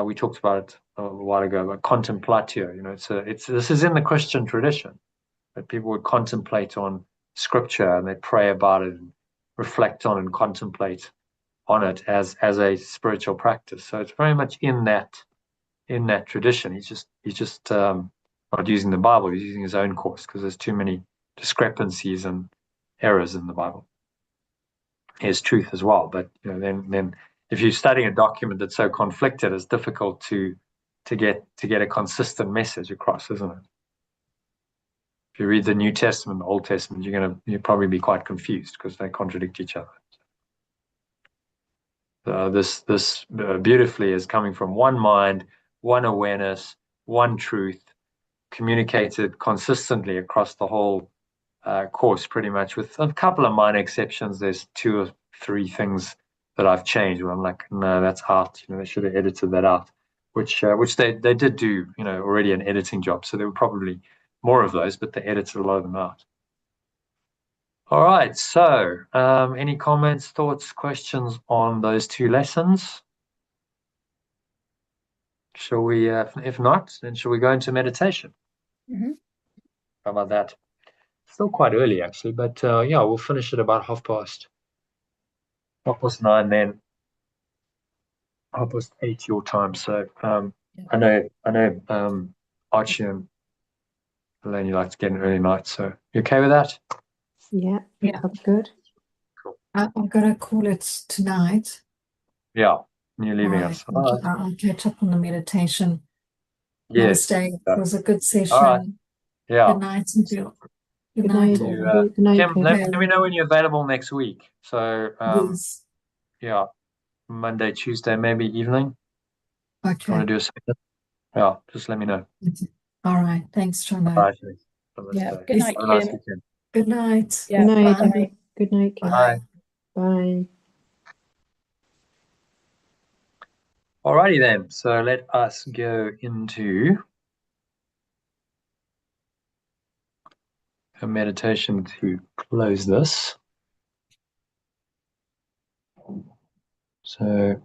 we talked about a while ago, about contemplatio. This is in the Christian tradition, that people would contemplate on scripture and they pray about it and reflect on and contemplate on it as a spiritual practice. So it's very much in that tradition. He's just not using the Bible. He's using his own course because there's too many discrepancies and errors in the Bible. There's truth as well, but then if you're studying a document that's so conflicted, it's difficult to to get a consistent message across, isn't it? If you read the New Testament, the Old Testament, you'll probably be quite confused because they contradict each other. This beautifully is coming from one mind, one awareness, one truth, communicated consistently across the whole course, pretty much, with a couple of minor exceptions. There's 2 or 3 things that I've changed where I'm like, no, that's out. They should have edited that out, which they did do, already an editing job. So there were probably more of those, but they edited a lot of them out. All right. So, any comments, thoughts, questions on those 2 lessons? Shall we? If not, then shall we go into meditation? Mm-hmm. How about that? Still quite early, actually, but yeah, we'll finish at about 9:30, then 8:30 your time. So I know Archie and Elaine, you like to get an early night. So you okay with that? Yeah, Yeah. that's good. Cool. I'm gonna call it tonight. Yeah, you're All leaving right. us. All right. I'll catch up on the meditation. Yes. Namaste. Yeah. It was a good All right. session. Yeah. Good night, Good Good night, night. You, all. Good night, Kim, Pip. let me know when you're available next week. So Yes. yeah, Monday, Tuesday, maybe evening. If you want Okay. to do a second, yeah, just let me know. All right. Thanks, All Jono. right. Yeah. Namaste. Good night, Have a nice Kim. weekend. Good night. Yeah. Good night. Bye. Good night, Kim. Bye. Bye. Alrighty then. So let us go into a meditation to close this. So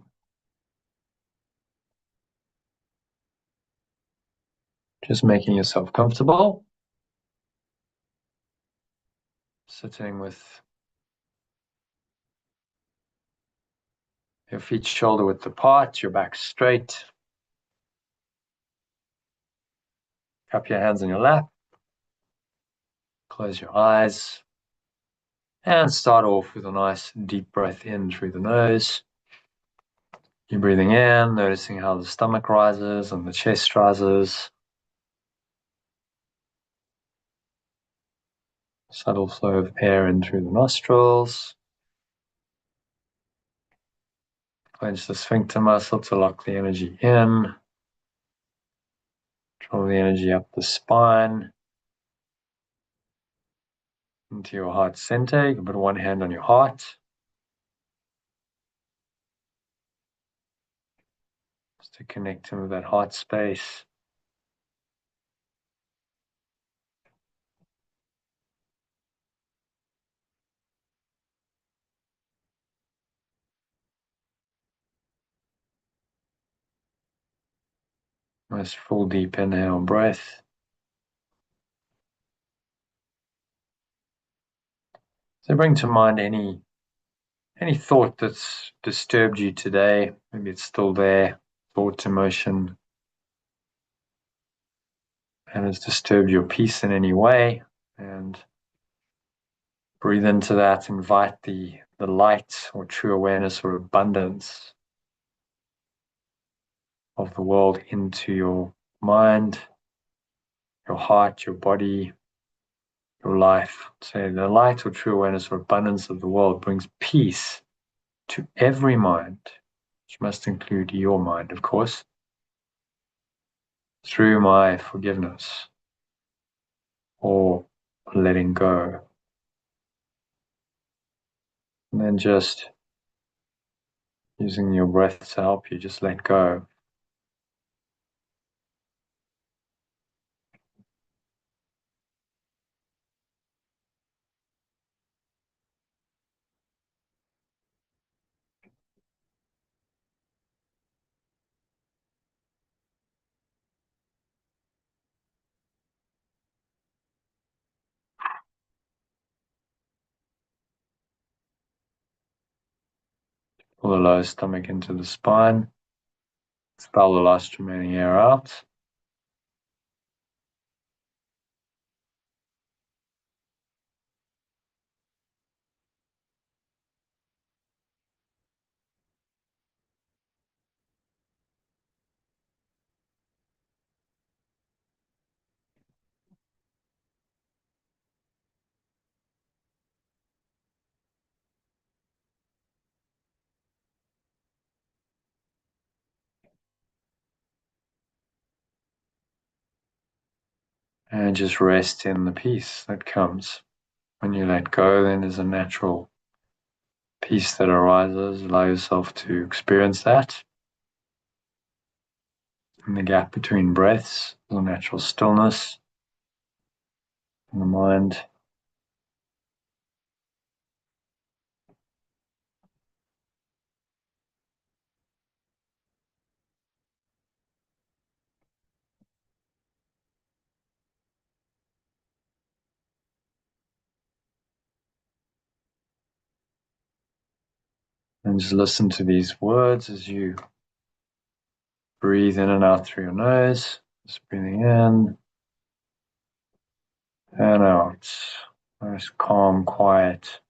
just making yourself comfortable, sitting with your feet shoulder width apart, your back straight. Cup your hands in your lap. Close your eyes. And start off with a nice deep breath in through the nose. You're breathing in, noticing how the stomach rises and the chest rises. Subtle flow of air in through the nostrils. Clench the sphincter muscle to lock the energy in. Draw the energy up the spine into your heart center. You can put one hand on your heart. Just to connect in with that heart space. Nice full deep inhale breath. So bring to mind any thought that's disturbed you today. Maybe it's still there, thought, emotion, and has disturbed your peace in any way. And breathe into that, invite the light or true awareness or abundance of the world into your mind, your heart, your body, your life. Say the light or true awareness or abundance of the world brings peace to every mind, which must include your mind, of course, through my forgiveness or letting go. And then just using your breath to help you, just let go. Pull the lower stomach into the spine. Expel the last remaining air out. And just rest in the peace that comes. When you let go, then there's a natural peace that arises. Allow yourself to experience that. In the gap between breaths, there's a natural stillness in the mind. And just listen to these words as you breathe in and out through your nose. Just breathing in and out. Nice, calm, quiet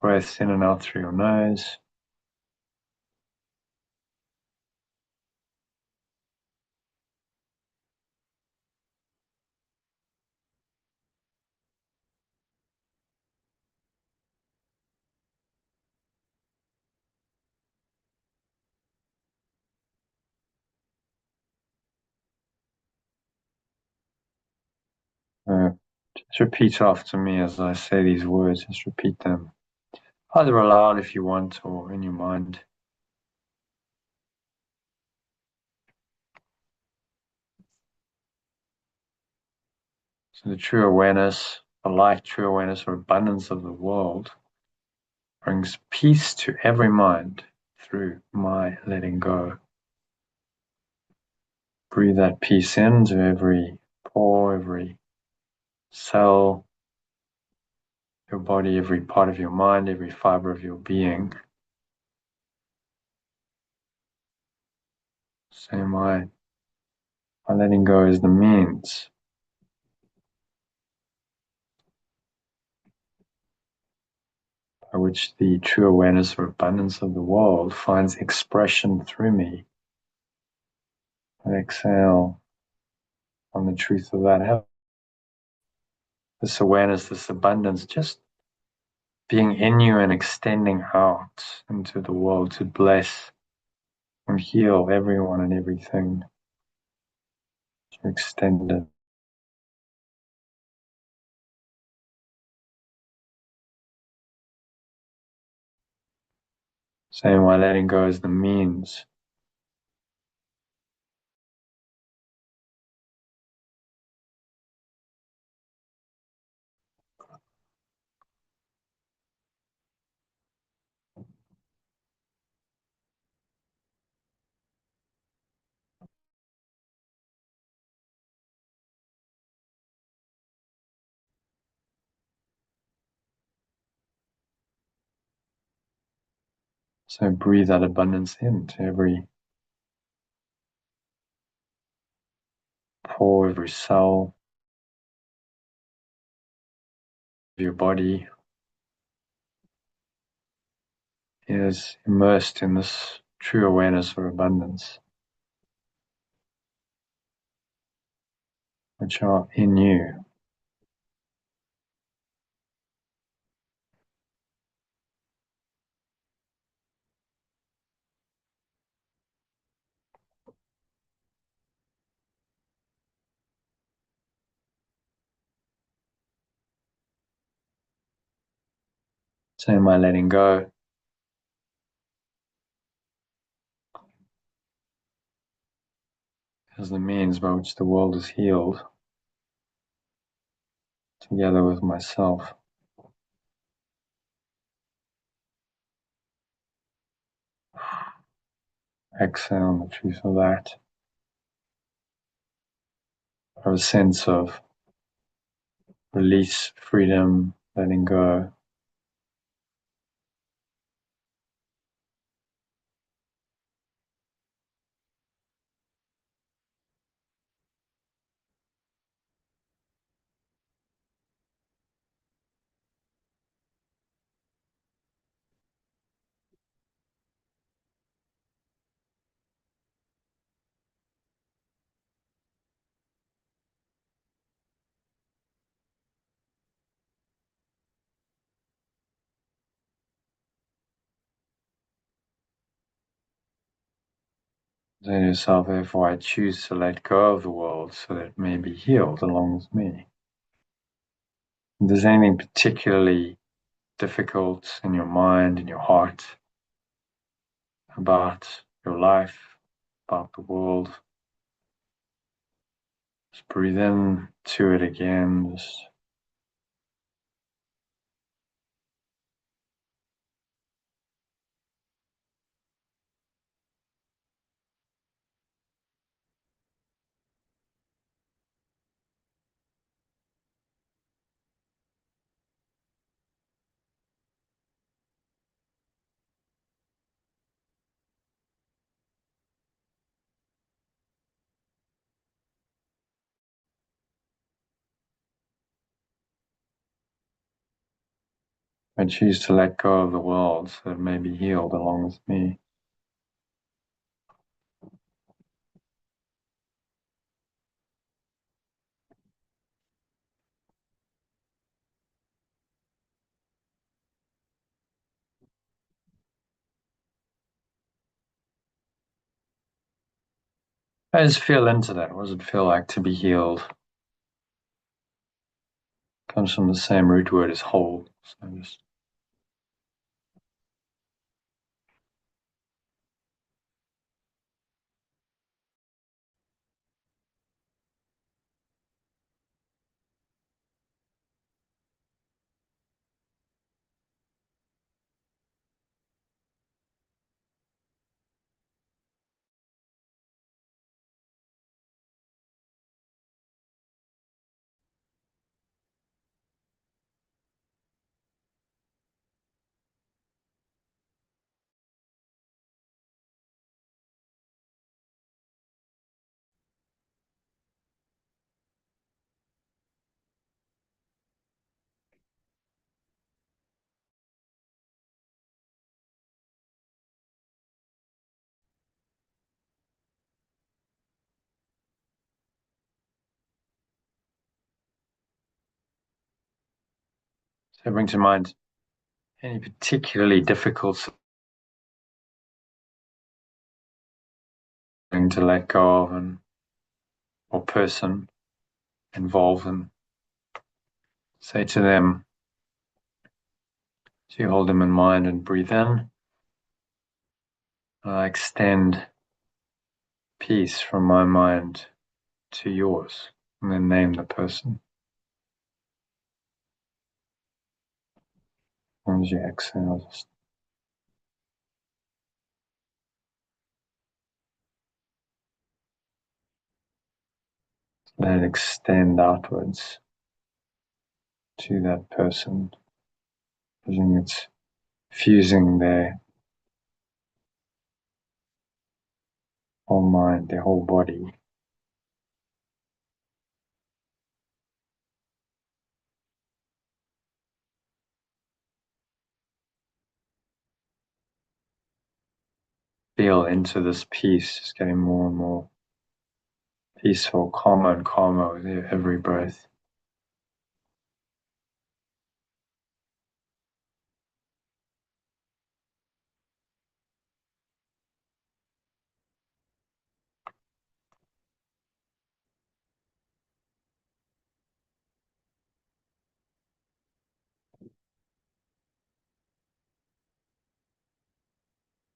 breaths in and out through your nose. Just repeat after me as I say these words. Just repeat them, either aloud if you want or in your mind. So the true awareness, the light true awareness or abundance of the world brings peace to every mind through my letting go. Breathe that peace into every pore, every cell, your body, every part of your mind, every fiber of your being. So my letting go is the means by which the true awareness or abundance of the world finds expression through me. And exhale on the truth of that. This awareness, this abundance, just being in you and extending out into the world to bless and heal everyone and everything. To extend it. Saying why letting go is the means. So breathe that abundance into every pore, every cell of your body is immersed in this true awareness or abundance, which are in you. So my letting go is the means by which the world is healed together with myself. Exhale on the truth of that. Have a sense of release, freedom, letting go. Say to yourself, therefore, I choose to let go of the world so that it may be healed along with me. If there's anything particularly difficult in your mind, in your heart, about your life, about the world, just breathe in to it again. Just I choose to let go of the world so it may be healed along with me. I just feel into that. What does it feel like to be healed? Comes from the same root word as whole. So just bring to mind any particularly difficult thing to let go of or person involved, and say to them, so you hold them in mind and breathe in. I extend peace from my mind to yours, and then name the person. As you exhale, just let it extend outwards to that person, using it's fusing their whole mind, their whole body. Feel into this peace, just getting more and more peaceful, calmer and calmer with every breath.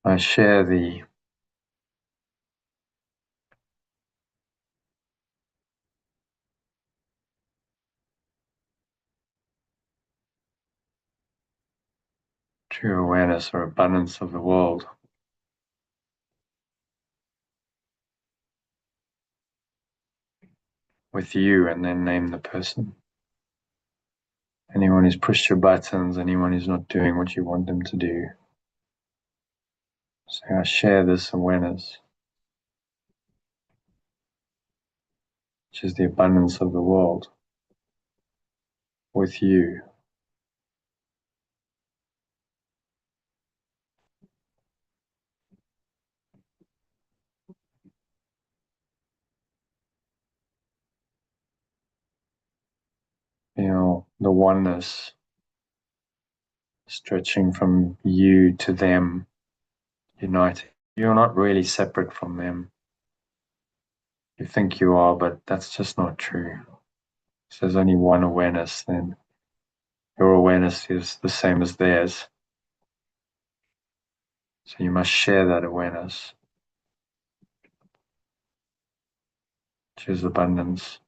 I share the true awareness or abundance of the world with you, and then name the person. Anyone who's pushed your buttons, anyone who's not doing what you want them to do. So I share this awareness, which is the abundance of the world, with you. Feel the oneness stretching from you to them, united. You're not really separate from them. you think you are, but that's just not true. So there's only one awareness, then your awareness is the same as theirs. So you must share that awareness. Choose abundance.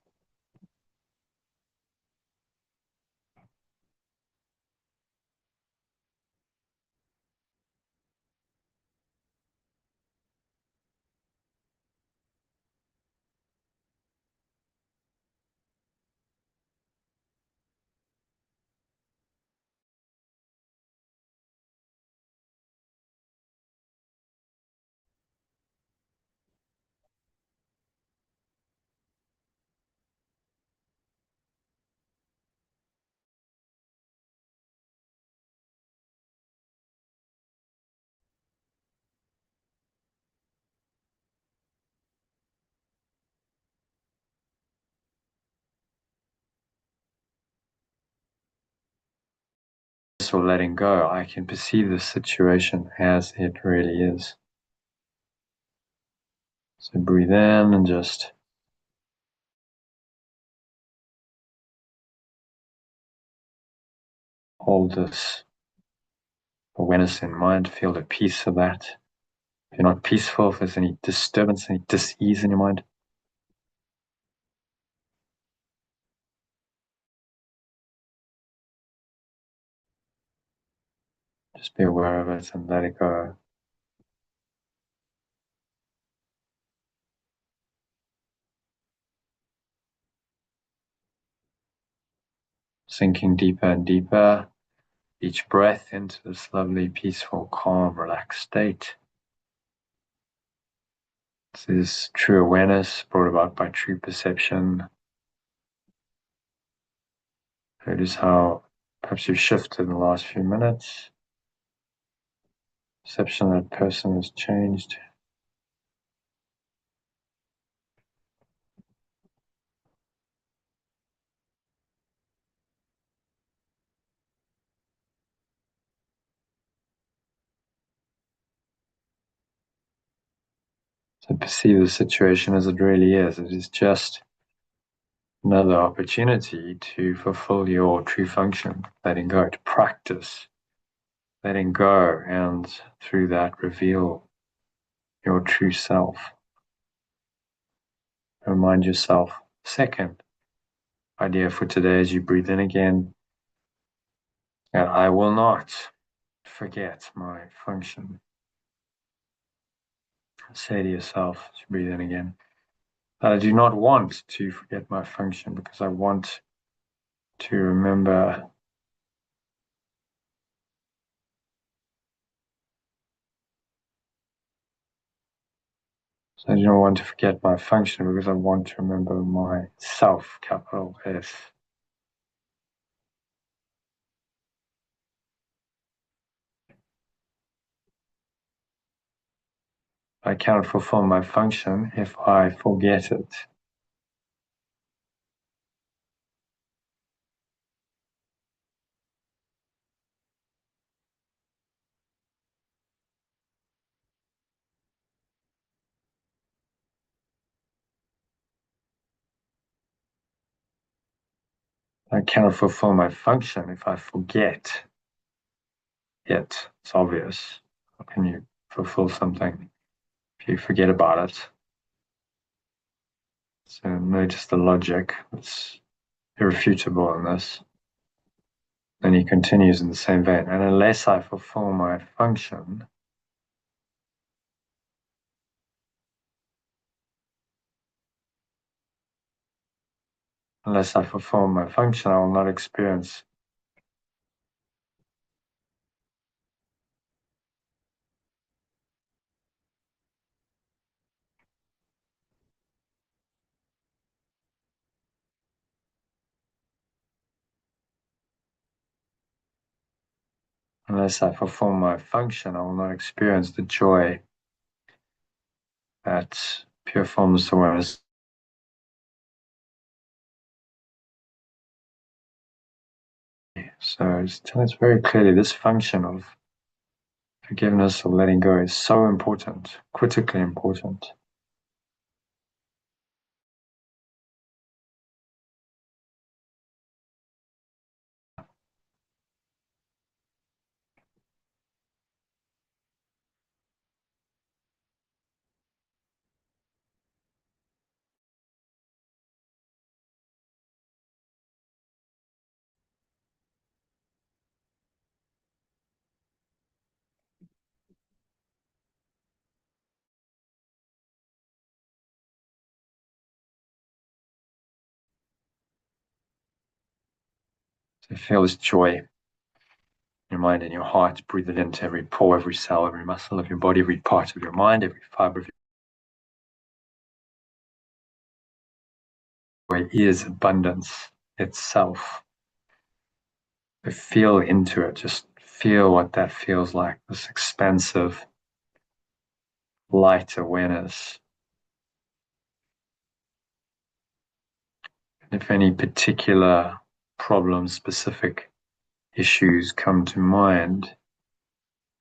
Or letting go, I can perceive the situation as it really is. So breathe in and just hold this awareness in mind, feel the peace of that. If you're not peaceful, if there's any disturbance, any dis-ease in your mind, just be aware of it and let it go. Sinking deeper and deeper, each breath into this lovely, peaceful, calm, relaxed state. This is true awareness brought about by true perception. Notice how perhaps you've shifted in the last few minutes. Perception of that person has changed. So perceive the situation as it really is. It is just another opportunity to fulfill your true function, letting go, to practice letting go, and through that reveal your true self. Remind yourself. Second idea for today as you breathe in again, that I will not forget my function. Say to yourself as you breathe in again, that I do not want to forget my function because I want to remember So I don't want to forget my function because I want to remember my self, capital S. I cannot fulfill my function if I forget it. I cannot fulfill my function if I forget it. It's obvious. How can you fulfill something if you forget about it? So notice the logic. It's irrefutable in this. Then he continues in the same vein. And unless I fulfill my function, I will not experience the joy that pure formless awareness. So tell us very clearly, this function of forgiveness or letting go is so important, critically important. So feel this joy in your mind and your heart. Breathe it into every pore, every cell, every muscle of your body, every part of your mind, every fiber of your joy is abundance itself. So feel into it. Just feel what that feels like, this expansive, light awareness. If any particular problem-specific issues come to mind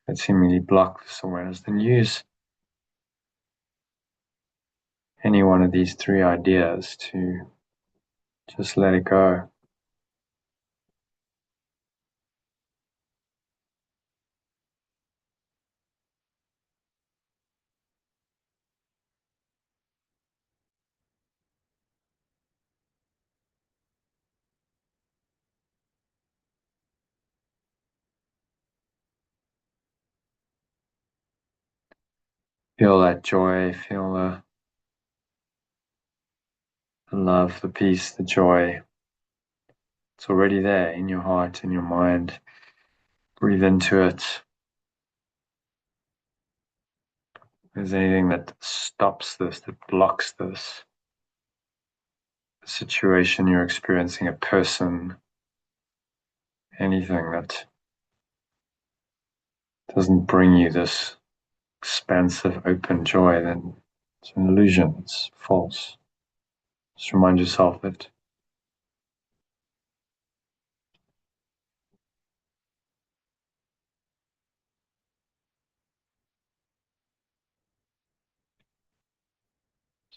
that seemingly block this awareness, then use any one of these three ideas to just let it go. Feel that joy, feel the love, the peace, the joy. It's already there in your heart, in your mind. Breathe into it. If there's anything that stops this, that blocks this, a situation you're experiencing, a person, anything that doesn't bring you this expansive, open joy, then it's an illusion, it's false. Just remind yourself that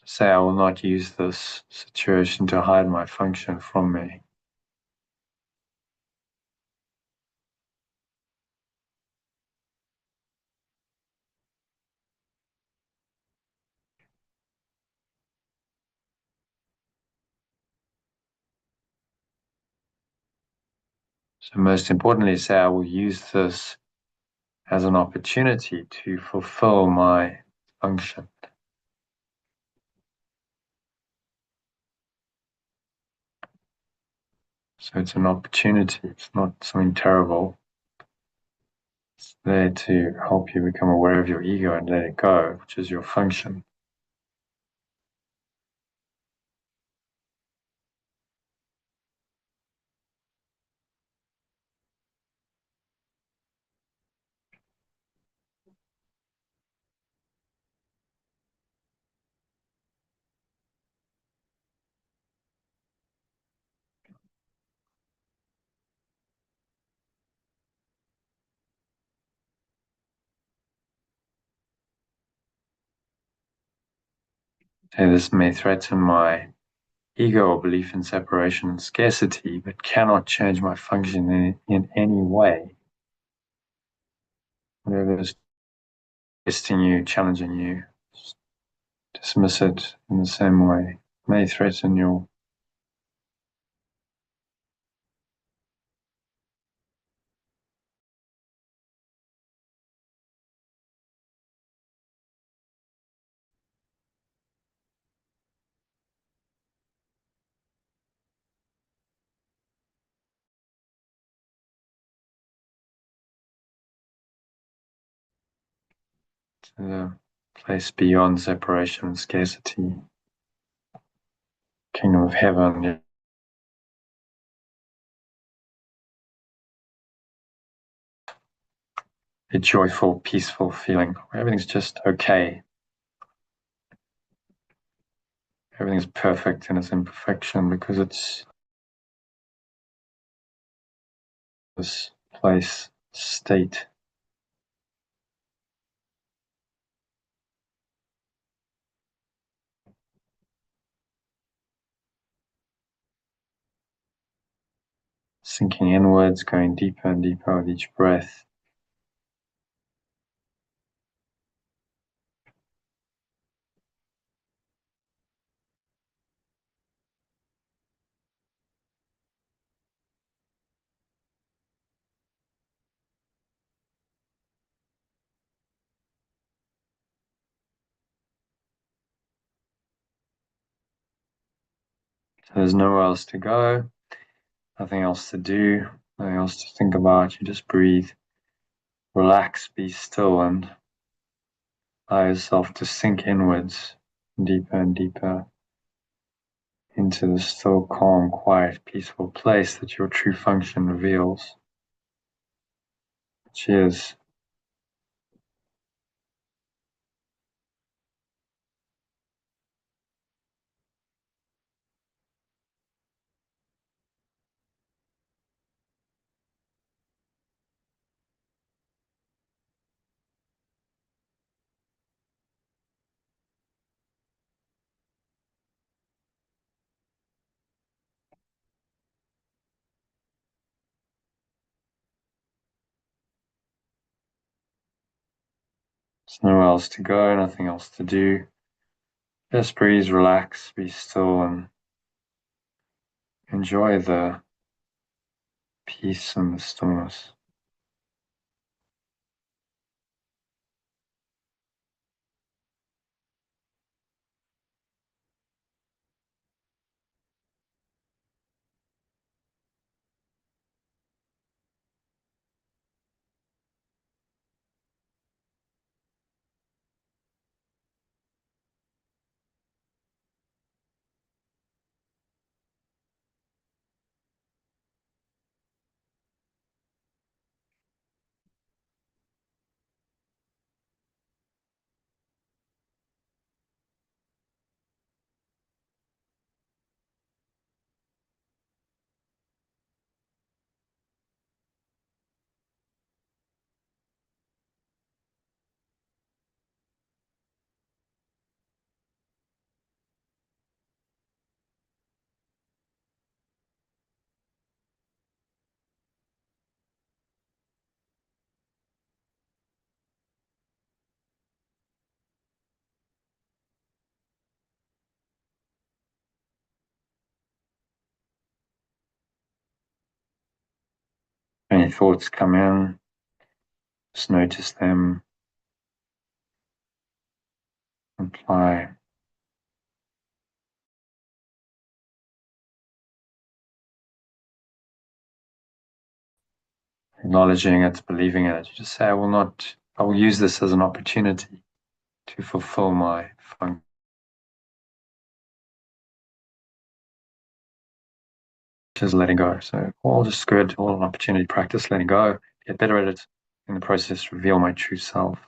say, I will not use this situation to hide my function from me. So most importantly, say, I will use this as an opportunity to fulfill my function. So it's an opportunity, it's not something terrible. It's there to help you become aware of your ego and let it go, which is your function. Say, this may threaten my ego or belief in separation and scarcity, but cannot change my function in any way. Whatever is testing you, challenging you, just dismiss it in the same way. It may threaten your to the place beyond separation and scarcity, kingdom of heaven. A joyful, peaceful feeling where everything's just okay. Everything's perfect in its imperfection because it's this place, state. Sinking inwards, going deeper and deeper with each breath. So there's nowhere else to go. Nothing else to do, nothing else to think about. You just breathe, relax, be still, and allow yourself to sink inwards, deeper and deeper, into the still, calm, quiet, peaceful place that your true function reveals, which is there's nowhere else to go, nothing else to do. Just breathe, relax, be still, and enjoy the peace and the stillness. Any thoughts come in, just notice them, apply. Acknowledging it, believing in it. You just say, I will use this as an opportunity to fulfill my function. Just letting go. So all just good, all an opportunity to practice letting go, get better at it, in the process reveal my true self.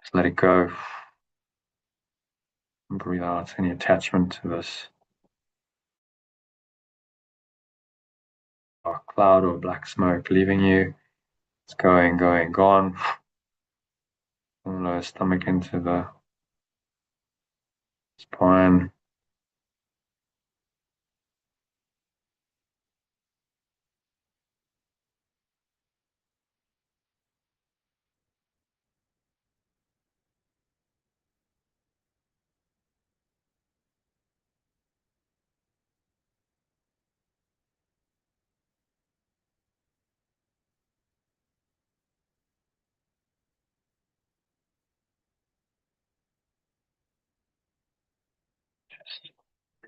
Just let it go. And breathe out any attachment to this dark cloud or black smoke leaving you. It's going, gone. From the lower stomach into the spine.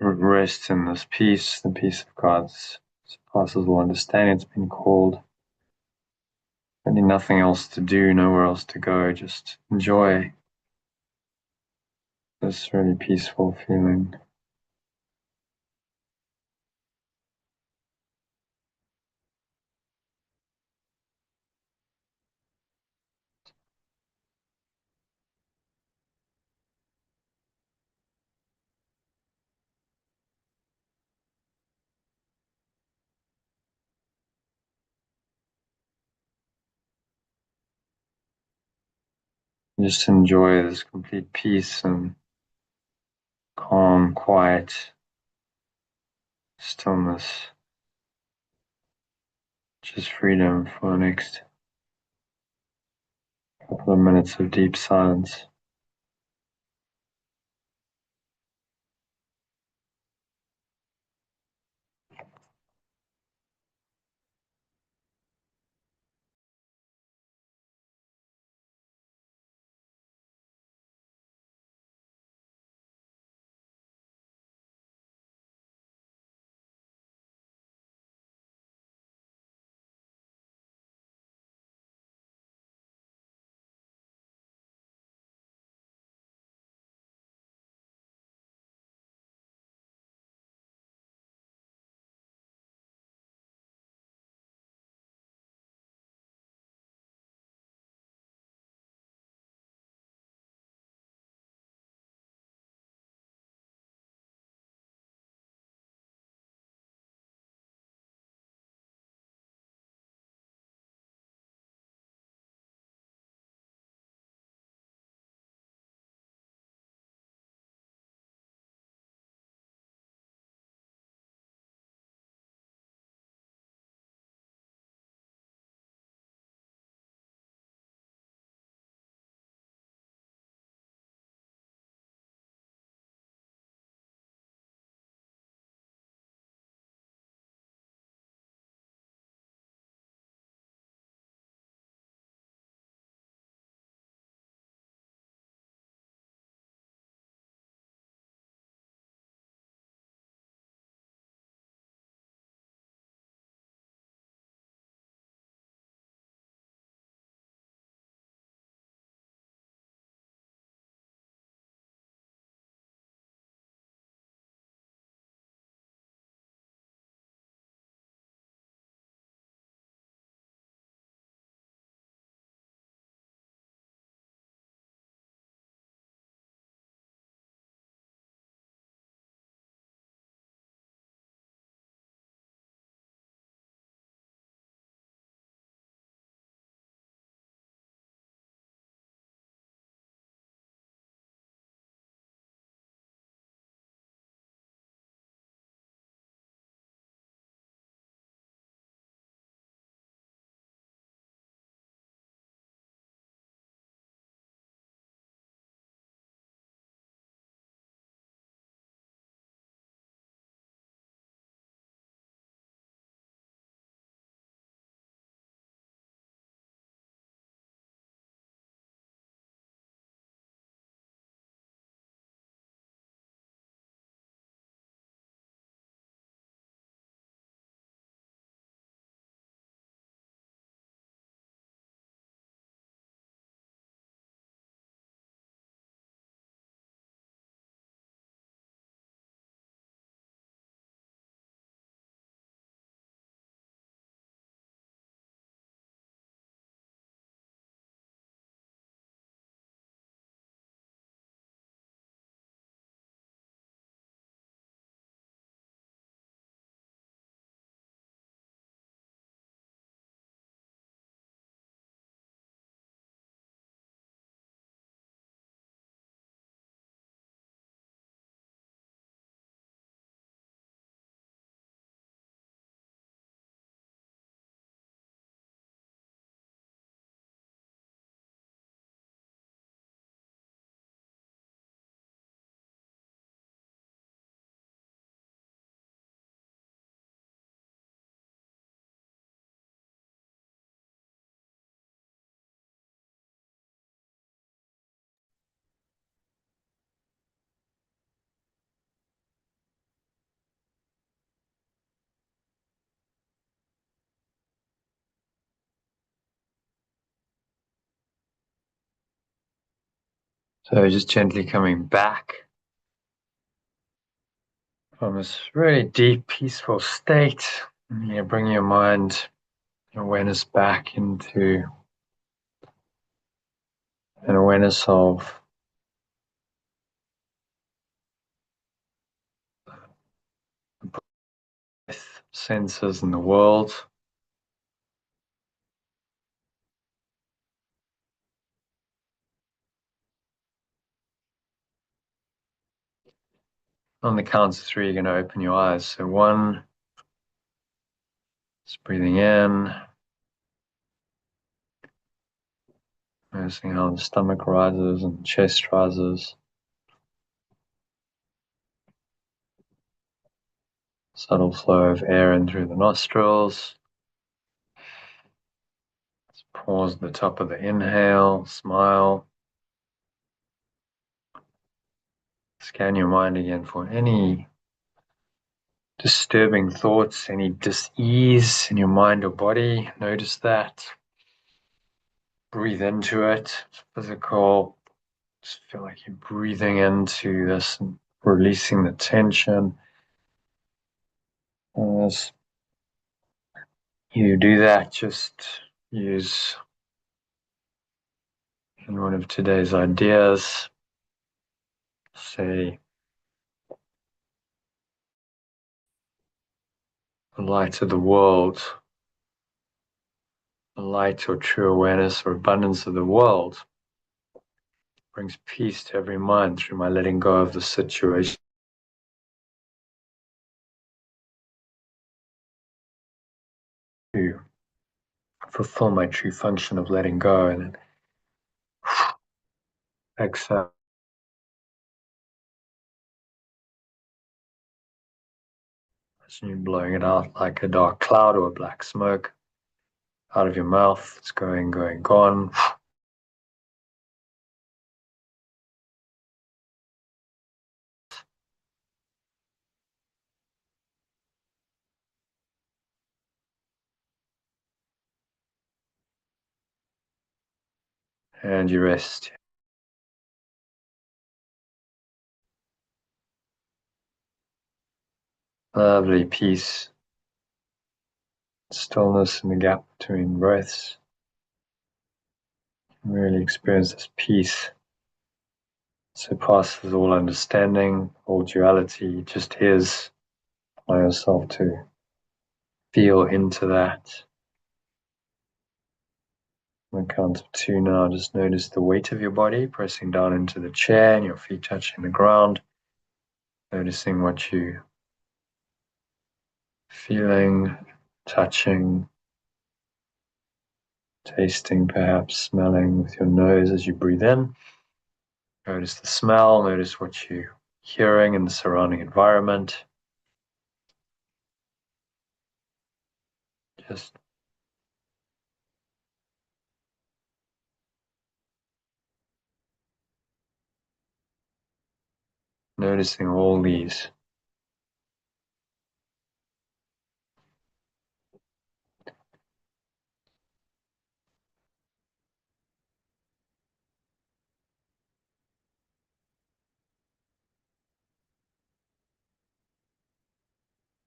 Rest in this peace, the peace of God's surpasses all understanding. It's been called. Really nothing else to do, nowhere else to go. Just enjoy this really peaceful feeling. Just enjoy this complete peace and calm, quiet stillness. Just freedom for the next couple of minutes of deep silence. So just gently coming back from this really deep, peaceful state. You bring your mind, your awareness back into an awareness of breath, senses in the world. On the count of 3, you're going to open your eyes. So 1, just breathing in, noticing how the stomach rises and the chest rises. Subtle flow of air in through the nostrils. Just pause at the top of the inhale, smile. Scan your mind again for any disturbing thoughts, any dis-ease in your mind or body. Notice that. Breathe into it. It's physical. Just feel like you're breathing into this and releasing the tension. As you do that, just use in one of today's ideas, say, the light of the world, the light or true awareness or abundance of the world brings peace to every mind through my letting go of the situation. To fulfill my true function of letting go, and then exhale. As you're blowing it out like a dark cloud or a black smoke out of your mouth. It's going, gone. And you rest. Lovely peace, stillness in the gap between breaths. Really experience this peace. Surpasses all understanding, all duality. It just is. Allow yourself to feel into that. On the count of 2 now, just notice the weight of your body pressing down into the chair and your feet touching the ground. Noticing what you feeling, touching, tasting, perhaps smelling with your nose as you breathe in. Notice the smell, notice what you're hearing in the surrounding environment. Just noticing all these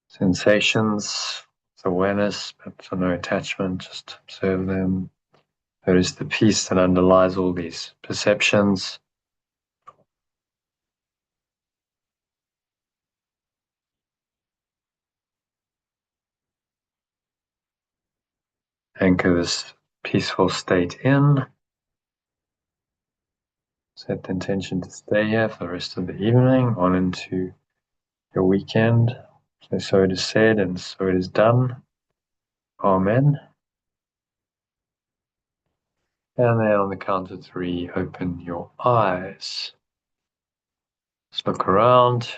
sensations with awareness, but for no attachment, just observe them. Notice the peace that underlies all these perceptions. Anchor this peaceful state in. Set the intention to stay here for the rest of the evening, on into your weekend. So it is said and so it is done. Amen. And then on the count of 3, open your eyes. Just look around.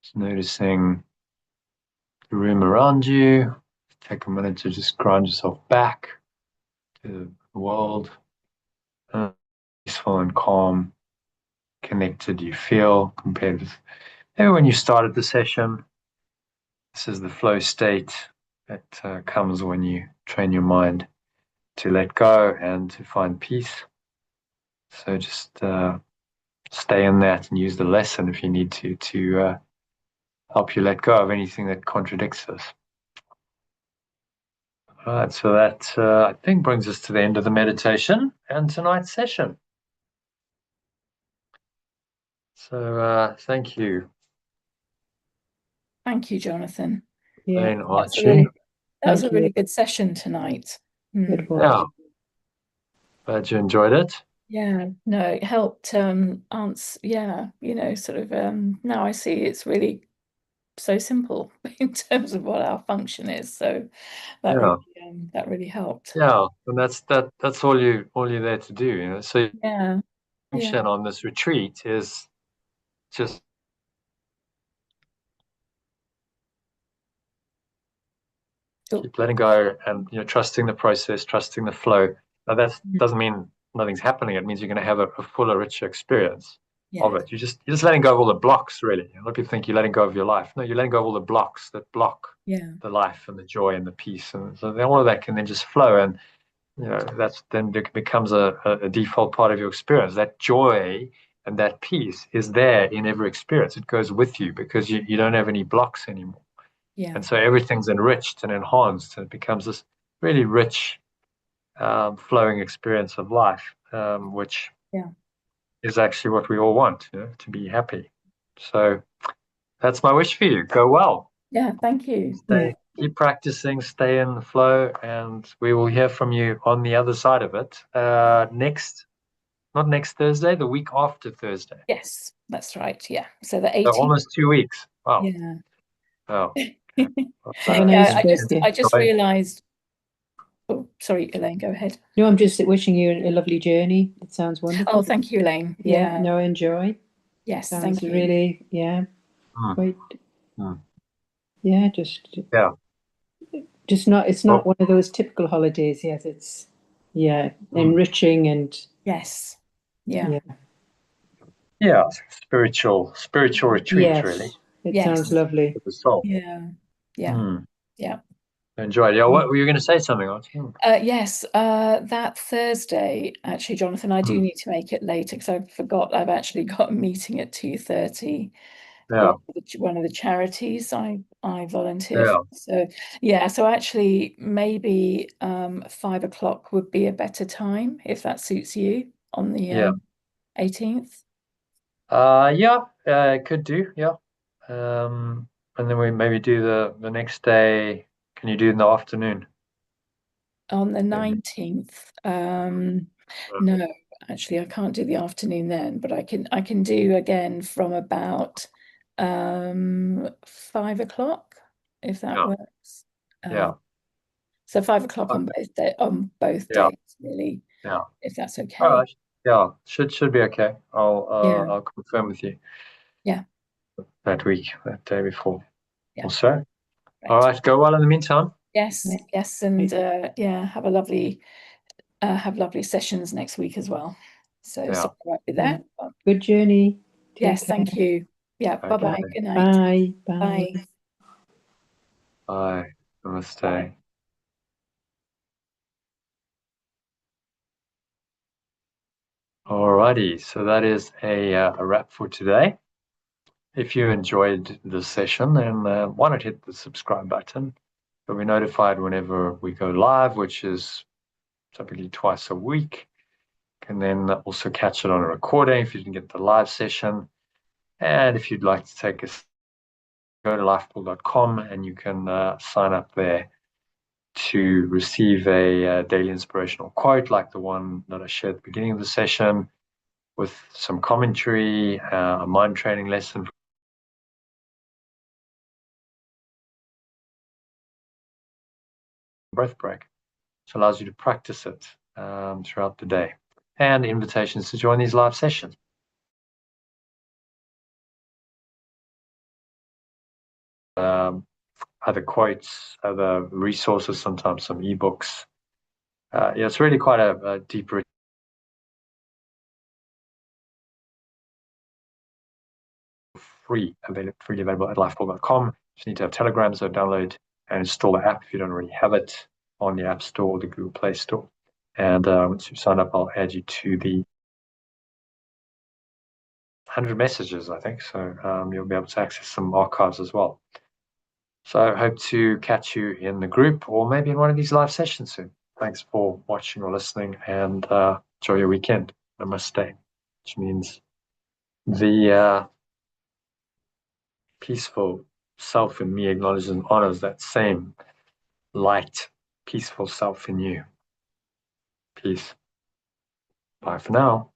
Just noticing the room around you. Take a minute to just ground yourself back to the world. Peaceful and calm, connected you feel compared with maybe when you started the session. This is the flow state that comes when you train your mind to let go and to find peace. So just stay in that and use the lesson if you need to help you let go of anything that contradicts us. All right, so that I think brings us to the end of the meditation and tonight's session. So thank you. Thank you, Jonathan. Yeah, That was a really good session tonight. it was. Yeah. Glad you enjoyed it. Yeah, no, it helped answer, now I see it's really so simple in terms of what our function is. So that really helped. Yeah, and that's all you're there to do, So Yeah. function on this retreat is just keep letting go and trusting the process, trusting the flow. Now that doesn't mean nothing's happening. It means you're going to have a fuller, richer experience of it. You're just letting go of all the blocks, really. A lot of people think you're letting go of your life. No, you're letting go of all the blocks that block the life and the joy and the peace, and so then all of that can then just flow, and that's then it becomes a default part of your experience. That joy and that peace is there in every experience. It goes with you because you don't have any blocks anymore. And so everything's enriched and enhanced, and it becomes this really rich, flowing experience of life, which is actually what we all want, to be happy. So that's my wish for you. Go well. Yeah, thank you. Keep practicing, stay in the flow, and we will hear from you on the other side of it. Not next Thursday, the week after Thursday. Yes, that's right. Yeah. So the 18th. So almost 2 weeks. Wow. Yeah. Oh. I just realized. Oh, sorry, Elaine, go ahead. No, I'm just wishing you a lovely journey. It sounds wonderful. Oh, thank you, Elaine. Yeah. No, enjoy. Yes, sounds thank you. Really, quite. Yeah, just not. It's not one of those typical holidays. Yes, it's enriching and yes, spiritual retreat. Really, it sounds lovely. For the soul. Yeah. Enjoyed. Yeah, what were you going to say? Something? Yes, that Thursday, actually, Jonathan, I do need to make it later because I forgot I've actually got a meeting at 2:30. One of the charities I volunteer for. So actually maybe 5 o'clock would be a better time if that suits you on the 18th. Could do. And then we maybe do the next day. Can you do it in the afternoon? On the 19th. No, actually I can't do the afternoon then, but I can do again from about 5 o'clock if that works. So 5 o'clock on both days, really. If that's okay. All right. Yeah, should be okay. I'll confirm with you. That day before. Also. Right. All right. Go well in the meantime. Yes, and have lovely sessions next week as well. So sorry about that. Good journey. Yes, thank you. Yeah. Bye-bye. Good night. Bye. Bye. Namaste. Alrighty, so that is a wrap for today. If you enjoyed this session, then why not hit the subscribe button? You'll be notified whenever we go live, which is typically twice a week. You can then also catch it on a recording if you didn't get the live session. And if you'd like to take us, go to lifepool.com and you can sign up there to receive a daily inspirational quote like the one that I shared at the beginning of the session, with some commentary, a mind training lesson, breath break, which allows you to practice it throughout the day, and invitations to join these live sessions. Other quotes, other resources, sometimes some ebooks. It's really quite a deeper, freely available at lifepool.com. Just need to have Telegram, so download and install the app if you don't already have it on the App Store or the Google Play Store. And once you sign up, I'll add you to the 100 messages, I think. So you'll be able to access some archives as well. So I hope to catch you in the group or maybe in one of these live sessions soon. Thanks for watching or listening, and enjoy your weekend. Namaste, which means the peaceful self in me acknowledges and honors that same light, peaceful self in you. Peace. Bye for now.